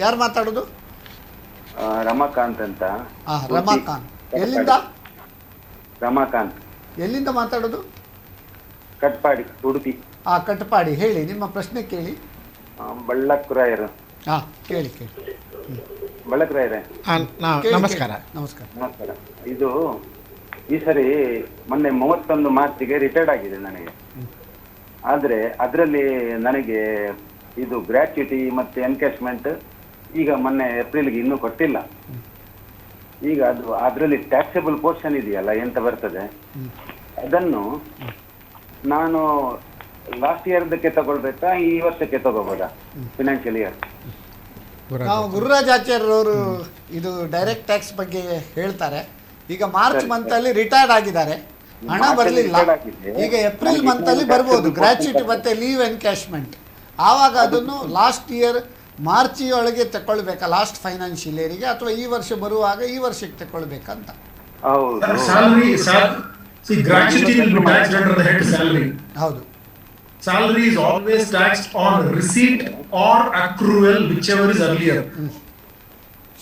ಯಾರು ಮಾತಾಡೋದು? ರಮಾಕಾಂತ್ ಅಂತ. ರಮಾಕಾಂತ್, ಎಲ್ಲಿಂದ? ರಮಾಕಾಂತ್, ಎಲ್ಲಿಂದ ಮಾತಾಡೋದು? ಕಟ್ಪಾಡಿ, ಉಡುಪಿ. ಕಟ್ಪಾಡಿ, ಹೇಳಿ ನಿಮ್ಮ ಪ್ರಶ್ನೆ ಕೇಳಿ. ಬಳ್ಳಕರಾಯರು. ಕೇಳಿ. ಬಳ್ಳಕರಾಯರೇ, ನಮಸ್ಕಾರ. ನಮಸ್ಕಾರ. ಇದು ಈ ಸರಿ ಮೊನ್ನೆ 31 ಮಾರ್ಚಿಗೆ ರಿಟೈರ್ಡ್ ಆಗಿದೆ ನನಗೆ. ಆದರೆ ಅದರಲ್ಲಿ ನನಗೆ ಇದು ಗ್ರ್ಯಾಚ್ಯುಟಿ ಮತ್ತು ಎನ್ಕ್ಯಾಶ್ಮೆಂಟ್ ಈಗ ಮೊನ್ನೆ ಏಪ್ರಿಲ್ಗೆ ಇನ್ನೂ ಕೊಟ್ಟಿಲ್ಲ. ಈಗ ಅದು ಅದರಲ್ಲಿ ಟ್ಯಾಕ್ಸೇಬಲ್ ಪೋರ್ಷನ್ ಇದೆಯಲ್ಲ ಎಂತ ಬರ್ತದೆ, ಅದನ್ನು ನಾನು ಲಾಸ್ಟ್ ಇಯರ್ದಕ್ಕೆ ತಗೊಳ್ಬೇಕಾ ಈ ವರ್ಷಕ್ಕೆ ತಗೋಬೋದಾ ಫಿನಾನ್ಷಿಯಲ್ ಇಯರ್? ನಾವು ಗುರುರಾಜಾಚಾರ್ಯರವರು ಇದು ಡೈರೆಕ್ಟ್ ಟ್ಯಾಕ್ಸ್ ಬಗ್ಗೆ ಹೇಳ್ತಾರೆ. ಈಗ ಮಾರ್ಚ್ ಮಂತಲ್ಲಿ ರಿಟೈರ್ಡ್ ಆಗಿದ್ದಾರೆ, ಹಣ ಬರಲಿಲ್ಲ. ಈಗ ಏಪ್ರಿಲ್ ಮಂತಲ್ಲಿ ಬರ್ಬೋದು ಗ್ರ್ಯಾಚ್ಯುಟಿ ಮತ್ತು ಲೀವ್ ಎನ್ಕ್ಯಾಶ್ಮೆಂಟ್. ಆವಾಗ ಅದನ್ನು ಲಾಸ್ಟ್ ಇಯರ್ ಮಾರ್ಚ್ ಒಳಗೆ ತಗೊಳ್ಬೇಕಾ, ಲಾಸ್ಟ್ ಫೈನಾನ್ಷಿಯಲ್ ಇಯರಿಗೆ, ಅಥವಾ ಈ ವರ್ಷ ಬರುವಾಗ ಈ ವರ್ಷಕ್ಕೆ ತಗೊಳ್ಬೇಕಂತ. ಹೌದು, salary is always taxed on receipt or accrual, whichever is earlier.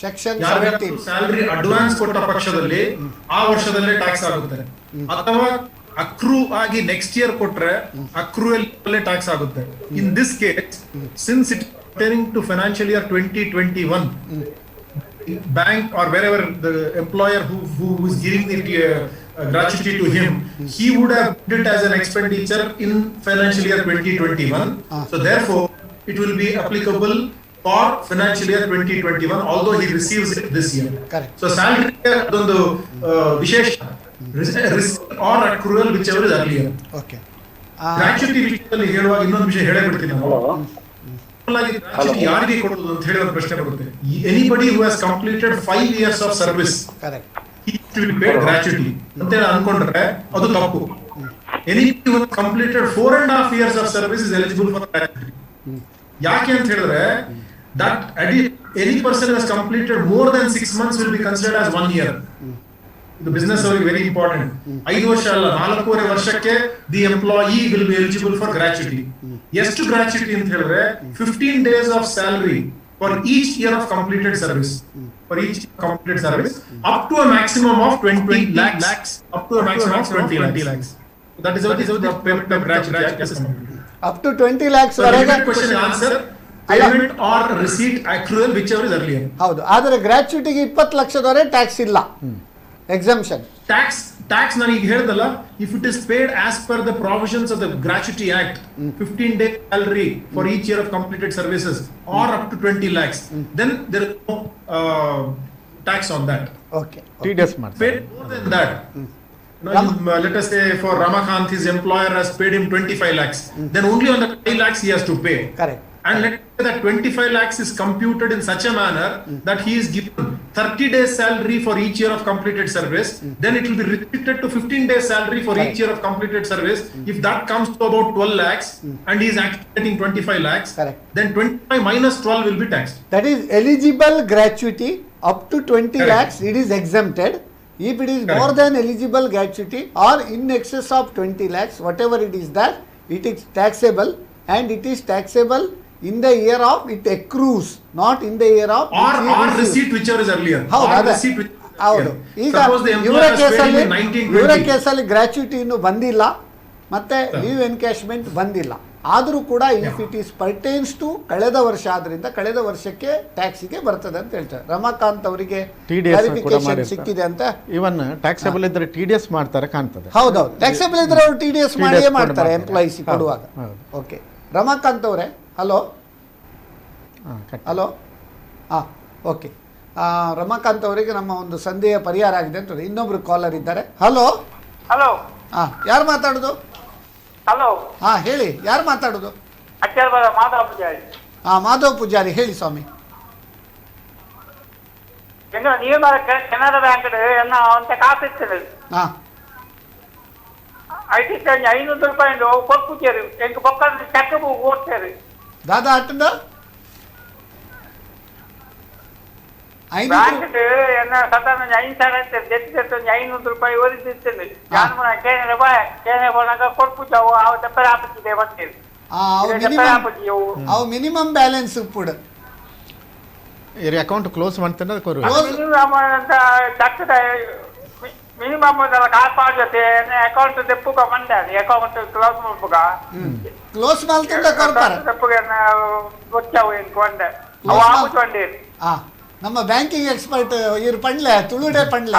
Section salary advance ಕೊಟ್ಟ ಪಕ್ಷದಲ್ಲಿ ಆ ವರ್ಷದಲ್ಲೇ ಟ್ಯಾಕ್ಸ್ ಆಗುತ್ತೆ, ಅಥವಾ ಅಕ್ರೂ ಆಗಿ ನೆಕ್ಸ್ಟ್ ಇಯರ್ ಕೊಟ್ರೆ ಅಕ್ರೂಯಲ್ ಟ್ಯಾಕ್ಸ್ ಆಗುತ್ತೆ. ಇನ್ this case, since it pertaining to financial year 2021, bank or wherever the employer who is giving the gratuity to him, he would have put it as an expenditure in financial year 2021. So therefore, it will be applicable for financial year 2021, although he receives it this year. Correct. So salary adondu vishesha risk or accrual whichever is earlier. Okay gratuity ವಿಷಯದಲ್ಲಿ ಹೇಳುವಾಗ ಇನ್ನೊಂದು ವಿಷಯ ಹೇಳೇ ಬಿಡ್ತೀನಿ ನಾನು. ಗ್ರಾಚ್ಯುಟಿ ಯಾರಿಗೆ ಕೊಡೋದು ಅಂತ ಹೇಳಿ ಒಂದು ಪ್ರಶ್ನೆ ಬರುತ್ತೆ. Anybody who has completed 5 years of service, correct he will be paid gratuity ಅಂತ ಅನ್ಕೊಂಡ್ರೆ ಅದು ತಪ್ಪು. Anybody who has completed 4.5 years of service is eligible for gratuity. ಯಾಕೆ ಅಂತ ಹೇಳಿದ್ರೆ that any person who has completed more than 6 months will be considered as 1 year. ಇದು ಬಿಸ್ನೆಸ್ ಅವರಿಗೆ ವೆರಿ ಇಂಪಾರ್ಟೆಂಟ್. 5 ವರ್ಷ ಅಲ್ಲ, 4.5 ವರ್ಷಕ್ಕೆ the employee will be eligible for gratuity. ಎಷ್ಟು ಗ್ರಾಚ್ಯುಟಿ ಅಂತ ಹೇಳಿದ್ರೆ 15 days of salary for each year of completed service. For each completed service, up to a maximum of 20 lakhs. Up to a maximum of 20 lakhs. That is the payment of gratuity. Up to 20 lakhs So, ವರೆಗೆ question and answer, payment or receipt accrual, whichever is earlier. ಹೌದು. ಆದರೆ ಗ್ರ್ಯಾಚ್ಯುಟಿಗೆ 20 ಲಕ್ಷದವರೆಗೆ ಟ್ಯಾಕ್ಸ್ ಇಲ್ಲ, ಎಕ್ಸಂಪ್ಷನ್. Tax ನಾನು ಈಗ ಹೇಳ್ದಲ್ಲ, if it is paid as per the provisions of the Gratuity Act, 15 day salary for each year of completed services or up to 20 lakhs, then there is no tax on that. Okay TDS ಮಾಡ್ತಾರೆ. Paid more than that. Let us say for Ramakant, his employer has paid him 25 lakhs. Then only on the 5 lakhs he has to pay. Correct. And let's say that 25 lakhs is computed in such a manner that he is given 30 days salary for each year of completed service, then it will be restricted to 15 days salary for each year of completed service. If that comes to about 12 lakhs and he is actually getting 25 lakhs, Correct. then 25 minus 12 will be taxed. That is eligible gratuity up to 20 Correct. lakhs, it is exempted. If it is Correct. more than eligible gratuity or in excess of 20 lakhs, whatever it is that, it is taxable, and it is taxable in the year of it accrues, not in the year of Or which he receives. receipt whichever is earlier. ಹೌದು, Or ಅದೇ. receipt whichever is ಹೌದು. earlier. ಈಗ Suppose the ಇವರ employer has paid him ಕೇಸಲ್ಲಿ in 1920. ಇವರ ಕೇಸಲ್ಲಿ ಗ್ರಾಚ್ಯುಟಿ ಇನ್ನು ಬಂದಿಲ್ಲ, ಮತ್ತೆ ಲೀವ್ ಎನ್ಕ್ಯಾಶ್ಮೆಂಟ್ ಬಂದಿಲ್ಲ. ಆದರೂ ಕೂಡ if it is pertains to ಕಳೆದ ವರ್ಷ ಆದ್ರಿಂದ ಕಳೆದ ವರ್ಷಕ್ಕೆ ಟ್ಯಾಕ್ಸಿಗೆ ಬರ್ತದೆ ಅಂತ ಹೇಳ್ತಾರೆ. ರಮಾಕಾಂತ್ ಅವರಿಗೆ TDS ಕೂಡ ಕ್ಲಾರಿಫಿಕೇಶನ್ ಮಾಡಿರ್ತಾರೆ. ಸಿಕ್ಕಿದೆ ಅಂತ. ಇವನ್ ಟ್ಯಾಕ್ಸೇಬಲ್ ಇದ್ರೆ TDS ಮಾಡ್ತಾರೆ ಕಾಣ್ತದೆ. ಹೌದೌದು, ಟ್ಯಾಕ್ಸೇಬಲ್ ಇದ್ರೆ ಅವರು TDS ಮಾಡಿಯೇ TDS ಮಾಡ್ತಾರೆ ಮಾಡ್ತಾರೆ. ಎಂಪ್ಲಾಯೀಸ್ ಕೊಡುವಾಗ. ಹೌದು. ಓಕೆ, ರಮಾಕಾಂತ್ ಅವರೇ, ಹಲೋ ಹಲೋ, ಹಾಂ, ಓಕೆ. ರಮಾಕಾಂತ್ ಅವರಿಗೆ ನಮ್ಮ ಒಂದು ಸಂದೇಹ ಪರಿಹಾರ ಆಗಿದೆ ಅಂತ. ಇನ್ನೊಬ್ರು ಕಾಲರ್ ಇದ್ದಾರೆ. ಹಲೋ ಹಲೋ ಹಾಂ, ಯಾರು ಮಾತಾಡೋದು? ಹಲೋ, ಹಾಂ ಹೇಳಿ, ಯಾರು ಮಾತಾಡೋದು? ಅಚ್ಚರ್ಬಾದ ಮಾಧವ ಪೂಜಾರಿ. ಹಾಂ, ಮಾಧವ್ ಪೂಜಾರಿ, ಹೇಳಿ ಸ್ವಾಮಿ. ಎಂಗ ನೀವು ಬರಕ್ಕೆ ಕೆನರಾ ಬ್ಯಾಂಕ್ ಎನ್ನ ಅಂತ ಕಾಸು ಇರ್ತದೆ. ಹಾಂ, ಐಟಿ ಚೇಂಜ್ 500 ರೂಪಾಯಿ ಕೊಟ್ಬಿಟ್ಟಿರಿ. ಎಂಗ ಪಕ್ಕ ಚೆಕ್ ಬುಕ್ ಓದ್ತಾರೆ. ದಾದಾ ಅಟ್ಟದ ಬ್ಯಾಂಕ್ ಎನ್ನ ಸಾಧಾರಣ 5,000 ಇರ್ತದೆ. ಜೆಟ್ 500 ರೂಪಾಯಿ ಓದಿರ್ತದೆ. ನಾನು ಕೇನೆ ಬೋನಾಗ ಕೊಟ್ಬಿಟ್ಟು ಅವು ದಪ್ಪರ ಹಾಕಿದೆ ಬರ್ತೀವಿ. ಅವು ಮಿನಿಮಮ್ ಬ್ಯಾಲೆನ್ಸ್ ఇప్పుడు ಇರಿ ಅಕೌಂಟ್ ಕ್ಲೋಸ್ ಮಾಡ್ತೇನೆ ಅದಕ್ಕೆ ಮಿನಿಮಮ್ ಅಂತ ದಕ್ಕದ ಮಿನಿಮಮ್ ಕಾಪಾಡುತ್ತೆ ಅಕೌಂಟ್ ತೆಪ್ಪುಗ ಬಂದಾನೆ. ಅಕೌಂಟ್ ಕ್ಲೋಸ್ ಮಾಡ್ಬೇಕ, ಕ್ಲೋಸ್ ಮಾಡ್ತಿಂದ ಕೊಡ್ತಾರೆ. ತೆಪ್ಪುಗ ಗೊತ್ತಾವು ಎನ್ಕೊಂಡೆ ಅವು ಆಗುತ್ತಂಡಿ. ನಮ್ಮ ಬ್ಯಾಂಕಿಂಗ್ ಎಕ್ಸ್ಪರ್ಟ್ ಇವ್ರು ಪಂಡ್ಲೆ ತುಳುಡೆ ಪಂಡ್ಲೆ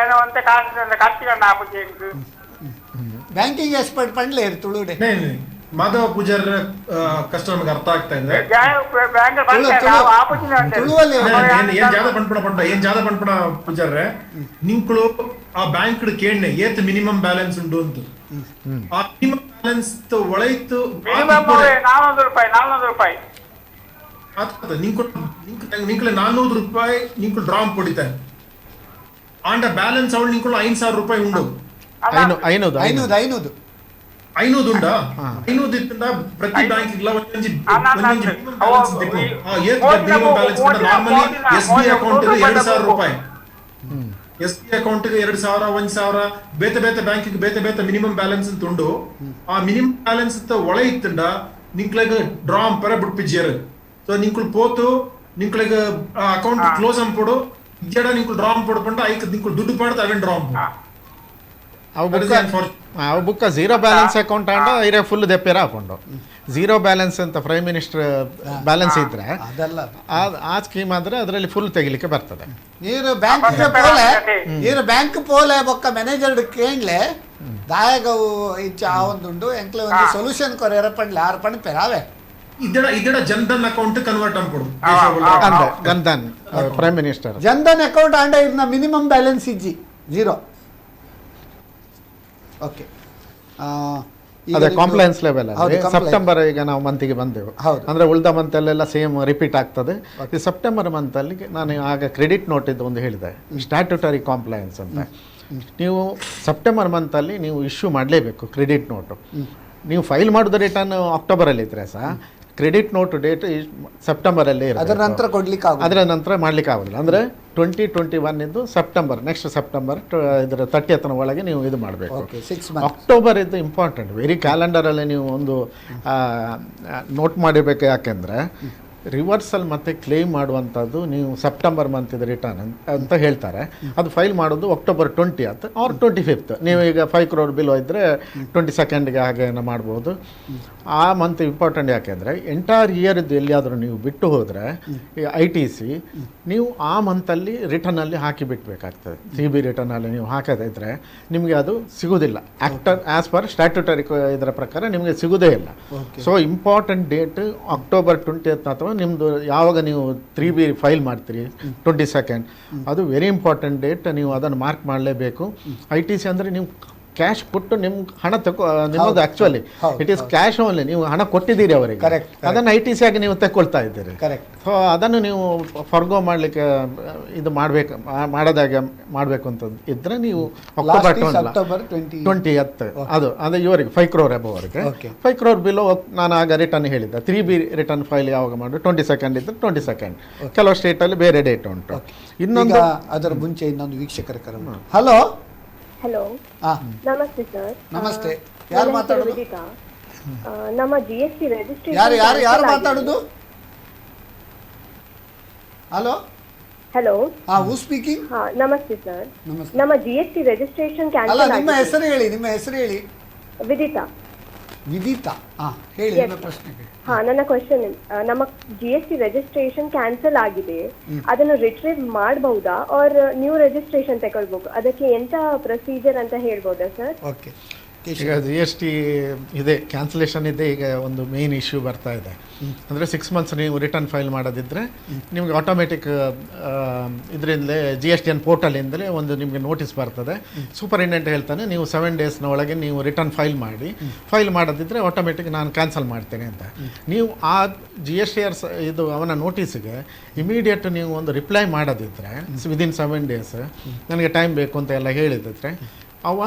ಏನೋ ಅಂತ ಕಟ್ಟಿಕೊಂಡು ಆಗುತ್ತೆ. ಬ್ಯಾಂಕಿಂಗ್ ಎಕ್ಸ್ಪರ್ಟ್ ಪಂಡ್ಲೆ ಇರು ತುಳುಡೆ. ಮಾಧವ ಪೂಜಾರ ಕಷ್ಟ ನಮಗೆ ಅರ್ಥ ಆಗ್ತಾ ಇದೆ. ತುಳುವಲ್ಲಿ ಏನ್ ಜಾದ ಪಂಪಣ ಪೂಜಾರ್ರೆ ನಿಂಕ್ಳು ಆ ಬ್ಯಾಂಕ್ ಕೇಳ್ನೆ ಏತ್ ಮಿನಿಮಮ್ ಬ್ಯಾಲೆನ್ಸ್ ಉಂಟು ಅಂತ. ಆ ಮಿನಿಮಮ್ ಬ್ಯಾಲೆನ್ಸ್ ಒಳೈತು 400 ರೂಪಾಯಿ ನಿಂಕ್ಳು 400 ರೂಪಾಯಿ ನಿಂಕ್ಳು ಡ್ರಾಮ್ ಕೊಡಿತಾರೆ. ಆಂಡ ಬ್ಯಾಲೆನ್ಸ್ ಅವಳು ನಿಂಕ್ಳು 5,000 ರೂಪಾಯಿ ಉಂಡು. 500 500 ಉಂಡ 500 ಇತ್ತಂಡ ಪ್ರತಿ ಬ್ಯಾಂಕ್ ಇಲ್ಲ ನಾರ್ಮಲಿ SBI ಅಕೌಂಟ್ 2,000 ರೂಪಾಯಿ. SBI ಅಕೌಂಟ್ 2,000 1,000 ಬೇತೆ ಬೇತೆ ಬ್ಯಾಂಕಿಗೆ ಬೇತೆ ಬೇತೆ ಮಿನಿಮಮ್ ಬ್ಯಾಲೆನ್ಸ್ ಅಂತ ಉಂಡು. ಆ ಮಿನಿಮಮ್ ಬ್ಯಾಲೆನ್ಸ್ ಒಳ ಇತ್ತಂಡ ನಿಂಕ್ಳಿಗೆ ಡ್ರಾಮ್ ಪರ ಬಿಟ್ಪಿಜ್ಜೇರು. ಸೊ ನಿಂಕ್ಳು ಪೋತು ನಿಂಕ್ಳಿಗೆ ಅಕೌಂಟ್ ಕ್ಲೋಸ್ ಅಂಪೋಡು ಇಜ್ಜಡ ನಿಂಕ್ಳು ಡ್ರಾಮ್ ಪಡ್ಪಂಡ ಐಕ್ ನಿಂಕ್ಳು ದುಡ್ಡು ಪಡ್ತ ಅವನ್ ಡ್ರಾಮ್ ಬುಕ್ಕ ಝೀರೋ ಬ್ಯಾಲೆನ್ಸ್ ಅಕೌಂಟ್ ಅಂಡ ಇರೇ ಫುಲ್ ದೆಪ್ಪೇರ ಹಾಕೊಂಡು ಝೀರೋ ಬ್ಯಾಲೆನ್ಸ್ ಅಂತ ಪ್ರೈಮ್ ಮಿನಿಸ್ಟರ್ ಬ್ಯಾಲೆನ್ಸ್ ಇದ್ರೆ ಅದಲ್ಲ ಆ ಸ್ಕೀಮ್ ಆದ್ರೆ ಅದರಲ್ಲಿ ಫುಲ್ ತೆಗಿಲಿಕ್ಕೆ ಬರ್ತದೆ. ನೀರು ಬ್ಯಾಂಕ್ ಪೋಲೆ ಬೊಕ್ಕ ಮ್ಯಾನೇಜರ್ ಕೇಳಲೆ ದಾಯಗವು ಇಚ್ಚ ಆ ಒಂದುಂಡು ಎಂಕ್ಲೆ ಒಂದು ಸೊಲ್ಯೂಷನ್ ಕೊರ ಪಂಡ್ಲೆ 6 ಪಣ್ ಪೆರಾವೆ ಇದರ ಜನ್ಧನ್ ಅಕೌಂಟ್ ಕನ್ವರ್ಟ್ ಅನ್ಕೊಡು ಅಂದ್ರೆ Jan Dhan prime minister Jan Dhan account and ಇರ್ನ ಮಿನಿಮಮ್ ಬ್ಯಾಲೆನ್ಸ್ ಇಜ್ಜಿ 0. ಓಕೆ ಅದೇ ಕಾಂಪ್ಲೈನ್ಸ್ ಲೆವೆಲ್ ಅಲ್ಲಿ ಸೆಪ್ಟೆಂಬರ್ ಈಗ ನಾವು ಮಂತಿಗೆ ಬಂದೆವು ಅಂದ್ರೆ ಉಳಿದ ಮಂತ್ ಅಲ್ಲೆಲ್ಲ ಸೇಮ್ ರಿಪೀಟ್ ಆಗ್ತದೆ. ಈ ಸೆಪ್ಟೆಂಬರ್ ಮಂತ್ ಅಲ್ಲಿ ನಾನು ಆಗ ಕ್ರೆಡಿಟ್ ನೋಟ್ ಇದ್ದು ಒಂದು ಹೇಳಿದೆ, ಸ್ಟ್ಯಾಟ್ಯೂಟರಿ ಕಾಂಪ್ಲೈನ್ಸ್ ಅಂತ. ನೀವು ಸೆಪ್ಟೆಂಬರ್ ಮಂತ್ ಅಲ್ಲಿ ನೀವು ಇಶ್ಯೂ ಮಾಡಲೇಬೇಕು ಕ್ರೆಡಿಟ್ ನೋಟು. ನೀವು ಫೈಲ್ ಮಾಡೋದು ರಿಟರ್ನ್ ಅಕ್ಟೋಬರಲ್ಲಿ ಇದ್ರೆ ಸಹ ಕ್ರೆಡಿಟ್ ನೋಟ್ ಡೇಟ್ ಸೆಪ್ಟೆಂಬರಲ್ಲಿ ಇರುತ್ತೆ. ಅದರ ನಂತರ ಮಾಡ್ಲಿಕ್ಕೆ ಆಗೋದಿಲ್ಲ. ಅಂದರೆ 2021 ಇದ್ದು ಸೆಪ್ಟೆಂಬರ್, ನೆಕ್ಸ್ಟ್ ಸೆಪ್ಟೆಂಬರ್ ಇದರ 30th ಒಳಗೆ ನೀವು ಇದು ಮಾಡಬೇಕು. ಅಕ್ಟೋಬರ್ ಇದು ಇಂಪಾರ್ಟೆಂಟ್, ವೆರಿ ಕ್ಯಾಲೆಂಡರಲ್ಲಿ ನೀವು ಒಂದು ನೋಟ್ ಮಾಡಿರ್ಬೇಕು. ಯಾಕೆಂದರೆ ರಿವರ್ಸಲ್ ಮತ್ತು ಕ್ಲೇಮ್ ಮಾಡುವಂಥದ್ದು ನೀವು ಸೆಪ್ಟೆಂಬರ್ ಮಂತ್ ಇದು ರಿಟರ್ನ್ ಅಂತ ಹೇಳ್ತಾರೆ. ಅದು ಫೈಲ್ ಮಾಡೋದು ಅಕ್ಟೋಬರ್ 20th ಆರ್ 25th. ನೀವು ಈಗ 5 crore ಬಿಲ್ ಇದ್ದರೆ 22nd ಹಾಗೆ ಮಾಡ್ಬೋದು. ಆ ಮಂತ್ ಇಂಪಾರ್ಟೆಂಟ್. ಯಾಕೆಂದರೆ ಎಂಟೈರ್ ಇಯರ್ ಇದ್ದು ಎಲ್ಲಿಯಾದರೂ ನೀವು ಬಿಟ್ಟು ಹೋದರೆ ITC ನೀವು ಆ ಮಂತಲ್ಲಿ ರಿಟರ್ನಲ್ಲಿ ಹಾಕಿ ಬಿಟ್ಟಬೇಕಾಗ್ತದೆ. CB ರಿಟರ್ನಲ್ಲಿ ನೀವು ಹಾಕದಿದ್ದರೆ ನಿಮಗೆ ಅದು ಸಿಗೋದಿಲ್ಲ. ಆ್ಯಸ್ ಪರ್ ಸ್ಟ್ಯಾಟ್ಯೂಟರಿ ಇದರ ಪ್ರಕಾರ ನಿಮಗೆ ಸಿಗೋದೇ ಇಲ್ಲ. So important date October 20th ಅಥವಾ ನಿಮ್ಮದು ಯಾವಾಗ ನೀವು 3B ಫೈಲ್ ಮಾಡ್ತೀರಿ 22nd, ಅದು ವೆರಿ ಇಂಪಾರ್ಟೆಂಟ್ ಡೇಟ್. ನೀವು ಅದನ್ನು ಮಾರ್ಕ್ ಮಾಡಲೇಬೇಕು. ITC ಅಂದರೆ ನೀವು ಕ್ಯಾಶ್ ಕೊಟ್ಟು ನಿಮ್ಗೆ ಹಣ ನಿಮ್ಮದು actually it is cash only. ನೀವು ಹಣ ಕೊಟ್ಟಿದ್ದೀರಿ ಅವರಿಗೆ, ಅದನ್ನು ITC ಆಗಿ ನೀವು ತಗೊಳ್ತಾ ಇದ್ದೀರಿ. ಸೊ ಅದನ್ನು ನೀವು ಫರ್ಗೋ ಮಾಡಲಿಕ್ಕೆ ಇದು ಮಾಡಬೇಕು ಅಂತ ಇದ್ದರೆ ನೀವು ಅಕ್ಟೋಬರ್ 20th ಅದು ಅಂದರೆ ಇವರಿಗೆ 5 crore ಅಬವ್ ಅವರಿಗೆ 5 crore ಬಿಲೋ ನಾನು ಆಗ ರಿಟರ್ನ್ ಹೇಳಿದ್ದೆ. 3B ರಿಟರ್ನ್ ಫೈಲ್ ಯಾವಾಗ ಮಾಡಿ 22nd ಇದ್ದರೆ 22nd. ಕೆಲವು ಸ್ಟೇಟಲ್ಲಿ ಬೇರೆ ಡೇಟ್ ಉಂಟು. ಇನ್ನೊಂದು ಅದರ ಮುಂಚೆ ಇನ್ನೊಂದು ವೀಕ್ಷಕರ ಕರೆ. ಹಲೋ ಹಲೋ, ನಮಸ್ತೆ ಸರ್. ನಮಸ್ತೆ, ಯಾರು ಮಾತಾಡೋದು? ನಮ್ಮ GST ರಿಜಿಸ್ಟ್ರೇಷನ್ ಯಾರು ಮಾತಾಡೋದು? Hello hello, who speaking? ನಮಸ್ತೆ ಸರ್. ನಮ್ಮ GST ರಿಜಿಸ್ಟ್ರೇಷನ್ ಕ್ಯಾನ್ಸಲ್ ಆಗಿದೆ. ನಿಮ್ಮ ಹೆಸರು ಹೇಳಿ. ವಿದಿತಾ, ಹೇಳಿ ನಿಮ್ಮ ಪ್ರಶ್ನೆ. ನನ್ನ ಕ್ವಶನ್, ನಮ್ಮ GST ರಿಜಿಸ್ಟ್ರೇಷನ್ ಕ್ಯಾನ್ಸಲ್ ಆಗಿದೆ, ಅದನ್ನು ರಿಟ್ರೀವ್ ಮಾಡಬಹುದಾ ಆರ್ ನ್ಯೂ ರಿಜಿಸ್ಟ್ರೇಷನ್ ತಗೊಳ್ಬೇಕು? ಅದಕ್ಕೆ ಎಂತ ಪ್ರೊಸೀಜರ್ ಅಂತ ಹೇಳ್ಬೋದಾ ಸರ್? ಓಕೆ, ಈಗ GST ಇದೆ, ಕ್ಯಾನ್ಸಲೇಷನ್ ಇದೆ. ಈಗ ಒಂದು ಮೇನ್ ಇಶ್ಯೂ ಬರ್ತಾ ಇದೆ. ಅಂದರೆ 6 months ನೀವು ರಿಟರ್ನ್ ಫೈಲ್ ಮಾಡೋದಿದ್ದರೆ ನಿಮಗೆ ಆಟೋಮೆಟಿಕ್ ಇದರಿಂದಲೇ GSTN ಪೋರ್ಟಲಿಂದಲೇ ಒಂದು ನಿಮಗೆ ನೋಟಿಸ್ ಬರ್ತದೆ. ಸೂಪರಿಂಟೆಂಡೆಂಟ್ ಹೇಳ್ತಾನೆ ನೀವು 7 days ಒಳಗೆ ನೀವು ರಿಟರ್ನ್ ಫೈಲ್ ಮಾಡೋದಿದ್ದರೆ ಆಟೋಮೆಟಿಕ್ ನಾನು ಕ್ಯಾನ್ಸಲ್ ಮಾಡ್ತೇನೆ ಅಂತ. ನೀವು ಆ GSTR ಇದು ಅವನ ನೋಟಿಸಿಗೆ ಇಮಿಡಿಯೇಟ್ ನೀವು ಒಂದು ರಿಪ್ಲೈ ಮಾಡೋದಿದ್ದರೆ ವಿದಿನ್ 7 days ನನಗೆ ಟೈಮ್ ಬೇಕು ಅಂತ ಎಲ್ಲ ಹೇಳಿದ್ರೆ ಅವ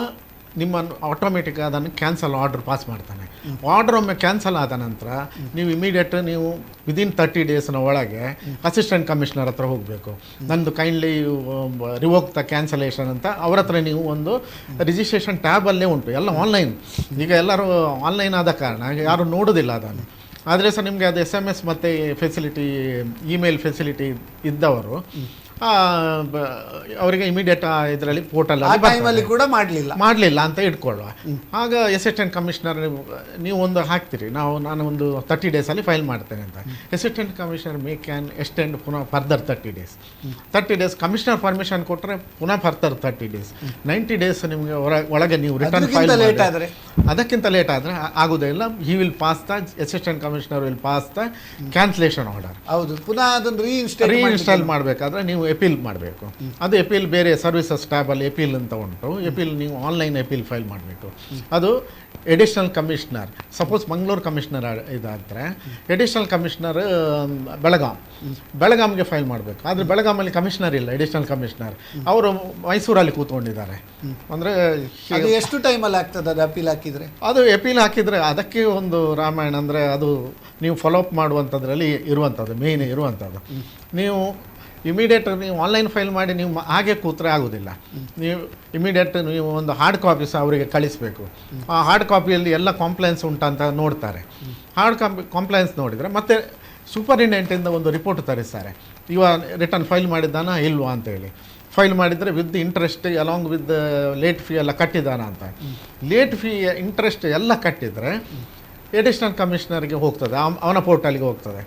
ನಿಮ್ಮನ್ನು ಆಟೋಮೆಟಿಕ್ ಅದನ್ನು ಕ್ಯಾನ್ಸಲ್ ಆರ್ಡರ್ ಪಾಸ್ ಮಾಡ್ತಾನೆ. ಆರ್ಡರ್ ಒಮ್ಮೆ ಕ್ಯಾನ್ಸಲ್ ಆದ ನಂತರ ನೀವು ಇಮಿಡಿಯೇಟ್ ನೀವು ವಿದಿನ್ 30 days ಒಳಗೆ ಅಸಿಸ್ಟೆಂಟ್ ಕಮಿಷನರ್ ಹತ್ರ ಹೋಗಬೇಕು. ನಂದು ಕೈಂಡ್ಲಿ ರಿವೋಕ್ ದ ಕ್ಯಾನ್ಸಲೇಷನ್ ಅಂತ ಅವ್ರ ಹತ್ರ ನೀವು ಒಂದು ರಿಜಿಸ್ಟ್ರೇಷನ್ ಟ್ಯಾಬಲ್ಲೇ ಉಂಟು, ಎಲ್ಲ ಆನ್ಲೈನ್. ಈಗ ಎಲ್ಲರೂ ಆನ್ಲೈನ್ ಆದ ಕಾರಣ ಯಾರು ನೋಡೋದಿಲ್ಲ ಅದನ್ನು. ಆದರೆ ಸಹ ನಿಮಗೆ ಅದು SMS ಮತ್ತು ಫೆಸಿಲಿಟಿ, ಇಮೇಲ್ ಫೆಸಿಲಿಟಿ ಇದ್ದವರು ಅವರಿಗೆ ಇಮಿಡಿಯೇಟ್ ಇದರಲ್ಲಿ ಪೋರ್ಟಲ್ ಕೂಡ ಮಾಡಲಿಲ್ಲ ಅಂತ ಇಟ್ಕೊಳ್ಳುವ. ಆಗ ಅಸಿಸ್ಟೆಂಟ್ ಕಮಿಷನರ್ ನೀವು ಒಂದು ಹಾಕ್ತೀರಿ, ನಾನು ಒಂದು 30 days ಫೈಲ್ ಮಾಡ್ತೇನೆ ಅಂತ. Assistant commissioner May can extend ಪುನಃ ಫರ್ದರ್ 30 days. ಕಮಿಷನರ್ ಪರ್ಮಿಷನ್ ಕೊಟ್ಟರೆ ಪುನಃ ಫರ್ದರ್ 30 days. 90 days ನಿಮಗೆ ಒಳಗೆ ನೀವು ರಿಟರ್ನ್ ಫೈಲ್ ಮಾಡಿದ್ರೆ, ಅದಕ್ಕಿಂತ ಲೇಟ್ ಆದರೆ ಆಗೋದಿಲ್ಲ. He will pass the assistant commissioner will pass the cancellation order. ಹೌದು, ಪುನಃ ಅದನ್ನು ರೀಇನ್ಸ್ಟಾಲ್ ಮಾಡಬೇಕಾದ್ರೆ ನೀವು ಎಪೀಲ್ ಮಾಡಬೇಕು. ಅದು ಎಪೀಲ್ ಬೇರೆ ಸರ್ವಿಸಸ್ ಟ್ಯಾಬಲ್ಲಿ ಎಪೀಲ್ ಅಂತ ಉಂಟು. ಎಪೀಲ್ ನೀವು ಆನ್ಲೈನ್ ಎಪೀಲ್ ಫೈಲ್ ಮಾಡಬೇಕು. ಅದು additional commissioner, suppose Mangaluru commissioner ಇದಾದರೆ ಎಡಿಷನಲ್ ಕಮಿಷನರ್ ಬೆಳಗಾಂಗೆ ಫೈಲ್ ಮಾಡಬೇಕು. ಆದರೆ ಬೆಳಗಾಮಲ್ಲಿ ಕಮಿಷನರ್ ಇಲ್ಲ, ಎಡಿಷನಲ್ ಕಮಿಷನರ್ ಅವರು ಮೈಸೂರಲ್ಲಿ ಕೂತ್ಕೊಂಡಿದ್ದಾರೆ. ಅಂದರೆ ಎಷ್ಟು ಟೈಮಲ್ಲಿ ಆಗ್ತದೆ ಅದು ಅಪೀಲ್ ಹಾಕಿದರೆ? ಅದು ಎಪೀಲ್ ಹಾಕಿದರೆ ಅದಕ್ಕೆ ಒಂದು ರಾಮಾಯಣ. ಅಂದರೆ ಅದು ನೀವು ಫಾಲೋಅಪ್ ಮಾಡುವಂಥದ್ರಲ್ಲಿ ಇರುವಂಥದ್ದು, ಮೇಯ್ನ್ ಇರುವಂಥದ್ದು. ನೀವು ಇಮಿಡಿಯೇಟ್ ನೀವು ಆನ್ಲೈನ್ ಫೈಲ್ ಮಾಡಿ ನೀವು ಹಾಗೆ ಕೂತ್ರೆ ಆಗೋದಿಲ್ಲ. ನೀವು ಇಮಿಡಿಯೇಟ್ ನೀವು ಒಂದು ಹಾರ್ಡ್ ಕಾಪಿ ಸಹ ಅವರಿಗೆ ಕಳಿಸಬೇಕು. ಆ ಹಾರ್ಡ್ ಕಾಪಿಯಲ್ಲಿ ಎಲ್ಲ ಕಾಂಪ್ಲೈನ್ಸ್ ಉಂಟಂತ ನೋಡ್ತಾರೆ. ಹಾರ್ಡ್ ಕಾಂಪ್ಲೈನ್ಸ್ ನೋಡಿದರೆ ಮತ್ತೆ ಸೂಪರಿಂಟೆಂಡೆಂಟಿಂದ ಒಂದು ರಿಪೋರ್ಟ್ ತರಿಸ್ತಾರೆ, ಇವ ರಿಟರ್ನ್ ಫೈಲ್ ಮಾಡಿದ್ದಾನ ಇಲ್ವಾ ಅಂತೇಳಿ. ಫೈಲ್ ಮಾಡಿದರೆ with interest along with late fee ಎಲ್ಲ ಕಟ್ಟಿದಾನ ಅಂತ. ಲೇಟ್ ಫೀ ಇಂಟ್ರೆಸ್ಟ್ ಎಲ್ಲ ಕಟ್ಟಿದರೆ ಎಡಿಷನಲ್ ಕಮಿಷನರ್ಗೆ ಹೋಗ್ತದೆ, ಅವನ ಪೋರ್ಟಲ್ಗೆ ಹೋಗ್ತದೆ.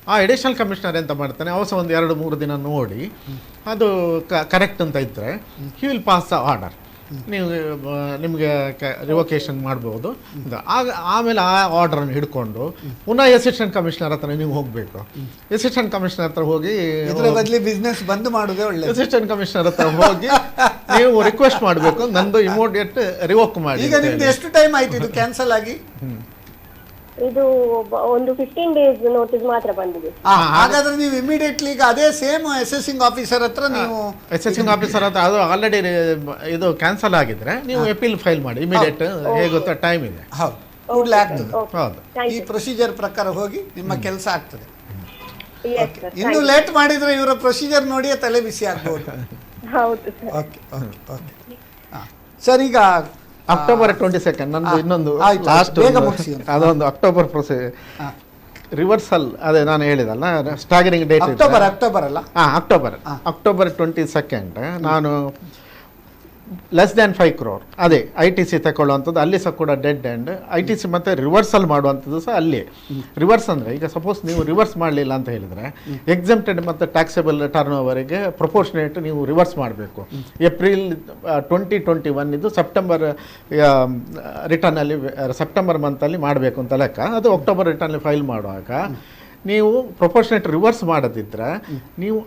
ಆ ಎಡಿಷನಲ್ ಕಮಿಷನರ್ ಎಂತ ಮಾಡ್ತಾನೆ, ಅವಸ ಒಂದು 2-3 ದಿನ ನೋಡಿ ಅದು ಕರೆಕ್ಟ್ ಅಂತ ಇದ್ದರೆ he will pass the order. ನೀವು ನಿಮಗೆ ರಿವೊಕೇಶನ್ ಮಾಡ್ಬೋದು. ಆಗ ಆಮೇಲೆ ಆ ಆರ್ಡ್ರನ್ನು ಹಿಡ್ಕೊಂಡು ಪುನಃ ಅಸಿಸ್ಟೆಂಟ್ ಕಮಿಷನರ್ ಹತ್ರ ನೀವು ಹೋಗಬೇಕು. ಅಸಿಸ್ಟೆಂಟ್ ಕಮಿಷನರ್ ಹತ್ರ ಹೋಗಿ ಇದರ ಬದಲಿ ಬಿಸ್ನೆಸ್ ಬಂದ್ ಮಾಡೋದೇ ಒಳ್ಳೆ. ಅಸಿಸ್ಟೆಂಟ್ ಕಮಿಷನರ್ ಹತ್ರ ಹೋಗಿ ನೀವು ರಿಕ್ವೆಸ್ಟ್ ಮಾಡಬೇಕು, ನಂದು ಇಮಿಡಿಯೇಟ್ ರಿವೋಕ್ ಮಾಡಿ. ಈಗ ನಿಮ್ದು ಎಷ್ಟು ಟೈಮ್ ಆಯ್ತು ಇದು ಕ್ಯಾನ್ಸಲ್ ಆಗಿ? ಇದು ಒಂದು 15 days ನೋಟಿಸ್ ಮಾತ್ರ ಬಂದಿದೆ. ಹಾಗಾದ್ರೆ ನೀವು ಇಮಿಡಿಯೇಟ್ಲಿ ಈಗ ಅದೇ ಸೇಮ್ ಅಸೆಸಿಂಗ್ ಆಫೀಸರ್ ಹತ್ರ ನೀವು ಅಸೆಸಿಂಗ್ ಆಫೀಸರ್ ಹತ್ರ ಅದು ಆಲ್ರೆಡಿ ಇದು ಕ್ಯಾನ್ಸಲ್ ಆಗಿದ್ರೆ ನೀವು ಅಪೀಲ್ ಫೈಲ್ ಮಾಡಿ ಇಮಿಡಿಯೇಟ್. ಹೇಗೊತ್ತಾ ಟೈಮ್ ಇದೆ. ಹೌದು, ಕೂಡಲೇ ಆಗ್ತದೆ. ಹೌದು, ಈ ಪ್ರೊಸೀಜರ್ ಪ್ರಕಾರ ಹೋಗಿ ನಿಮ್ಮ ಕೆಲಸ ಆಗ್ತದೆ. Yes, sir. ಇನ್ನು ಲೇಟ್ ಮಾಡಿದ್ರೆ ಇವರ ಪ್ರೊಸೀಜರ್ ನೋಡಿಯೇ ತಲೆ ಬಿಸಿ ಆಗ್ಬೋದು. ಹೌದು sir. Okay okay okay. Sir, ಈಗ ಅಕ್ಟೋಬರ್ 22 ನಂದು ಇನ್ನೊಂದು ಆಯ್ತು, ಲಾಸ್ಟ್ ಬೇಗ ಮುಗಿಸಿ. ಅದೊಂದು ಅಕ್ಟೋಬರ್ ರಿವರ್ಸಲ್, ಅದೇ ನಾನು ಹೇಳಿದಲ್ಲ ಸ್ಟಾಗರಿಂಗ್ ಡೇಟ್ ಅಕ್ಟೋಬರ್ ಅಲ್ಲ, ಅಕ್ಟೋಬರ್ 22 ನಾನು ಲೆಸ್ ದ್ಯಾನ್ 5 crore ಅದೇ ITC ತಗೊಳ್ಳುವಂಥದ್ದು. ಅಲ್ಲಿ ಸಹ ಕೂಡ ಡೆಡ್ ಆ್ಯಂಡ್ ITC ಮತ್ತು ರಿವರ್ಸಲ್ ಮಾಡುವಂಥದ್ದು ಸಹ ಅಲ್ಲಿ. ರಿವರ್ಸ್ ಅಂದರೆ ಈಗ ಸಪೋಸ್ ನೀವು ರಿವರ್ಸ್ ಮಾಡಲಿಲ್ಲ ಅಂತ ಹೇಳಿದರೆ ಎಕ್ಸೆಂಪ್ಟೆಡ್ ಮತ್ತು ಟ್ಯಾಕ್ಸೇಬಲ್ ಟರ್ನ್ ಓವರಿಗೆ ಪ್ರಪೋರ್ಷನೇಟ್ ನೀವು ರಿವರ್ಸ್ ಮಾಡಬೇಕು. ಏಪ್ರಿಲ್ 2021 ಇದು ಸೆಪ್ಟೆಂಬರ್ ರಿಟರ್ನಲ್ಲಿ ಸೆಪ್ಟೆಂಬರ್ ಮಂತಲ್ಲಿ ಮಾಡಬೇಕು ಅಂತ ಲೆಕ್ಕ. ಅದು ಅಕ್ಟೋಬರ್ ರಿಟರ್ನಲ್ಲಿ ಫೈಲ್ ಮಾಡುವಾಗ ನೀವು ಪ್ರಪೋರ್ಷನೇಟ್ ರಿವರ್ಸ್ ಮಾಡೋದಿದ್ದರೆ ನೀವು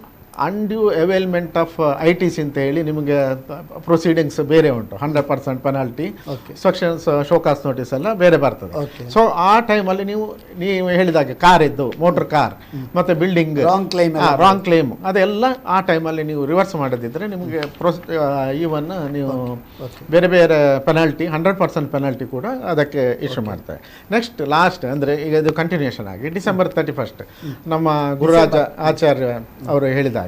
ಅನ್ಡ್ಯೂ ಅವೈಲ್ಮೆಂಟ್ ಆಫ್ ITC ಅಂತ ಹೇಳಿ ನಿಮಗೆ ಪ್ರೊಸೀಡಿಂಗ್ಸ್ ಬೇರೆ ಉಂಟು. 100% ಪೆನಾಲ್ಟಿ, ಸೆಕ್ಷನ್ಸ್, ಶೋಕಾಸ್ ನೋಟಿಸ್ ಎಲ್ಲ ಬೇರೆ ಬರ್ತದೆ. ಸೊ ಆ ಟೈಮಲ್ಲಿ ನೀವು ಹೇಳಿದಾಗೆ ಕಾರ್ ಇದ್ದು ಮೋಟರ್ ಕಾರ್ ಮತ್ತು ಬಿಲ್ಡಿಂಗ್ ರಾಂಗ್ ಕ್ಲೇಮ್ ಅದೆಲ್ಲ ಆ ಟೈಮಲ್ಲಿ ನೀವು ರಿವರ್ಸ್ ಮಾಡೋದಿದ್ರೆ ನಿಮಗೆ ಈವನ್ ನೀವು ಬೇರೆ ಬೇರೆ ಪೆನಾಲ್ಟಿ 100% ಪೆನಾಲ್ಟಿ ಕೂಡ ಅದಕ್ಕೆ ಇಶ್ಯೂ ಮಾಡ್ತಾರೆ. ನೆಕ್ಸ್ಟ್ ಲಾಸ್ಟ್ ಅಂದರೆ ಈಗ ಇದು ಕಂಟಿನ್ಯೂಷನ್ ಆಗಿ ಡಿಸೆಂಬರ್ 31 ನಮ್ಮ ಗುರುರಾಜ ಆಚಾರ್ಯ ಅವರು ಹೇಳಿದಾಗ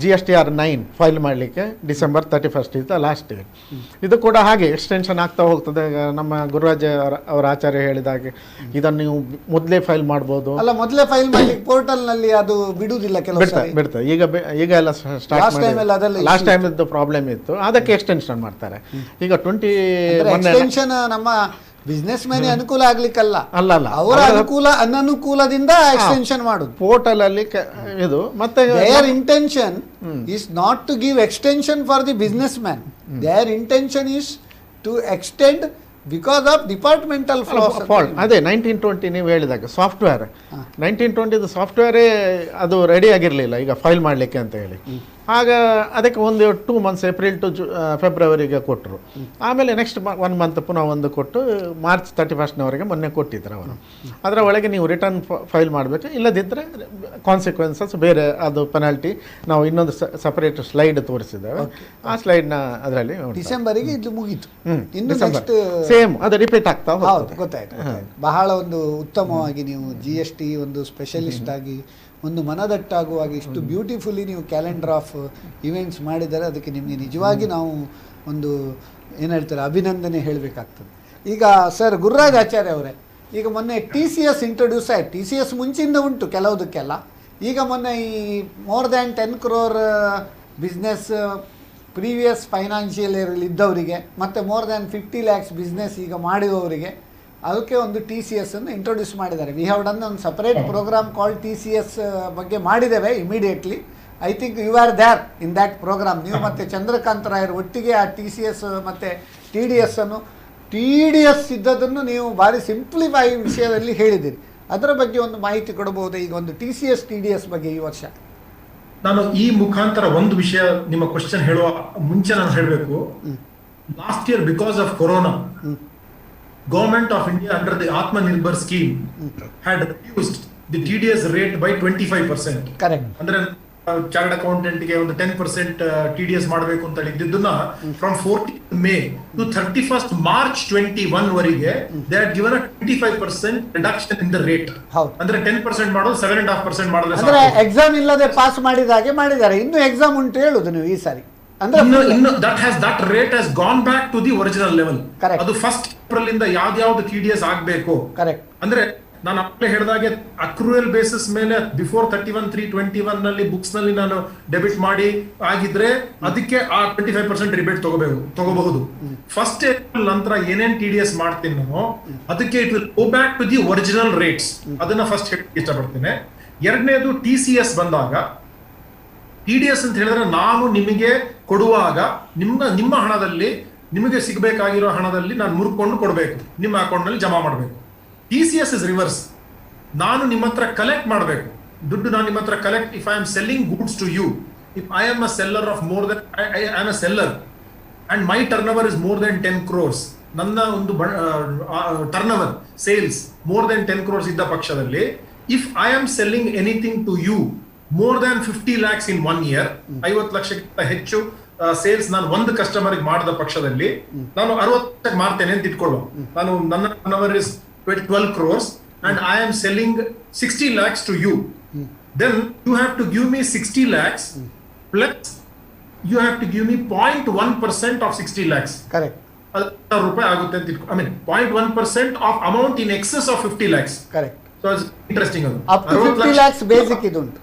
GSTR 9 ಫೈಲ್ ಮಾಡಲಿಕ್ಕೆ December 31 is the last date. ಇದು ಕೂಡ ಹಾಗೆ ಎಕ್ಸ್ಟೆನ್ಷನ್ ಆಗ್ತಾ ಹೋಗ್ತದೆ. ನಮ್ಮ ಗುರುರಾಜ ಅವರ ಆಚಾರ್ಯ ಹೇಳಿದಾಗೆ ಇದನ್ನು ನೀವು ಮೊದಲೇ ಫೈಲ್ ಮಾಡ್ಬೋದು. ಅಲ್ಲ, ಮೊದಲೇ ಫೈಲ್ ಮಾಡಲಿಕ್ಕೆ ಪೋರ್ಟಲ್ ನಲ್ಲಿ ಅದು ಬಿಡುವುದಿಲ್ಲ, ಬಿಡ್ತದೆ. ಈಗ ಎಲ್ಲ ಸ್ಟಾರ್ಟ್ ಮಾಡಿ ಲಾಸ್ಟ್ ಟೈಮ್ ಇದ್ದು ಪ್ರಾಬ್ಲಮ್ ಇತ್ತು, ಅದಕ್ಕೆ ಎಕ್ಸ್ಟೆನ್ಷನ್ ಮಾಡ್ತಾರೆ. ಈಗ 21 ನಮ್ಮ ಬಿಸ್ನೆಸ್ ಮ್ಯಾನ್ ಅನುಕೂಲ ಆಗ್ಲಿಕ್ಕಲ್ಲ, ಅವರ ಅನನುಕೂಲದಿಂದ ಎಕ್ಸ್ಟೆನ್ಷನ್ ಮಾಡುದು. ಪೋರ್ಟಲ್ ಅಲ್ಲಿ ಇದು ಮತ್ತೆ their intention is not to give extension for the business man. Their intention is to extend because of departmental fault. ಅದೇ 1920 ನೀವು ಹೇಳಿದಾಗ ಸಾಫ್ಟ್ವೇರ್ 1920 ಸಾಫ್ಟ್ವೇರೇ ಅದು ರೆಡಿ ಆಗಿರಲಿಲ್ಲ ಈಗ ಫೈಲ್ ಮಾಡಲಿಕ್ಕೆ ಅಂತ ಹೇಳಿ. ಆಗ ಅದಕ್ಕೆ ಒಂದು 2 months ಏಪ್ರಿಲ್ ಟು ಫೆಬ್ರವರಿಗೆ ಕೊಟ್ಟರು. ಆಮೇಲೆ ನೆಕ್ಸ್ಟ್ 1 month ಪುನಃ ಒಂದು ಕೊಟ್ಟು ಮಾರ್ಚ್ 31 ಮೊನ್ನೆ ಕೊಟ್ಟಿದ್ರು ಅವರು. ಅದರ ಒಳಗೆ ನೀವು ರಿಟರ್ನ್ ಫೈಲ್ ಮಾಡಬೇಕು, ಇಲ್ಲದಿದ್ದರೆ ಕಾನ್ಸಿಕ್ವೆನ್ಸಸ್ ಬೇರೆ ಅದು ಪೆನಾಲ್ಟಿ. ನಾವು ಇನ್ನೊಂದು ಸಪರೇಟ್ ಸ್ಲೈಡ್ ತೋರಿಸಿದ್ದೇವೆ, ಆ ಸ್ಲೈಡ್ನ ಅದರಲ್ಲಿ ಡಿಸೆಂಬರಿಗೆ ಇದು ಮುಗೀತು. ಸೇಮ್ ಅದು ರಿಪೀಟ್ ಆಗ್ತಾ ಗೊತ್ತಾಯ್ತು. ಬಹಳ ಒಂದು ಉತ್ತಮವಾಗಿ ನೀವು GST ಒಂದು ಸ್ಪೆಷಲಿಸ್ಟ್ ಆಗಿ ಒಂದು ಮನದಟ್ಟಾಗುವಾಗ ಇಷ್ಟು ಬ್ಯೂಟಿಫುಲ್ಲಿ ನೀವು ಕ್ಯಾಲೆಂಡರ್ ಆಫ್ ಇವೆಂಟ್ಸ್ ಮಾಡಿದರೆ ಅದಕ್ಕೆ ನಿಮಗೆ ನಿಜವಾಗಿ ನಾವು ಒಂದು ಏನು ಹೇಳ್ತಾರೆ ಅಭಿನಂದನೆ ಹೇಳಬೇಕಾಗ್ತದೆ. ಈಗ ಸರ್ ಗುರುರಾಜ್ ಆಚಾರ್ಯ ಅವರೇ, ಈಗ ಮೊನ್ನೆ TCS ಇಂಟ್ರೊಡ್ಯೂಸ್ ಆಯ್ತು. TCS ಮುಂಚಿಂದ ಉಂಟು ಕೆಲವುದಕ್ಕೆಲ್ಲ. ಈಗ ಮೊನ್ನೆ ಈ more than 10 crore business previous financial ಇಯರಲ್ಲಿ ಇದ್ದವರಿಗೆ ಮತ್ತು ಮೋರ್ ದ್ಯಾನ್ 50 lakhs ಬಿಸ್ನೆಸ್ ಈಗ ಮಾಡಿದವರಿಗೆ ಅದಕ್ಕೆ ಒಂದು TCS ಅನ್ನು ಇಂಟ್ರೊಡ್ಯೂಸ್ ಮಾಡಿದ್ದಾರೆ. ವಿ ಹ್ಯಾವ್ ಡನ್ ಒಂದು ಸಪರೇಟ್ ಪ್ರೋಗ್ರಾಮ್ ಕಾಲ್ಡ್ TCS ಬಗ್ಗೆ ಮಾಡಿದ್ದೇವೆ immediately. I think you are there in that programme. ನೀವು ಮತ್ತು ಚಂದ್ರಕಾಂತ್ ರಾಯರು ಒಟ್ಟಿಗೆ ಆ TCS ಮತ್ತು TDS ಇದ್ದದನ್ನು ನೀವು ಭಾರಿ ಸಿಂಪ್ಲಿಫೈ ವಿಷಯದಲ್ಲಿ ಹೇಳಿದ್ದೀರಿ. ಅದರ ಬಗ್ಗೆ ಒಂದು ಮಾಹಿತಿ ಕೊಡಬಹುದು. ಈಗ ಒಂದು TCS TDS ಬಗ್ಗೆ ಈ ವರ್ಷ ನಾನು ಈ ಮುಖಾಂತರ ಒಂದು ವಿಷಯ ನಿಮ್ಮ ಕ್ವಶನ್ ಹೇಳುವ ಮುಂಚೆ ನಾನು ಹೇಳಬೇಕು. Last here because of corona Government of India under the Atmanirbhar scheme had reduced the TDS rate by 25%. Correct. ಅಂದ್ರೆ ಚಾರ್ಟರ್ಡ್ ಅಕೌಂಟೆಂಟ್ ಗೆ ಒಂದು 10% TDS ಮಾಡಬೇಕು ಅಂತ ಹೇಳಿದ್ದನ್ನ from 14th May to 31st March 21 ವರೆಗೆ they had given a 25% reduction in the rate. ಅಂದ್ರೆ 10% ಮಾಡೋದು 7.5% ಮಾಡಿದ್ರೆ ಅಂದ್ರೆ ಎಕ್ಸಾಮ್ ಇಲ್ಲದೆ ಪಾಸ್ ಮಾಡಿದಾಗೆ ಮಾಡಿದ್ದಾರೆ. ಇನ್ನು ಎಕ್ಸಾಮ್ ಉಂಟು ಹೇಳುದು ನೀವು ಈ ಸಾರಿ. ಇನ್ನು that rate has gone back to the original level. ಅದು ಫಸ್ಟ್ ಏಪ್ರಿಲ್ ಇಂದ ಯಾವ್ದು TDS ಆಗ್ಬೇಕು. ಕರೆಕ್ಟ್. ಅಂದ್ರೆ ನಾನು ಆಗಲೇ ಹೇಳಿದಾಗೆ ಅಕ್ರೂಯಲ್ ಬೇಸಿಸ್ ಮೇಲೆ ಬಿಫೋರ್ 31/3/21 ನಲ್ಲಿ ಬುಕ್ಸ್ ನಲ್ಲಿ ನಾನು ಡೆಬಿಟ್ ಮಾಡಿ ಆಗಿದ್ರೆ ಅದಕ್ಕೆ ಆ 25% ರಿಬೇಟ್ ತಗೋಬಹುದು. ಫಸ್ಟ್ ಏಪ್ರಿಲ್ ನಂತರ ಏನೇನ್ TDS ಮಾಡ್ತೀನಿ ನಾನು ಅದಕ್ಕೆ it will go back to the original rates. ಅದನ್ನ ಫಸ್ಟ್ ಹೇಳಕ್ಕೆ ಇಷ್ಟಪಡ್ತೀನಿ. ಎರಡನೇದು TCS ಬಂದಾಗ, TDS ಅಂತ ಹೇಳಿದ್ರೆ ನಾನು ನಿಮಗೆ ಕೊಡುವಾಗ ನಿಮ್ಮ ಹಣದಲ್ಲಿ ನಿಮಗೆ ಸಿಗಬೇಕಾಗಿರೋ ಹಣದಲ್ಲಿ ನಾನು ಮುರ್ಕೊಂಡು ಕೊಡಬೇಕು, ನಿಮ್ಮ ಅಕೌಂಟ್ ನಲ್ಲಿ ಜಮಾ ಮಾಡಬೇಕು. TCS is reverse. ನಾನು ನಿಮ್ಮ ಹತ್ರ ಕಲೆಕ್ಟ್ ಮಾಡಬೇಕು ದುಡ್ಡು. ನಾನು ನಿಮ್ಮ ಹತ್ರ collect, if I am selling goods to you, if I am a seller of more than I am a seller and my turnover is more than 10 crores, ನನ್ನ ಒಂದು turnover sales more than 10 crores ಇದ್ದ ಪಕ್ಷದಲ್ಲಿ, if I am selling anything to you more than 50 lakhs in 1 year, 50 ಲಕ್ಷಕ್ಕಿಂತ ಹೆಚ್ಚು ಸೇಲ್ಸ್ ನಾನು ಒಂದು ಕಸ್ಟಮರ್ ಮಾಡಿದ ಪಕ್ಷದಲ್ಲಿ ನಾನು 60 ಮಾರ್ತೇನೆ ಅಂತ ಇಟ್ಕೊಳ್ಳೋ. ನಾನು ನನ್ನ turn over is 12 crores and I am selling 60 lakhs to you. Then you have to give me 60 lakhs plus you have to give me 0.1% of 60 lakhs. Correct. ₹100 ಆಗುತ್ತೆ ಅಂತ ಇಟ್ಕೊ. I mean 0.1% of amount in excess of 50 lakhs. Correct. So it's interesting. Up to 50 lakhs basic ಇದುಂಟು.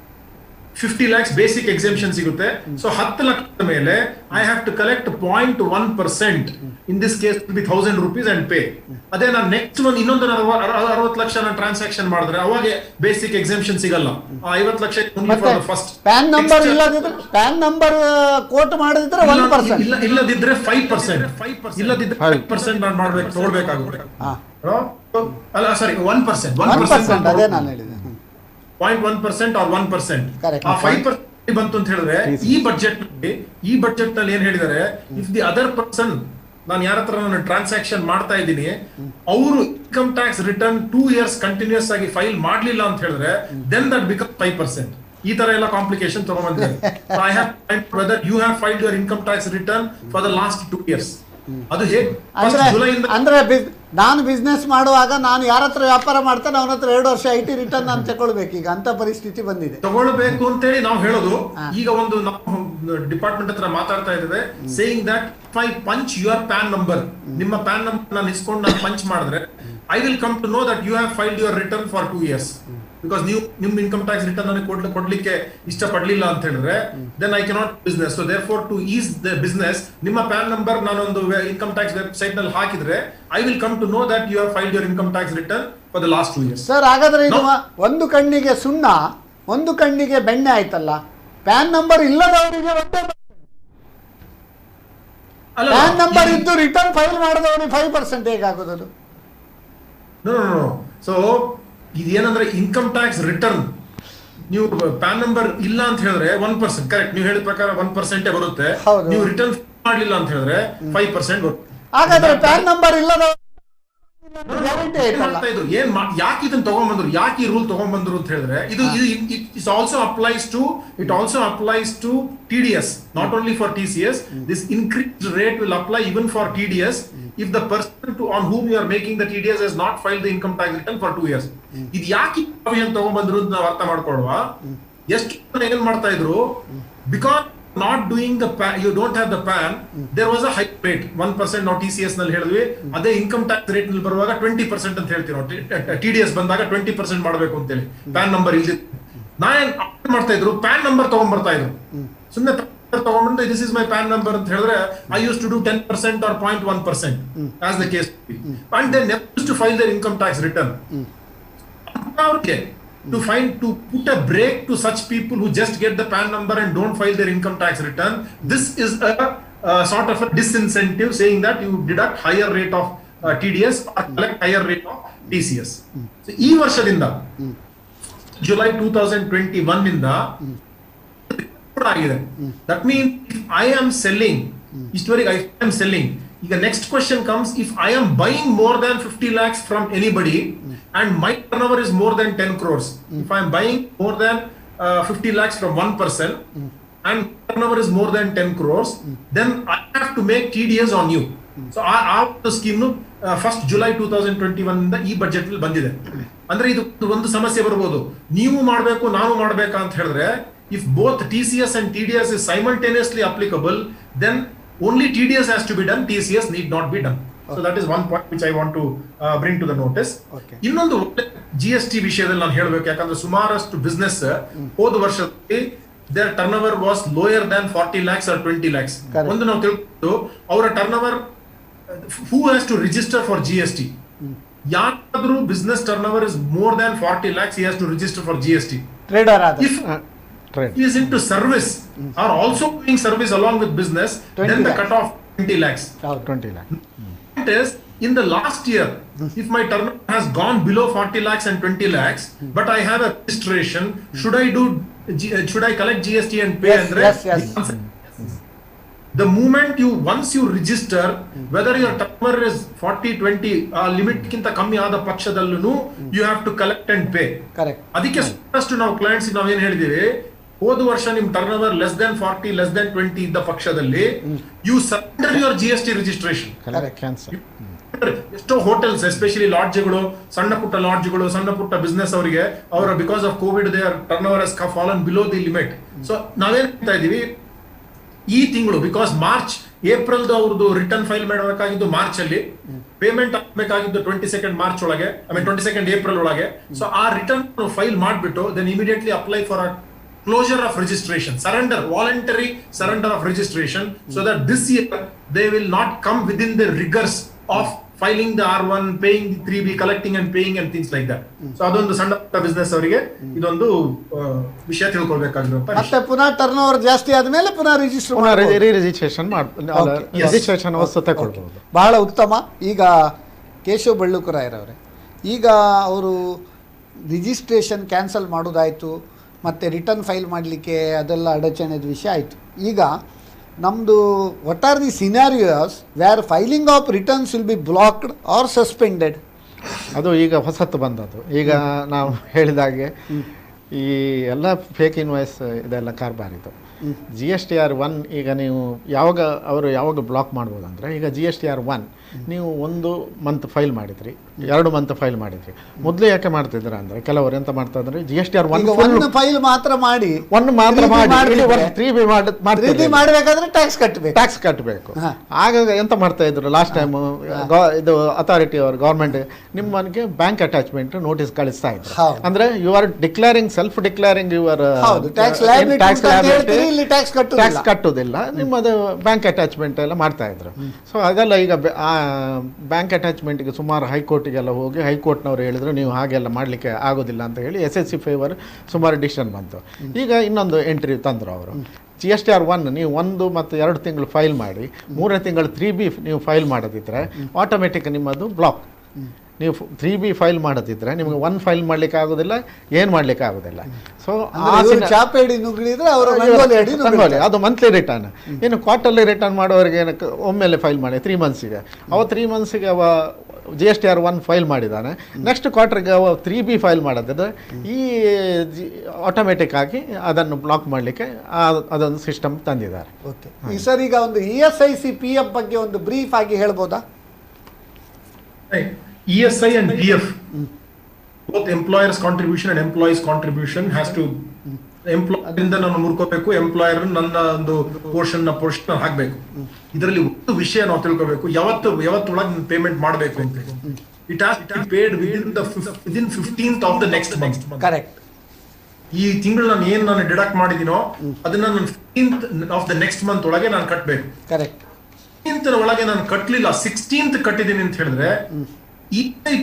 50 lakhs ಬೇಸಿಕ್ ಎಕ್ಸೆಂಪ್ಷನ್ ಸಿಗುತ್ತೆ. ಸೊ 10 ಲಕ್ಷದ ಮೇಲೆ I have to collect 0.1%. In this case be 1000 rupees and pay. ಅದೇ ನಾನು ನೆಕ್ಸ್ಟ್ ಒಂದು ಇನ್ನೊಂದು 60 ಲಕ್ಷ ಟ್ರಾನ್ಸಾಕ್ಷನ್ ಮಾಡಿದ್ರೆ ಅವಾಗ ಬೇಸಿಕ್ ಎಕ್ಸೆಂಪ್ಷನ್ ಸಿಗಲ್ಲ. 50 ಲಕ್ಷ ಫಸ್ಟ್ ಪ್ಯಾನ್ ನಂಬರ್ ಇಲ್ಲದಿದ್ರೆ, ಪ್ಯಾನ್ ನಂಬರ್ ಕೋಟ್ ಮಾಡಿದ್ರೆ 1%, ಇಲ್ಲದಿದ್ರೆ 5%, ಇಲ್ಲದಿದ್ರೆ 5% ನಾನು ಮಾಡ್ಬೇಕು, ತಗೊಳ್ಬೇಕಾಗುತ್ತೆ. ಅಲ್ಲ ಸಾರಿ 1%. ಅದೇ ನಾನು ಹೇಳಿದೆ. 0.1% or 1%. ಆ 5% ಬಂತು ಅಂತ ಹೇಳಿದ್ರೆ ಈ ಬಜೆಟ್ ನಲ್ಲಿ ಏನ್ ಹೇಳಿದ್ದಾರೆ, ಇಫ್ ದಿ ಅದರ್ ಪರ್ಸನ್, ನಾನು ಯಾರ ಹತ್ರ ನಾನು ಟ್ರಾನ್ಸಾಕ್ಷನ್ ಮಾಡ್ತಾ ಇದ್ದೀನಿ, ಅವರು income tax return 2 years continuous ಆಗಿ ಫೈಲ್ ಮಾಡ್ಲಿಲ್ಲ ಅಂತ ಹೇಳಿದ್ರೆ ದೆನ್ ದಟ್ ಬಿಕಮ್ 5%. ಈ ತರ ಎಲ್ಲ ಕಾಂಪ್ಲಿಕೇಶನ್ ತಗೊಂಡ್ಬಂದಿದ್ದಾರೆ. I have whether you have filed your income tax return for the last 2 years. ಅದು ಹೇಗೆ ಅಂದ್ರೆ ನಾನು ಬಿಸ್ನೆಸ್ ಮಾಡುವಾಗ ನಾನು ಯಾರ ಹತ್ರ ವ್ಯಾಪಾರ ಮಾಡ್ತೇನೆ ಅವನ ಹತ್ರ 2 ವರ್ಷ IT ರಿಟರ್ನ್ ನಾನು ತಗೊಳ್ಬೇಕು. ಈಗ ಅಂತ ಪರಿಸ್ಥಿತಿ ಬಂದಿದೆ. ತಗೊಳ್ಬೇಕು ಅಂತೇಳಿ ನಾವು ಹೇಳೋದು. ಈಗ ಒಂದು ಡಿಪಾರ್ಟ್ಮೆಂಟ್ ಹತ್ರ ಮಾತಾಡ್ತಾ ಇದ್ದೇವೆ, saying that if I punch your PAN number, ನಿಮ್ಮ ಪ್ಯಾನ್ ನಂಬರ್ ನಾನು ಇಸ್ಕೊಂಡು ನಾನು ಪಂಚ್ ಮಾಡಿದ್ರೆ I will come to know that you have filed your return for 2 years. Because ನೀವು ನಿಮ್ಮ ಇನ್ಕಮ್ ಟ್ಯಾಕ್ಸ್ ರಿಟರ್ನ್ ನನಗೆ ಕೊಡ್ಲಿಕ್ಕೆ ಇಷ್ಟಪಡ್ಲಿಲ್ಲ ಅಂತ ಹೇಳಿದ್ರೆ then I cannot business. So therefore two is the business, ನಿಮ್ಮ ಪ್ಯಾನ್ ನಂಬರ್ ನಾನೊಂದು ಇನ್ಕಮ್ ಟ್ಯಾಕ್ಸ್ ವೆಬ್ಸೈಟ್ ನಲ್ಲಿ ಹಾಕಿದ್ರೆ I will come to know that you have filed your income tax return for the last 2 years. Sir, ಹಾಗಾದ್ರೆ ಇದು ಒಂದು ಕಣ್ಣಿಗೆ ಸುಣ್ಣ, ಒಂದು ಕಣ್ಣಿಗೆ ಬೆಣ್ಣೆ ಆಯ್ತಲ್ಲ. ಪ್ಯಾನ್ ನಂಬರ್ ಇಲ್ಲದವರಿಗೆ ಪ್ಯಾನ್ ನಂಬರ್ ಇದ್ದು ರಿಟರ್ನ್ ಫೈಲ್ ಮಾಡಿದವನಿಗೆ 5% ಹೇಗಾಗೋದು? ಸೊ ಇದೇನಂದ್ರೆ ಇನ್ಕಮ್ ಟ್ಯಾಕ್ಸ್ ರಿಟರ್ನ್ ನೀವು ಪ್ಯಾನ್ ನಂಬರ್ ಇಲ್ಲ ಅಂತ ಹೇಳಿದ್ರೆ 1%, ಕರೆಕ್ಟ್, ನೀವು ಹೇಳಿದ ಪ್ರಕಾರ 1% ಬರುತ್ತೆ. ನೀವು ರಿಟರ್ನ್ ಮಾಡ್ಲಿಲ್ಲ ಅಂತ ಹೇಳಿದ್ರೆ 5% ಬರುತ್ತೆ. ಹಾಗಾದ್ರೆ ಪ್ಯಾನ್ ನಂಬರ್ ಇಲ್ಲದ ಏನ್ ಯಾಕೆ ಇದನ್ನ ತಗೊಂಡ್ಬಂದ್ರು, ಯಾಕೆ ಈ ರೂಲ್ ತಗೊಂಡ್ಬಂದ್ರು ಅಂತ ಹೇಳಿದ್ರೆ it also applies to TDS, not only for TCS. This increased rate will apply even for TDS if the person on whom you are making the TDS has not filed the income tax return for 2 years. ಇದು ಯಾಕೆ ತಗೊಂಡ್ಬಂದ್ರು ಅಂತ ನಾವು ಅರ್ಥ ಮಾಡ್ಕೊಳ್ಳುವ. ಎಷ್ಟು ಏನ್ ಮಾಡ್ತಾ ಇದ್ರು, because not doing the PAN, you don't have the PAN, there was a high rate 1%. ನಾವು TCS ನಲ್ಲಿ ಹೇಳಿದ್ವಿ, ಅದೇ ಇನ್ಕಮ್ ಟ್ಯಾಕ್ಸ್ ರೇಟ್ ನಲ್ಲಿ ಬರುವಾಗ 20% ಅಂತ ಹೇಳ್ತೀವಿ ನಾವು. TDS ಬಂದಾಗ 20% ಮಾಡಬೇಕು ಅಂತ ಹೇಳಿ ಪ್ಯಾನ್ ನಂಬರ್ ಇಲ್ಲಿ ನಾನ್ ಮಾಡ್ತಾ ಇದ್ರು, ಪ್ಯಾನ್ ನಂಬರ್ ತಗೊಂಡ್ಬರ್ತಾ ಇದ್ರು. ಸುಮ್ಮನೆ ತಗೊಂಡ್ಬಂದು this is my PAN number ಅಂತ ಹೇಳಿದ್ರೆ I use to do 10% or 0.1% as the case and they never used to file their income tax return. To put a break to such people who just get the PAN number and don't file their income tax return, this is a sort of a disincentive, saying that you deduct higher rate of TDS or collect higher rate of TCS. So ಈ ವರ್ಷದಿಂದ July 2021 ಇಂದ ಆಗಿದೆ. That means if I am selling, historic I am selling. ಈಗ next question comes, if I am buying more than 50 lakhs from anybody and my turnover is more than 10 crores, if I am buying more than 50 lakhs from one person and turnover is more than 10 crores, then I have to make TDS on you. So ಆ ಸ್ಕೀಮ್ ಫಸ್ಟ್ July 2021 ಇಂದ ಈ ಬಜೆಟ್ ಅಲ್ಲಿ ಬಂದಿದೆ. ಅಂದ್ರೆ ಇದು ಒಂದು ಸಮಸ್ಯೆ ಬರ್ಬೋದು, ನೀವು ಮಾಡಬೇಕು ನಾನು ಮಾಡಬೇಕಾ ಅಂತ ಹೇಳಿದ್ರೆ, if both TCS and TDS is simultaneously applicable, then only TDS has to be done, TCS need not be done. So that is one point which I want to bring to the notice. Innondu GST ವಿಷಯದಲ್ಲಿ ನಾನು ಹೇಳ್ಬೇಕು, ಯಾಕಂದ್ರೆ ಸುಮಾರಷ್ಟು ಬಿಸ್ನೆಸ್ ಹೋದ ವರ್ಷದಲ್ಲಿ their turnover was lower than 40 lakhs or 20 lakhs. ಒಂದು ನಾವು ತಿಳ್ಕೊಂಡು ಅವರ turnover who has to register for GST. ಯಾರಾದ್ರೂ business turnover is more than 40 lakhs, he has to register for GST. Trader ಆದ If he is into service or also doing service along with business, then the cutoff 20 lakhs. 20 lakh. It is in the last year, if my turnover has gone below 40 lakhs and 20 lakhs, but I have a registration, should I collect GST and pay? Yes, yes. The moment once you register, whether your turnover is 40-20 limit ಕಿಂತ ಕಮ್ಮಿ ಆದ ಪಕ್ಷದಲ್ಲೂ you have to collect and pay. Correct. ಅದಕ್ಕೆ ಸಾಕಷ್ಟು ನಾವು ಕ್ಲೈಂಟ್ಸ್ ನಾವೇನ್ ಹೇಳಿದೀವಿ, ಹೋದ ವರ್ಷ ನಿಮ್ turnover less than 40 less than 20 ಇದ್ದ ಪಕ್ಷದಲ್ಲಿ you surrender your GST registration. Cancel. ಎಷ್ಟೋ ಹೋಟೆಲ್ಸ್ ಎಸ್ಪೆಷಲಿ ಲಾಡ್ಜ್ಗಳು, ಸಣ್ಣ ಪುಟ್ಟ ಲಾಡ್ಜ್ಗಳು, ಸಣ್ಣ ಪುಟ್ಟ ಬಿಸ್ನೆಸ್ ಅವರಿಗೆ ಅವರ because of Covid their turnover has fallen below the limit. So ನಾವೇನ್ ಹೇಳ್ತಾ ಇದೀವಿ, ಈ ತಿಂಗಳು ಬಿಕಾಸ್ ಏಪ್ರಿಲ್ ಅವ್ರದ್ದು ರಿಟರ್ನ್ ಫೈಲ್ ಮಾಡಬೇಕಾಗಿದ್ದು ಮಾರ್ಚ್ ಅಲ್ಲಿ, ಪೇಮೆಂಟ್ ಆಗಬೇಕಾಗಿದ್ದು 22 ಮಾರ್ಚ್ ಒಳಗೆ, 22 ಏಪ್ರಿಲ್ ಒಳಗೆ. ಸೊ ಆ ರಿಟರ್ನ್ ಫೈಲ್ ಮಾಡ್ಬಿಟ್ಟು then immediately apply for a closure of registration, voluntary surrender of registration, so that this year they will not come within the rigors of filing the R1, paying the 3B, collecting and paying and things like that. So ಅದೊಂದು ಸಣ್ಣ ಪುಟ್ಟ ಬಿಸ್ನೆಸ್ ಅವರಿಗೆ ಇದೊಂದು ವಿಷಯ ತಿಳ್ಕೊಳ್ಬೇಕಾಗಿರುವಂತ. ಮತ್ತೆ ಪುನಃ ಟರ್ನ್ ಓವರ್ ಜಾಸ್ತಿ ಆದ್ಮೇಲೆ ಪುನಃ ರಿಜಿಸ್ಟ್ರೇಷನ್ ರಿಜಿಸ್ಟ್ರೇಷನ್ ವಸ್ತು ತಗೊಳ್ಬಹುದು. ಬಹಳ ಉತ್ತಮ. ಈಗ ಕೇಶವ್ ಬಳ್ಳುಕರಾಯರವರೇ, ಈಗ ಅವರು ರಿಜಿಸ್ಟ್ರೇಷನ್ ಕ್ಯಾನ್ಸಲ್ ಮಾಡೋದಾಯಿತು, ಮತ್ತು ರಿಟರ್ನ್ ಫೈಲ್ ಮಾಡಲಿಕ್ಕೆ ಅದೆಲ್ಲ ಅಡಚಣೆದ ವಿಷಯ ಆಯಿತು. ಈಗ ನಮ್ಮದು what are the scenarios where filing of returns will be blocked or suspended? ಅದು ಈಗ ಹೊಸತ್ತು ಬಂದದ್ದು. ಈಗ ನಾವು ಹೇಳಿದಾಗೆ ಈ ಎಲ್ಲ ಫೇಕ್ ಇನ್ವಾಯ್ಸ್ ಇದೆಲ್ಲ ಕಾರ್ಬಾರಿದು. GSTR1 ಈಗ ನೀವು ಯಾವಾಗ ಬ್ಲಾಕ್ ಮಾಡ್ಬೋದು ಅಂದರೆ, ಈಗ GSTR1 ನೀವು 1 ಮಂತ್ ಫೈಲ್ ಮಾಡಿದ್ರಿ, 2 ಮಂತ್ ಫೈಲ್ ಮಾಡಿದ್ರಿ. ಮೊದಲು ಯಾಕೆ ಮಾಡ್ತಿದ್ರ ಅಂದರೆ, ಕೆಲವರು ಎಂತ ಮಾಡ್ತಾ ಇದ್ರೆ GSTR1 ಫೈಲ್ ಮಾತ್ರ ಮಾಡಿ 3B ಮಾಡಬೇಕಾದ್ರೆ ಟ್ಯಾಕ್ಸ್ ಕಟ್ಟಬೇಕು. ಆಗ ಎಂತ ಮಾಡ್ತಾ ಇದ್ರು ಲಾಸ್ಟ್ ಟೈಮ್ ಇದು ಅಥಾರಿಟಿ ಅವರು, ಗೌರ್ಮೆಂಟ್ ನಿಮ್ಮನಿಗೆ ಬ್ಯಾಂಕ್ ಅಟ್ಯಾಚ್ಮೆಂಟ್ ನೋಟಿಸ್ ಕಳಿಸ್ತಾ ಇದ್ರು. ಅಂದ್ರೆ you are self declaring your tax ಕಟ್ಟುವುದಿಲ್ಲ, ನಿಮ್ಮದು ಬ್ಯಾಂಕ್ ಅಟ್ಯಾಚ್ಮೆಂಟ್ ಎಲ್ಲ ಮಾಡ್ತಾ ಇದ್ರು. ಸೊ ಅದೆಲ್ಲ ಈಗ ಬ್ಯಾಂಕ್ ಅಟ್ಯಾಚ್ಮೆಂಟ್ಗೆ ಸುಮಾರು ಹೈಕೋರ್ಟಿಗೆಲ್ಲ ಹೋಗಿ ಹೈಕೋರ್ಟ್ನವ್ರು ಹೇಳಿದ್ರು ನೀವು ಹಾಗೆಲ್ಲ ಮಾಡಲಿಕ್ಕೆ ಆಗೋದಿಲ್ಲ ಅಂತ ಹೇಳಿ SSC ಫೇವರ್ ಸುಮಾರು ಡಿಸಿಷನ್ ಬಂತು. ಈಗ ಇನ್ನೊಂದು ಎಂಟ್ರಿ ತಂದರು ಅವರು, GSTR1 ನೀವು 1 ಮತ್ತು 2 ತಿಂಗಳು ಫೈಲ್ ಮಾಡಿ 3ನೇ ತಿಂಗಳು 3B ನೀವು ಫೈಲ್ ಮಾಡೋದಿದ್ರೆ ಆಟೋಮೆಟಿಕ್ ನಿಮ್ಮದು ಬ್ಲಾಕ್. ನೀವು 3B ಫೈಲ್ ಮಾಡೋದಿದ್ರೆ ನಿಮಗೆ 1 ಫೈಲ್ ಮಾಡಲಿಕ್ಕೆ ಆಗೋದಿಲ್ಲ, ಏನು ಮಾಡಲಿಕ್ಕೆ ಆಗೋದಿಲ್ಲ. ಸೊ ಅದು ಮಂತ್ಲಿ ರಿಟರ್ನ್. ಇನ್ನು ಕ್ವಾರ್ಟರ್ಲಿ ರಿಟರ್ನ್ ಮಾಡೋರಿಗೆ ಒಮ್ಮೆಲೆ ಫೈಲ್ ಮಾಡಿ 3 ಮಂತ್ಸಿಗೆ, 3 ಮಂತ್ಸಿಗೆ GSTR1 ಫೈಲ್ ಮಾಡಿದ್ದಾನೆ, ನೆಕ್ಸ್ಟ್ ಕ್ವಾರ್ಟರ್ಗೆ 3B ಫೈಲ್ ಮಾಡೋದಿದ್ರೆ ಈ ಆಟೋಮೆಟಿಕ್ ಆಗಿ ಅದನ್ನು ಬ್ಲಾಕ್ ಮಾಡಲಿಕ್ಕೆ ಅದೊಂದು ಸಿಸ್ಟಮ್ ತಂದಿದ್ದಾರೆ. ಓಕೆ ಸರ್, ಈಗ ಒಂದು ESIC PF ಬಗ್ಗೆ ಒಂದು ಬ್ರೀಫ್ ಆಗಿ ಹೇಳ್ಬೋದಾ? ESI and PF, both employer's contribution and employee's contribution has to, employer ಇಂದ ನಾನು ಮುರ್ಕೋಬೇಕು, ಎಂಪ್ಲಾಯರ್ ನನ್ನ ಒಂದು ಪೋರ್ಷನ್ ಹಾಕ್ಬೇಕು. ಇದರಲ್ಲಿ ಒಂದು ವಿಷಯ ನಾವು ತಿಳ್ಕೋಬೇಕು, ಯಾವತ್ತೊಳಗೆ ಪೇಮೆಂಟ್ ಮಾಡಬೇಕು ಅಂತ. It has to be paid within 15th of the next month. Correct. ಈ ತಿಂಗಳು ನಾನು ಡಿಡಕ್ಟ್ ಮಾಡಿದೀನೋ ಅದನ್ನ ನಾನು 15th of the next month ಒಳಗೆ ನಾನು ಕಟ್ಟಬೇಕು. ಕರೆಕ್ಟ್. 15th ಒಳಗೆ ನಾನು ಕಟ್ಟಲಿಲ್ಲ, 16th ಕಟ್ಟಿದ್ದೀನಿ ಅಂತ ಹೇಳಿದ್ರೆ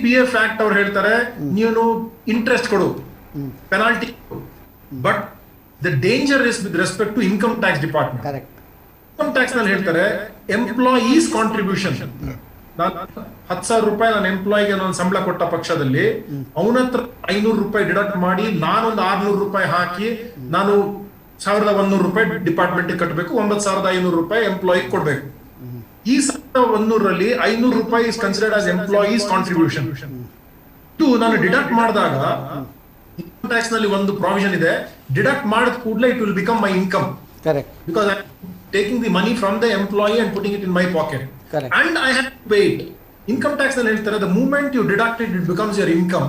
PF ಆಕ್ಟ್ ಅವ್ರು ಹೇಳ್ತಾರೆ ನೀನು ಇಂಟ್ರೆಸ್ಟ್ ಕೊಡು, ಪೆನಾಲ್ಟಿ ಕೊಡು. But the danger is with respect to income tax department. Income tax ನಲ್ಲಿ ಹೇಳ್ತಾರೆ ಎಂಪ್ಲಾಯೀಸ್ ಕಾಂಟ್ರಿಬ್ಯೂಷನ್. ನಾನು 10,000 ರೂಪಾಯಿ ನನ್ನ ಎಂಪ್ಲಾಯಿಗೆ ನಾನು ಸಂಬಳ ಕೊಟ್ಟ ಪಕ್ಷದಲ್ಲಿ ಅವನ ಹತ್ರ 500 ರೂಪಾಯಿ ಡಿಡಕ್ಟ್ ಮಾಡಿ ನಾನೊಂದು 600 ರೂಪಾಯಿ ಹಾಕಿ ನಾನು 1,100 ರೂಪಾಯಿ ಡಿಪಾರ್ಟ್ಮೆಂಟ್ ಕಟ್ಟಬೇಕು, 9,500 ರೂಪಾಯಿ ಎಂಪ್ಲಾಯಿ ಕೊಡ್ಬೇಕು. ಈ 1,100ರಲ್ಲಿ 500 ರೂಪಾಯಿ is considered as employees contribution. ಇದು ನಾನು ಡಿಡಕ್ಟ್ ಮಾಡಿದಾಗ ಇನ್ಕಮ್ ಟ್ಯಾಕ್ಸ್ ನಲ್ಲಿ ಒಂದು ಪ್ರಾವಿಷನ್ ಇದೆ, ಡಿಡಕ್ಟ್ ಮಾಡಿದ ಕೂಡಲೇ it will become my income. Correct. Because I am taking the money from the employee and putting it in my pocket and I have to pay it. Income tax ನಲ್ಲಿ ಹೇಳ್ತಾರೆ the moment you deduct it becomes your income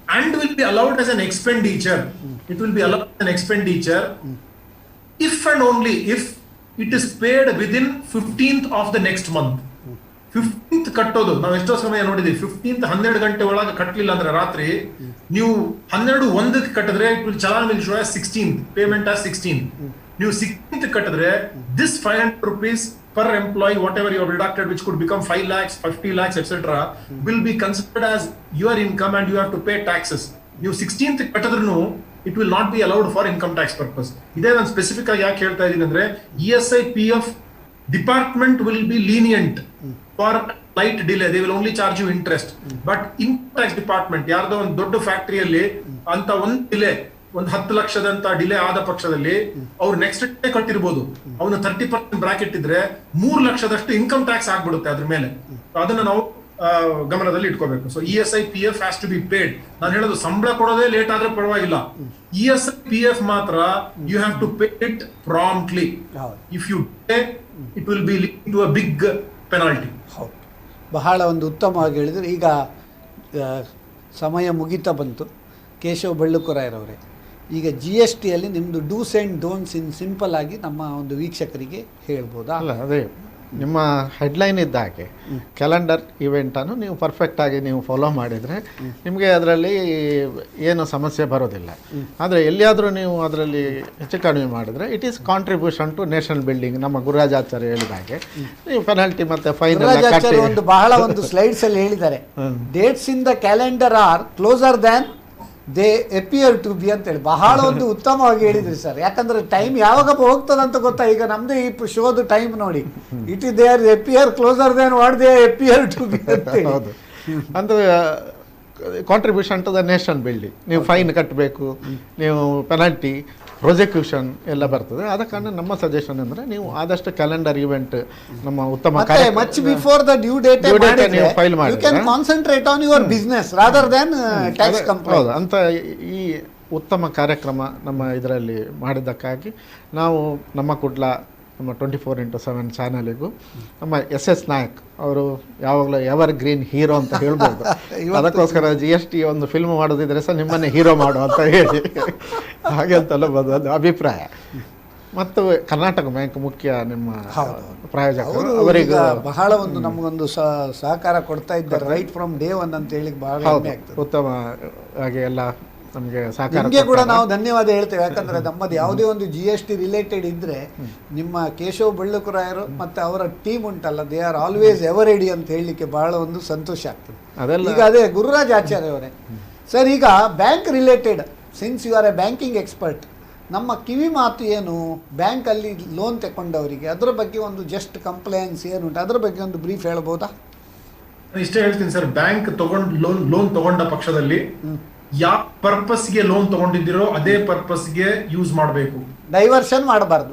and will be allowed as an expenditure. It will be allowed as an expenditure if and only if it is paid within 15th of the next month. 15th ಕಟ್ಟೋದು ನಾವು ಎಷ್ಟೋ ಸಮಯ ನೋಡಿದೀವಿ. 15th 12 ಗಂಟೆ ಒಳಗೆ ಕಟ್ಟಲಿಲ್ಲ ಅಂದ್ರೆ ರಾತ್ರಿ, ನೀವು 12:01 ಕಟ್ಟಿದ್ರೆ it will challan will show as 16th, payment as 16. ನೀವು 16th ಕಟ್ಟಿದ್ರೆ this 500 rupees per employee, whatever you have deducted, which could become 5 lakhs, 50 lakhs, etc., will be considered as your income and you have to pay taxes. ನೀವು 16th ಕಟ್ಟಿದ್ರು it will not be allowed for income tax purpose. ಇದೇ ನಾನು ಸ್ಪೆಸಿಫಿಕ್ ಆಗಿ ಯಾಕೆ ಹೇಳ್ತಾ ಇದ್ದೀನಿ ಅಂದ್ರೆ, ESI PF department will be lenient for light delay, they will only charge you interest. But income tax department ಯಾರ್ದೋ ಒಂದು ದೊಡ್ಡ ಫ್ಯಾಕ್ಟರಿಯಲ್ಲಿ ಅಂತ ಒಂದು ಡಿಲೇ, ಒಂದು 10 ಲಕ್ಷದಂತ ಡಿಲೇ ಆದ ಪಕ್ಷದಲ್ಲಿ ಅವ್ರು ನೆಕ್ಸ್ಟ್ ಡೇ ಕಟ್ಟಿರ್ಬೋದು, ಅವನು 30% ಬ್ರಾಕೆಟ್ ಇದ್ರೆ 3 ಲಕ್ಷದಷ್ಟು ಇನ್ಕಮ್ ಟ್ಯಾಕ್ಸ್ ಆಗ್ಬಿಡುತ್ತೆ ಅದ್ರ ಮೇಲೆ. ಅದನ್ನ ನಾವು ಗಮನದಲ್ಲಿ ಇಟ್ಕೋಬೇಕು. So ESI PF has to be paid. ನಾನು ಹೇಳೋದು ಸಂಬಳ ಕೊಡೋದೇ ಲೇಟ್ ಆದ್ರೆ ಪರವಾಗಿಲ್ಲ, ESI PF ಮಾತ್ರ you have to pay it promptly. If you pay it will be lead to a big penalty. ಹೌದು, ಬಹಳ ಒಂದು ಉತ್ತಮವಾಗಿ ಹೇಳಿದ್ರು. ಈಗ ಸಮಯ ಮುಗಿತಾ ಬಂತು. ಕೇಶವ್ ಬಳ್ಳುಕುರಾಯರವರೇ, ಈಗ GSTಯಲ್ಲಿ ನಿಮ್ಮದು dos and don'ts in simple ಆಗಿ ನಮ್ಮ ಒಂದು ವೀಕ್ಷಕರಿಗೆ ಹೇಳ್ಬೋದಾ? ಅಲ್ಲ, ಅದೇ ನಿಮ್ಮ ಹೆಡ್ಲೈನ್ ಇದ್ದ ಹಾಗೆ ಕ್ಯಾಲೆಂಡರ್ ಇವೆಂಟನ್ನು ನೀವು ಪರ್ಫೆಕ್ಟಾಗಿ ನೀವು ಫಾಲೋ ಮಾಡಿದರೆ ನಿಮಗೆ ಅದರಲ್ಲಿ ಏನು ಸಮಸ್ಯೆ ಬರೋದಿಲ್ಲ. ಆದರೆ ಎಲ್ಲಿಯಾದರೂ ನೀವು ಅದರಲ್ಲಿ ಹೆಚ್ಚು ಕಡಿಮೆ ಮಾಡಿದರೆ it is contribution to national building. ನಮ್ಮ ಗುರುರಾಜಾಚಾರ್ಯ ಹೇಳಿದ ಹಾಗೆ ನೀವು ಪೆನಾಲ್ಟಿ ಮತ್ತು ಫೈನ್ ಒಂದು ಬಹಳ ಒಂದು ಸ್ಲೈಡ್ಸ್ ಅಲ್ಲಿ ಹೇಳಿದ್ದಾರೆ, dates in the calendar are closer than they appear to be ಅಂತೇಳಿ ಬಹಳ ಒಂದು ಉತ್ತಮವಾಗಿ ಹೇಳಿದ್ರಿ ಸರ್. ಯಾಕಂದ್ರೆ ಟೈಮ್ ಯಾವಾಗ ಹೋಗ್ತದಂತ ಗೊತ್ತಾ. ಈಗ ನಮ್ದು ಈ ಶೋದು ಟೈಮ್ ನೋಡಿ, it is they are appear closer than what they appear to be ಅಂತ. ಹೌದು, ಅಂದರೆ contribution to the nation building. ನೀವು ಫೈನ್ ಕಟ್ಟಬೇಕು, ನೀವು ಪೆನಾಲ್ಟಿ, ಪ್ರಾಸಿಕ್ಯೂಷನ್ ಎಲ್ಲ ಬರ್ತದೆ. ಆದ ಕಾರಣ ನಮ್ಮ ಸಜೆಷನ್ ಅಂದರೆ ನೀವು ಆದಷ್ಟು ಕ್ಯಾಲೆಂಡರ್ ಇವೆಂಟ್ ನಮ್ಮ ಉತ್ತಮ much before the due date ನೀವು ಫೈಲ್ ಮಾಡಿ, you can concentrate on your business rather than tax complaint. ಹೌದು, ಅಂತ ಈ ಉತ್ತಮ ಕಾರ್ಯಕ್ರಮ ನಮ್ಮ ಇದರಲ್ಲಿ ಮಾಡಿದ್ದಕ್ಕಾಗಿ ನಾವು ನಮ್ಮ ಕುಡ್ಲ ನಮ್ಮ 24x7 ಚಾನಲಿಗೂ ನಮ್ಮ SS ನಾಯಕ್ ಅವರು ಯಾವಾಗಲೂ ಎವರ್ ಗ್ರೀನ್ ಹೀರೋ ಅಂತ ಹೇಳ್ಬೋದು. ಅದಕ್ಕೋಸ್ಕರ GST ಒಂದು ಫಿಲ್ಮ್ ಮಾಡೋದಿದ್ರೆ ಸಹ ನಿಮ್ಮನ್ನೇ ಹೀರೋ ಮಾಡು ಅಂತ ಹೇಳಿ ಹಾಗೆ ಅಂತಲ್ಲ ಒಂದು ಅಭಿಪ್ರಾಯ. ಮತ್ತು ಕರ್ನಾಟಕ ಬ್ಯಾಂಕ್ ಮುಖ್ಯ ನಿಮ್ಮ ಪ್ರಾಯೋಜಕರು, ಅವರಿಗೆ ಬಹಳ ಒಂದು ನಮಗೊಂದು ಸಹಕಾರ ಕೊಡ್ತಾ ಇದ್ದಾರೆ ರೈಟ್ ಫ್ರಮ್ ಡೇ ಒನ್ ಅಂತ ಹೇಳಿ ಬಹಳ ಉತ್ತಮ ಹಾಗೆ ಎಲ್ಲ ನಮಗೆ ನಿಮಗೆ ಕೂಡ ನಾವು ಧನ್ಯವಾದ ಹೇಳ್ತೇವೆ. ಯಾಕಂದ್ರೆ ನಮ್ಮದು ಯಾವುದೇ ಒಂದು GST ರಿಲೇಟೆಡ್ ಇದ್ರೆ ನಿಮ್ಮ ಕೇಶವ್ ಬಳ್ಳುಕುರಾಯರು ಮತ್ತೆ ಅವರ ಟೀಮ್ ಉಂಟಲ್ಲ, they are always ever ready ಅಂತ ಹೇಳಲಿಕ್ಕೆ ಬಹಳ ಒಂದು ಸಂತೋಷ ಆಗ್ತದೆ. ಈಗ ಅದೇ ಗುರುರಾಜ್ ಆಚಾರ್ಯ ಅವರೇ ಸರ್, ಈಗ bank related since you are a banking expert, ನಮ್ಮ ಕಿವಿ ಮಾತು ಏನು ಬ್ಯಾಂಕಲ್ಲಿ ಲೋನ್ ತಗೊಂಡವರಿಗೆ ಅದರ ಬಗ್ಗೆ ಒಂದು ಜಸ್ಟ್ ಕಂಪ್ಲೇನ್ಸ್ ಏನುಂಟು ಅದರ ಬಗ್ಗೆ ಒಂದು ಬ್ರೀಫ್ ಹೇಳ್ಬೋದಾ? ಇಷ್ಟೇ ಹೇಳ್ತೀನಿ ಸರ್. ಬ್ಯಾಂಕ್ ಲೋನ್ ತಗೊಂಡ ಪಕ್ಷದಲ್ಲಿ ಯಾವ ಪರ್ಪಸ್ಗೆ ಲೋನ್ ತಗೊಂಡಿದ್ದೀರೋ ಅದೇ ಪರ್ಪಸ್ಗೆ ಯೂಸ್ ಮಾಡಬೇಕು, ಡೈವರ್ಷನ್ ಮಾಡಬಾರ್ದು.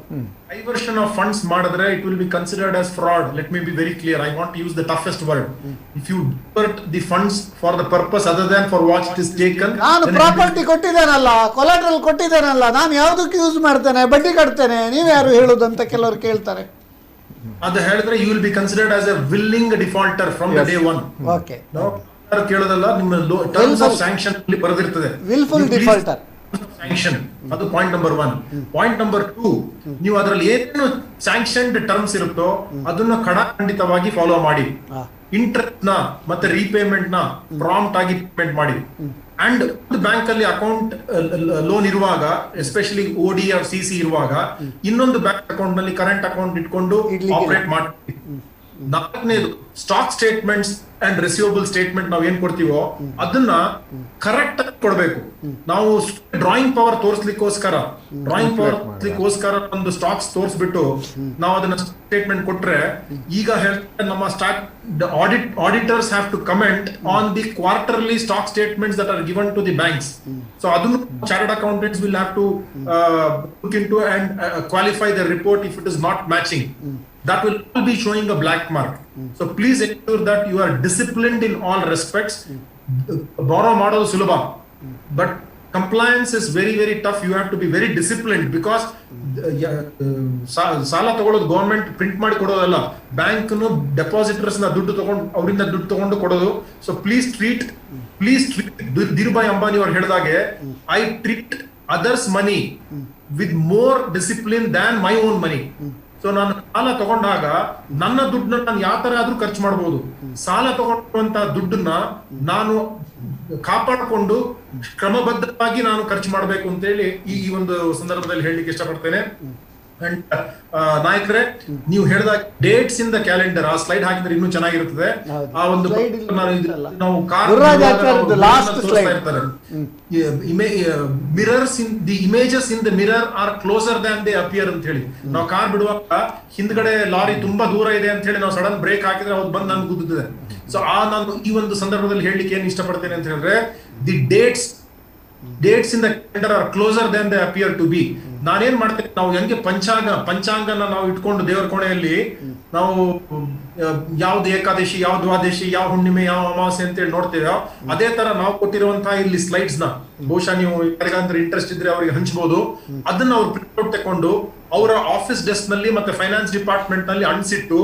ಡೈವರ್ಷನ್ ಆಫ್ ಫಂಡ್ಸ್ ಮಾಡಿದ್ರೆ it will be considered as fraud. Let me be very clear, I want to use the toughest word. If you divert the funds for the purpose other than for what it is taken. ನಾನು ಪ್ರಾಪರ್ಟಿ ಕೊಟ್ಟಿದ್ದೇನಲ್ಲ, ಕೊಲಾಟ್ರಲ್ ಕೊಟ್ಟಿದ್ದೇನಲ್ಲ, ನಾನು ಯಾವುದಕ್ಕೆ ಯೂಸ್ ಮಾಡ್ತೇನೆ, ಬಡ್ಡಿ ಕಟ್ತೇನೆ, ನೀವು ಯಾರು ಹೇಳುದು ಅಂತ ಕೆಲವರು ಕೇಳ್ತಾರೆ. ಅದು ಹೇಳಿದ್ರೆ you will be considered as a willing defaulter from the day one. Okay, ಕೇಳೋದಲ್ಲ, ನಿಮ್ಮ ಟರ್ಮ್ಸ್ ಆಫ್ ಸ್ಯಾಂಕ್ಷನ್ ಅಲ್ಲಿ ಬರೆದಿರ್ತದೆ ವಿಲ್ಫುಲ್ ಡಿಫಾಲ್ಟರ್ ಸ್ಯಾಂಕ್ಷನ್. ಅದು ಪಾಯಿಂಟ್ ನಂಬರ್ 1. ಪಾಯಿಂಟ್ ನಂಬರ್ 2, ನೀವು ಅದರಲ್ಲಿ ಏನೇನು ಸ್ಯಾಂಕ್ಷನ್ಡ್ ಟರ್ಮ್ಸ್ ಇರುತ್ತೋ ಅದನ್ನ ಖಡಾಖಂಡಿತವಾಗಿ ಫಾಲೋ ಮಾಡಿ. ಇಂಟ್ರೆಸ್ಟ್ ನ ಮತ್ತೆ ರೀಪೇಮೆಂಟ್ ನ ಪ್ರಾಂಪ್ಟ್ ಆಗಿ ಪೇಮೆಂಟ್ ಮಾಡಿ. ಅಂಡ್ ಬ್ಯಾಂಕ್ ಅಲ್ಲಿ ಅಕೌಂಟ್ ಲೋನ್ ಇರುವಾಗ, ಎಸ್ಪೆಷಲಿ OD ಆರ್ CC ಇರುವಾಗ, ಇನ್ನೊಂದು ಬ್ಯಾಂಕ್ ಅಕೌಂಟ್ ನಲ್ಲಿ ಕರೆಂಟ್ ಅಕೌಂಟ್ ಇಟ್ಕೊಂಡು ಆಪರೇಟ್ ಮಾಡಿ. 4ನೇದು stock statements and receivable statement ನಾವ್ ಏನ್ ಕೊಡ್ತೀವೋ ಅದನ್ನ ಕರೆಕ್ಟ್ ಆಗಿ ಕೊಡ್ಬೇಕು. ನಾವು ಡ್ರಾಯಿಂಗ್ ಪವರ್ ತೋರಿಸ್ಲಿಕ್ಕೋಸ್ಕರ ಒಂದು ಸ್ಟಾಕ್ಸ್ ತೋರಿಸ್ಬಿಟ್ಟು ನಾವು ಅದನ್ನ ಸ್ಟೇಟ್ಮೆಂಟ್ ಕೊಟ್ರೆ, ಈಗ ಹೇಳ್ತಾರೆ ನಮ್ಮ auditors have to comment on the quarterly stock statements that are given to the banks. So adunu chartered accountants will have to look into and qualify the report if it is not matching. That will all be showing a black mark. So please ensure that you are disciplined in all respects. Borrow model sulabha, but compliance is very very tough. You have to be very disciplined because ಸಾಲ ತಗೊಳ್ಳೋದು ಗವರ್ಮೆಂಟ್ ಪ್ರಿಂಟ್ ಮಾಡಿ ಕೊಡೋದಲ್ಲ, ಬ್ಯಾಂಕ್ ಡೆಪಾಸಿಟರ್ಸ್ ನ ದುಡ್ಡು ತಗೊಂಡು ಅವರಿಂದ ದುಡ್ಡು ತಗೊಂಡು ಕೊಡೋದು. So please treat Dhirubhai Ambani ಅವರು ಹೇಳಿದಾಗೆ, I treat others money with more discipline than my own money. So ನಾನು ಸಾಲ ತಗೊಂಡಾಗ ನನ್ನ ದುಡ್ಡನ್ನ ನಾನು ಯಾವ ತರ ಆದ್ರೂ ಖರ್ಚು ಮಾಡಬಹುದು. ಸಾಲ ತಗೊಂಡಂತ ದುಡ್ಡನ್ನ ನಾನು ಕಾಪಾಡಿಕೊಂಡು ಕ್ರಮಬದ್ಧವಾಗಿ ನಾನು ಖರ್ಚು ಮಾಡಬೇಕು ಅಂತೇಳಿ ಈ ಒಂದು ಸಂದರ್ಭದಲ್ಲಿ ಹೇಳಲಿಕ್ಕೆ ಇಷ್ಟಪಡ್ತೇನೆ. ಅಂಡ್ ನಾಯಕರೇ, ನೀವು ಹೇಳಿದಾಗ ಡೇಟ್ಸ್ ಇನ್ ದ ಕ್ಯಾಲೆಂಡರ್ ಆ ಸ್ಲೈಡ್ ಹಾಕಿದ್ರೆ ಇನ್ನೂ ಚೆನ್ನಾಗಿರುತ್ತದೆ. ಆ ಒಂದು ನಾವು mirrors in the images in the mirror are closer than they appear ಅಂತ ಹೇಳಿ, ನಾವು ಕಾರ್ ಬಿಡುವಾಗ ಹಿಂದ್ಗಡೆ ಲಾರಿ ತುಂಬಾ ದೂರ ಇದೆ ಅಂತ ಹೇಳಿ ನಾವು ಸಡನ್ ಬ್ರೇಕ್ ಹಾಕಿದ್ರೆ ಅವ್ರು ಬಂದು ನನ್ಗೆ ಗುದ್ದುತ್ತದೆ. ಸೊ ನಾನು ಈ ಒಂದು ಸಂದರ್ಭದಲ್ಲಿ ಹೇಳಲಿಕ್ಕೆ ಏನ್ ಇಷ್ಟಪಡ್ತೇನೆ ಅಂತ ಹೇಳಿದ್ರೆ, the dates in the calendar are closer than they appear to be. ನಾನೇನ್ ಮಾಡ್ತೇನೆ, ನಾವು ಹೆಂಗೆ ಪಂಚಾಂಗನ ನಾವು ಇಟ್ಕೊಂಡು ದೇವರ ಕೋಣೆಯಲ್ಲಿ ನಾವು ಯಾವ್ದು ಏಕಾದಶಿ, ಯಾವ ದ್ವಾದಶಿ, ಯಾವ ಹುಣ್ಣಿಮೆ, ಯಾವ ಅಮಾವಾಸ್ಯೆ ಅಂತ ಹೇಳಿ ನೋಡ್ತೇವೆ, ಅದೇ ತರ ನಾವು ಕೊಟ್ಟಿರುವಂತಹ ಇಲ್ಲಿ ಸ್ಲೈಡ್ಸ್ ನ ಬಹುಶಃ ನೀವು ಯಾರಿಗಾದ್ರೂ ಇಂಟ್ರೆಸ್ಟ್ ಇದ್ರೆ ಅವರಿಗೆ ಹಂಚಬಹುದು. ಅದನ್ನ ಅವ್ರು ಪ್ರಿಂಟ್ಔಟ್ ತಕೊಂಡು ಅವರ ಆಫೀಸ್ ಡೆಸ್ಕ್ ನಲ್ಲಿ ಮತ್ತೆ ಫೈನಾನ್ಸ್ ಡಿಪಾರ್ಟ್ಮೆಂಟ್ ನಲ್ಲಿ ಅಣಿಸಿಟ್ಟು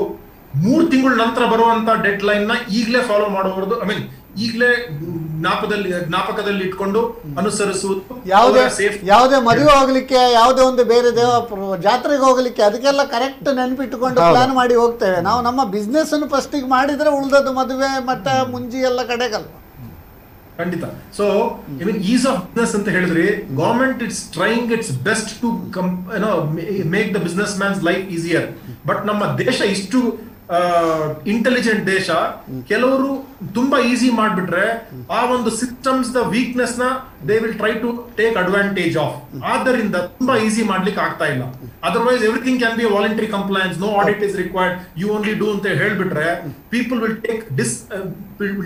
3 ತಿಂಗಳ ನಂತರ ಬರುವಂತ ಡೆಡ್ ಲೈನ್ ನ ಈಗಲೇ ಫಾಲೋ ಮಾಡಬಹುದು. ಐ ಮೀನ್ ಈಗಲೇ ಜ್ಞಾಪಕದಲ್ಲಿ ಇಟ್ಕೊಂಡು ಅನುಸರಿಸುವುದು. ಯಾವುದೇ ಮದುವೆ ಹೋಗ್ಲಿಕ್ಕೆ, ಯಾವುದೇ ಒಂದು ಬೇರೆ ಜಾತ್ರೆಗೆ ಹೋಗ್ಲಿಕ್ಕೆ, ಅದಕ್ಕೆಲ್ಲ ಕರೆಕ್ಟ್ ನೆನಪಿಟ್ಟುಕೊಂಡು ಪ್ಲಾನ್ ಮಾಡಿ ಹೋಗ್ತೇವೆ ನಾವು. ನಮ್ಮ ಬಿಸ್ನೆಸ್ ಅನ್ನು ಫಸ್ಟಿಗೆ ಮಾಡಿದ್ರೆ ಉಳಿದದ್ದು ಮದುವೆ ಮತ್ತೆ ಮುಂಜಿ ಎಲ್ಲ ಕಡೆಗಲ್ಲ. ಖಂಡಿತ. So even ease of business ಅಂತ ಹೇಳಿದ್ರೆ, government it's trying its best to make the business man's life easier. But ನಮ್ಮ ದೇಶ ಇಷ್ಟು ಇಂಟೆಲಿಜೆಂಟ್ ದೇಶ, ಕೆಲವರು ತುಂಬಾ ಈಸಿ ಮಾಡ್ಬಿಟ್ರೆ ಆ ಒಂದು ಸಿಸ್ಟಮ್ಸ್ ದ ವೀಕ್ನೆಸ್ ನ they will try to take advantage of. ಆದ್ದರಿಂದ ತುಂಬಾ ಈಸಿ ಮಾಡ್ಲಿಕ್ಕೆ ಆಗ್ತಾ ಇಲ್ಲ. Otherwise everything can be voluntary compliance, no audit is required, you only do ಅಂತ ಹೇಳ್ಬಿಟ್ರೆ people will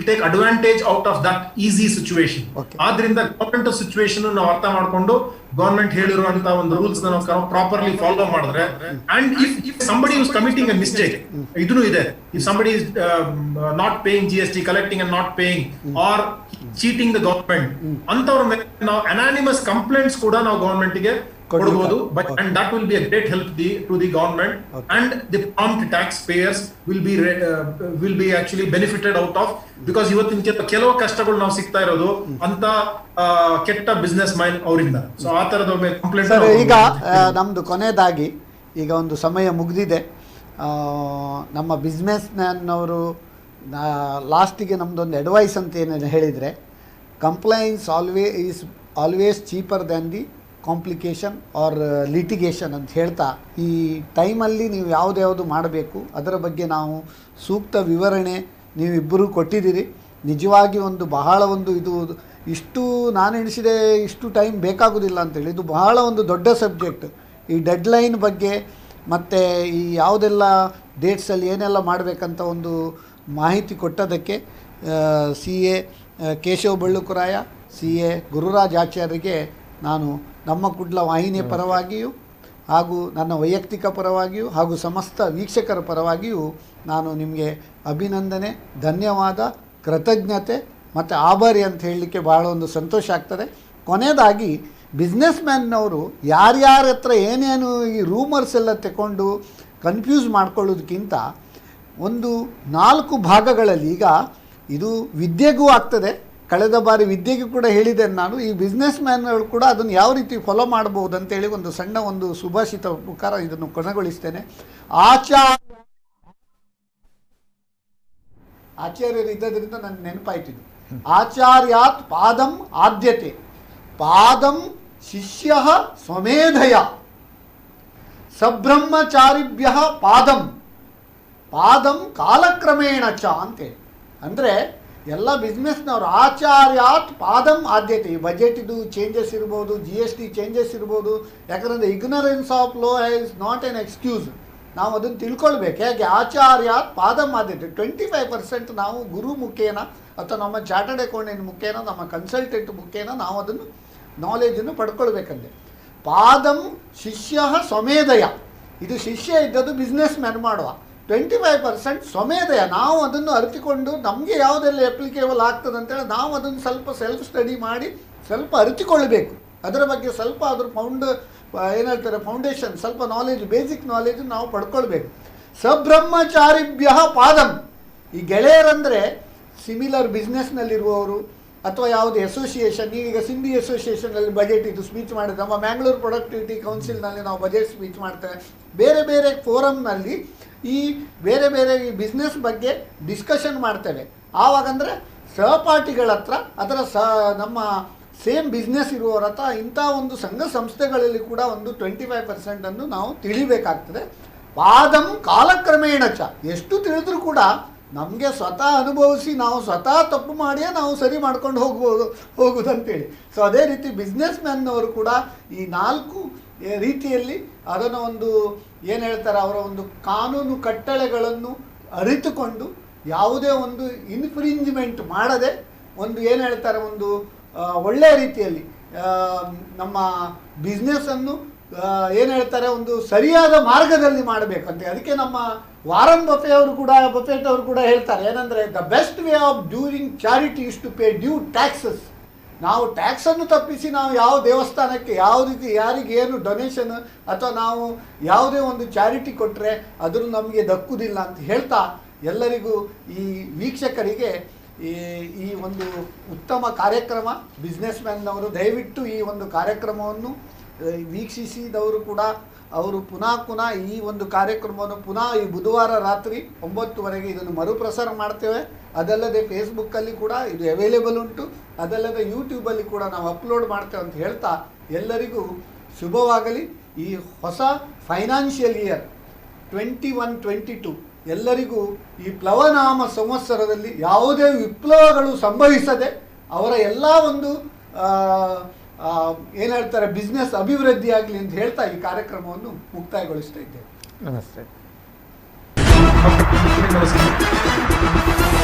take advantage out of that easy situation. ಆದ್ರಿಂದ ಗವರ್ಮೆಂಟ್ ಸಿಚುವೇಶನ್ ನಾವು ಅರ್ಥ ಮಾಡ್ಕೊಂಡು ಗವರ್ಮೆಂಟ್ ಹೇಳಿರುವಂತ ಒಂದು ರೂಲ್ಸ್ ನಾವು ಪ್ರಾಪರ್ಲಿ ಫಾಲೋ ಮಾಡಿದ್ರೆ, and if somebody is committing a mistake, ಇದೂ ಇದೆ, if somebody is not paying GST, collecting and not paying, or cheating the government, ಅಂತವ್ರ ಮೇಲೆ ನಾವು ಅನಾನಿಮಸ್ ಕಂಪ್ಲೇಂಟ್ಸ್ ಕೂಡ ನಾವು ಗವರ್ಮೆಂಟ್ ಗೆ ಕೊಡಬಹುದು. But and that will be a great help to the government, and the prompt tax payers will be actually benefited out of. Because ಇವತ್ತಿನ ಕೆಲವು ಕಷ್ಟಗಳು ನಾವು ಸಿಗ್ತಾ ಇರೋದು ಅಂತ ಕೆಟ್ಟ ಬಿಸ್ನೆಸ್ ಮೈನ್ ಅವರಿಂದ. ಸೊ ಆ ತರದ ಕಂಪ್ಲೇಂಟ್. ಈಗ ನಮ್ದು ಕೊನೆಯದಾಗಿ ಈಗ ಒಂದು ಸಮಯ ಮುಗಿದಿದೆ. ನಮ್ಮ ಬಿಸ್ನೆಸ್ ಮ್ಯಾನ್ನವರು ಲಾಸ್ಟಿಗೆ ನಮ್ಮದೊಂದು ಅಡ್ವೈಸ್ ಅಂತ ಏನೇನು ಹೇಳಿದರೆ, compliance always cheaper than the complication or litigation ಅಂತ ಹೇಳ್ತಾ, ಈ ಟೈಮಲ್ಲಿ ನೀವು ಯಾವುದು ಮಾಡಬೇಕು ಅದರ ಬಗ್ಗೆ ನಾವು ಸೂಕ್ತ ವಿವರಣೆ ನೀವಿಬ್ಬರೂ ಕೊಟ್ಟಿದ್ದೀರಿ. ನಿಜವಾಗಿ ಒಂದು ಬಹಳ ಒಂದು ಇದು ಇಷ್ಟು ನಾನು ಎಣಿಸಿದೆ ಇಷ್ಟು ಟೈಮ್ ಬೇಕಾಗೋದಿಲ್ಲ ಅಂತೇಳಿ. ಇದು ಬಹಳ ಒಂದು ದೊಡ್ಡ ಸಬ್ಜೆಕ್ಟ್. ಈ ಡೆಡ್ಲೈನ್ ಬಗ್ಗೆ ಮತ್ತು ಈ ಯಾವುದೆಲ್ಲ ಡೇಟ್ಸಲ್ಲಿ ಏನೆಲ್ಲ ಮಾಡಬೇಕಂತ ಒಂದು ಮಾಹಿತಿ ಕೊಟ್ಟದಕ್ಕೆ CA ಕೇಶವ್ ಬಳ್ಳುಕುರಾಯ, CA ಗುರುರಾಜ್ ಆಚಾರ್ಯರಿಗೆ ನಾನು ನಮ್ಮ ಕುಡ್ಲ ವಾಹಿನಿಯ ಪರವಾಗಿಯೂ ಹಾಗೂ ನನ್ನ ವೈಯಕ್ತಿಕ ಪರವಾಗಿಯೂ ಹಾಗೂ ಸಮಸ್ತ ವೀಕ್ಷಕರ ಪರವಾಗಿಯೂ ನಾನು ನಿಮಗೆ ಅಭಿನಂದನೆ, ಧನ್ಯವಾದ, ಕೃತಜ್ಞತೆ ಮತ್ತು ಆಭಾರಿ ಅಂತ ಹೇಳಲಿಕ್ಕೆ ಭಾಳ ಒಂದು ಸಂತೋಷ ಆಗ್ತದೆ. ಕೊನೆಯದಾಗಿ ಬಿಸ್ನೆಸ್ ಮ್ಯಾನ್ನವರು ಯಾರ್ಯಾರ ಹತ್ರ ಏನೇನು ಈ ರೂಮರ್ಸ್ ಎಲ್ಲ ತಗೊಂಡು ಕನ್ಫ್ಯೂಸ್ ಮಾಡ್ಕೊಳ್ಳೋದಕ್ಕಿಂತ ಒಂದು 4 ಭಾಗಗಳಲ್ಲಿ, ಈಗ ಇದು ವಿದ್ಯೆಗೂ ಆಗ್ತದೆ, ಕಳೆದ ಬಾರಿ ವಿದ್ಯೆಗೂ ಕೂಡ ಹೇಳಿದ್ದೇನೆ ನಾನು, ಈ ಬಿಸ್ನೆಸ್ ಮ್ಯಾನ್ಗಳು ಕೂಡ ಅದನ್ನು ಯಾವ ರೀತಿ ಫಾಲೋ ಮಾಡ್ಬೋದು ಅಂತೇಳಿ ಒಂದು ಸಣ್ಣ ಒಂದು ಸುಭಾಷಿತ ಮುಖಾರ ಇದನ್ನು ಕೊನೆಗೊಳಿಸ್ತೇನೆ. ಆಚಾರ್ಯರು ಇದ್ದದ್ರಿಂದ ನನಗೆ ನೆನಪಾಯ್ತಿದ್ದು, ಆಚಾರ್ಯಾತ್ ಪಾದಂ ಆದ್ಯತೆ, ಪಾದಂ ಶಿಷ್ಯ ಸ್ವಮೇಧಯ, ಸಬ್ರಹ್ಮಚಾರಿಭ್ಯ ಪಾದಂ ಕಾಲಕ್ರಮೇಣ ಚ ಅಂತೇಳಿ. ಅಂದರೆ ಎಲ್ಲ ಬಿಸ್ನೆಸ್ನವರು ಆಚಾರ್ಯಾತ್ ಪಾದಂ ಆದ್ಯತೆ. ಈ ಬಜೆಟ್ ಇದು ಚೇಂಜಸ್ ಇರ್ಬೋದು, GST ಚೇಂಜಸ್ ಇರ್ಬೋದು, ಯಾಕಂದರೆ ignorance of low is not an excuse. ನಾವು ಅದನ್ನು ತಿಳ್ಕೊಳ್ಬೇಕು. ಹೇಗೆ ಆಚಾರ್ಯಾತ್ ಪಾದಂ ಆದ್ಯತೆ, 25% ನಾವು ಗುರು ಮುಖೇನ ಅಥವಾ ನಮ್ಮ ಚಾರ್ಟರ್ಡ್ ಅಕೌಂಟೆಂಟ್ ಮುಖೇನ, ನಮ್ಮ ಕನ್ಸಲ್ಟೆಂಟ್ ಮುಖೇನ ನಾವು ಅದನ್ನು ನಾಲೆಜನ್ನು ಪಡ್ಕೊಳ್ಬೇಕಂದೆ. ಪಾದಂ ಶಿಷ್ಯ ಸ್ವಮೇಧಯ, ಇದು ಶಿಷ್ಯ ಇದ್ದದ್ದು ಬಿಸ್ನೆಸ್ ಮ್ಯಾನ್ ಮಾಡುವ. 25% ಸ್ವಮೇಧಯ, ನಾವು ಅದನ್ನು ಅರಿತುಕೊಂಡು ನಮಗೆ ಯಾವುದೆಲ್ಲ ಅಪ್ಲಿಕೇಬಲ್ ಆಗ್ತದೆ ಅಂತೇಳಿ ನಾವು ಅದನ್ನು ಸ್ವಲ್ಪ ಸೆಲ್ಫ್ ಸ್ಟಡಿ ಮಾಡಿ ಸ್ವಲ್ಪ ಅರಿತುಕೊಳ್ಬೇಕು. ಅದರ ಬಗ್ಗೆ ಸ್ವಲ್ಪ ಅದ್ರ ಏನು ಫೌಂಡೇಶನ್, ಸ್ವಲ್ಪ ನಾಲೆಜ್, ಬೇಸಿಕ್ ನಾಲೆಜ್ ನಾವು ಪಡ್ಕೊಳ್ಬೇಕು. ಸಬ್ರಹ್ಮಚಾರಿಭ್ಯ ಪಾದಂ, ಈ ಗೆಳೆಯರಂದರೆ ಸಿಮಿಲರ್ ಬಿಸ್ನೆಸ್ನಲ್ಲಿರುವವರು, ಅಥವಾ ಯಾವುದು ಅಸೋಸಿಯೇಷನ್, ಈಗ ಸಿಂಧಿ ಅಸೋಸಿಯೇಷನಲ್ಲಿ ಬಜೆಟ್ ಇದು ಸ್ಪೀಚ್ ಮಾಡಿದ್ರೆ, ನಮ್ಮ ಮ್ಯಾಂಗ್ಳೂರ್ ಪ್ರೊಡಕ್ಟಿವಿಟಿ ಕೌನ್ಸಿಲ್ನಲ್ಲಿ ನಾವು ಬಜೆಟ್ ಸ್ಪೀಚ್ ಮಾಡ್ತೇವೆ. ಬೇರೆ ಬೇರೆ ಫೋರಮ್ನಲ್ಲಿ ಈ ಬೇರೆ ಬೇರೆ ಈ ಬಿಸ್ನೆಸ್ ಬಗ್ಗೆ ಡಿಸ್ಕಷನ್ ಮಾಡ್ತೇವೆ. ಆವಾಗಂದರೆ ಸಹಪಾಠಿಗಳ ಹತ್ರ ಅದರ ನಮ್ಮ ಸೇಮ್ ಬಿಸ್ನೆಸ್ ಇರುವವರ ಹತ್ರ ಇಂಥ ಒಂದು ಸಂಘ ಸಂಸ್ಥೆಗಳಲ್ಲಿ ಕೂಡ ಒಂದು 25% ನಾವು ತಿಳಿಬೇಕಾಗ್ತದೆ. ವಾದಂ ಕಾಲಕ್ರಮೇಣ ಚ, ಎಷ್ಟು ತಿಳಿದ್ರೂ ಕೂಡ ನಮಗೆ ಸ್ವತಃ ಅನುಭವಿಸಿ ನಾವು ಸ್ವತಃ ತಪ್ಪು ಮಾಡಿಯೇ ನಾವು ಸರಿ ಮಾಡ್ಕೊಂಡು ಹೋಗುವುದಂತೇಳಿ. ಸೊ ಅದೇ ರೀತಿ ಬಿಸ್ನೆಸ್ ಮ್ಯಾನ್ನವರು ಕೂಡ ಈ 4 ರೀತಿಯಲ್ಲಿ ಅದನ್ನು ಒಂದು ಏನು ಹೇಳ್ತಾರೆ, ಅವರ ಒಂದು ಕಾನೂನು ಕಟ್ಟಳೆಗಳನ್ನು ಅರಿತುಕೊಂಡು ಯಾವುದೇ ಒಂದು ಇನ್ಫ್ರಿಂಜ್ಮೆಂಟ್ ಮಾಡದೆ ಒಂದು ಏನು ಹೇಳ್ತಾರೆ, ಒಂದು ಒಳ್ಳೆಯ ರೀತಿಯಲ್ಲಿ ನಮ್ಮ ಬಿಸ್ನೆಸ್ಸನ್ನು ಏನು ಹೇಳ್ತಾರೆ, ಒಂದು ಸರಿಯಾದ ಮಾರ್ಗದಲ್ಲಿ ಮಾಡಬೇಕಂತ. ಅದಕ್ಕೆ ನಮ್ಮ ವಾರನ್ ಬಫೆಟ್ ಅವರು ಕೂಡ ಹೇಳ್ತಾರೆ ಏನಂದರೆ, the best way of during charity is to pay due taxes. ನಾವು ಟ್ಯಾಕ್ಸನ್ನು ತಪ್ಪಿಸಿ ನಾವು ಯಾವ ದೇವಸ್ಥಾನಕ್ಕೆ ಯಾವ ರೀತಿ ಯಾರಿಗೆ ಏನು ಡೊನೇಷನ್ ಅಥವಾ ನಾವು ಯಾವುದೇ ಒಂದು ಚಾರಿಟಿ ಕೊಟ್ಟರೆ ಅದನ್ನು ನಮಗೆ ದಕ್ಕುವುದಿಲ್ಲ ಅಂತ ಹೇಳ್ತಾ, ಎಲ್ಲರಿಗೂ ಈ ವೀಕ್ಷಕರಿಗೆ ಈ ಒಂದು ಉತ್ತಮ ಕಾರ್ಯಕ್ರಮ ಬಿಸ್ನೆಸ್ ಮ್ಯಾನ್ನವರು ದಯವಿಟ್ಟು ಈ ಒಂದು ಕಾರ್ಯಕ್ರಮವನ್ನು ವೀಕ್ಷಿಸಿದವರು ಕೂಡ ಅವರು ಪುನಃ ಈ ಒಂದು ಕಾರ್ಯಕ್ರಮವನ್ನು ಪುನಃ ಈ ಬುಧವಾರ ರಾತ್ರಿ 9 ಇದನ್ನು ಮರುಪ್ರಸಾರ ಮಾಡ್ತೇವೆ. ಅದಲ್ಲದೆ ಫೇಸ್ಬುಕ್ಕಲ್ಲಿ ಕೂಡ ಇದು ಅವೈಲೇಬಲ್ ಉಂಟು, ಅದಲ್ಲದೆ ಯೂಟ್ಯೂಬಲ್ಲಿ ಕೂಡ ನಾವು ಅಪ್ಲೋಡ್ ಮಾಡ್ತೇವೆ ಅಂತ ಹೇಳ್ತಾ ಎಲ್ಲರಿಗೂ ಶುಭವಾಗಲಿ. ಈ ಹೊಸ ಫೈನಾನ್ಷಿಯಲ್ ಇಯರ್ 21-22 ಎಲ್ಲರಿಗೂ ಈ ಪ್ಲವನಾಮ ಸಂವತ್ಸರದಲ್ಲಿ ಯಾವುದೇ ವಿಪ್ಲವಗಳು ಸಂಭವಿಸದೆ ಅವರ ಎಲ್ಲ ಒಂದು ಏನು ಹೇಳ್ತಾರೆ ಬಿಸ್ನೆಸ್ ಅಭಿವೃದ್ಧಿ ಆಗಲಿ ಅಂತ ಹೇಳ್ತಾ ಈ ಕಾರ್ಯಕ್ರಮವನ್ನು ಮುಕ್ತಾಯಗೊಳಿಸ್ತಾ ಇದ್ದೇವೆ. ನಮಸ್ತೆ. ನಮಸ್ಕಾರ.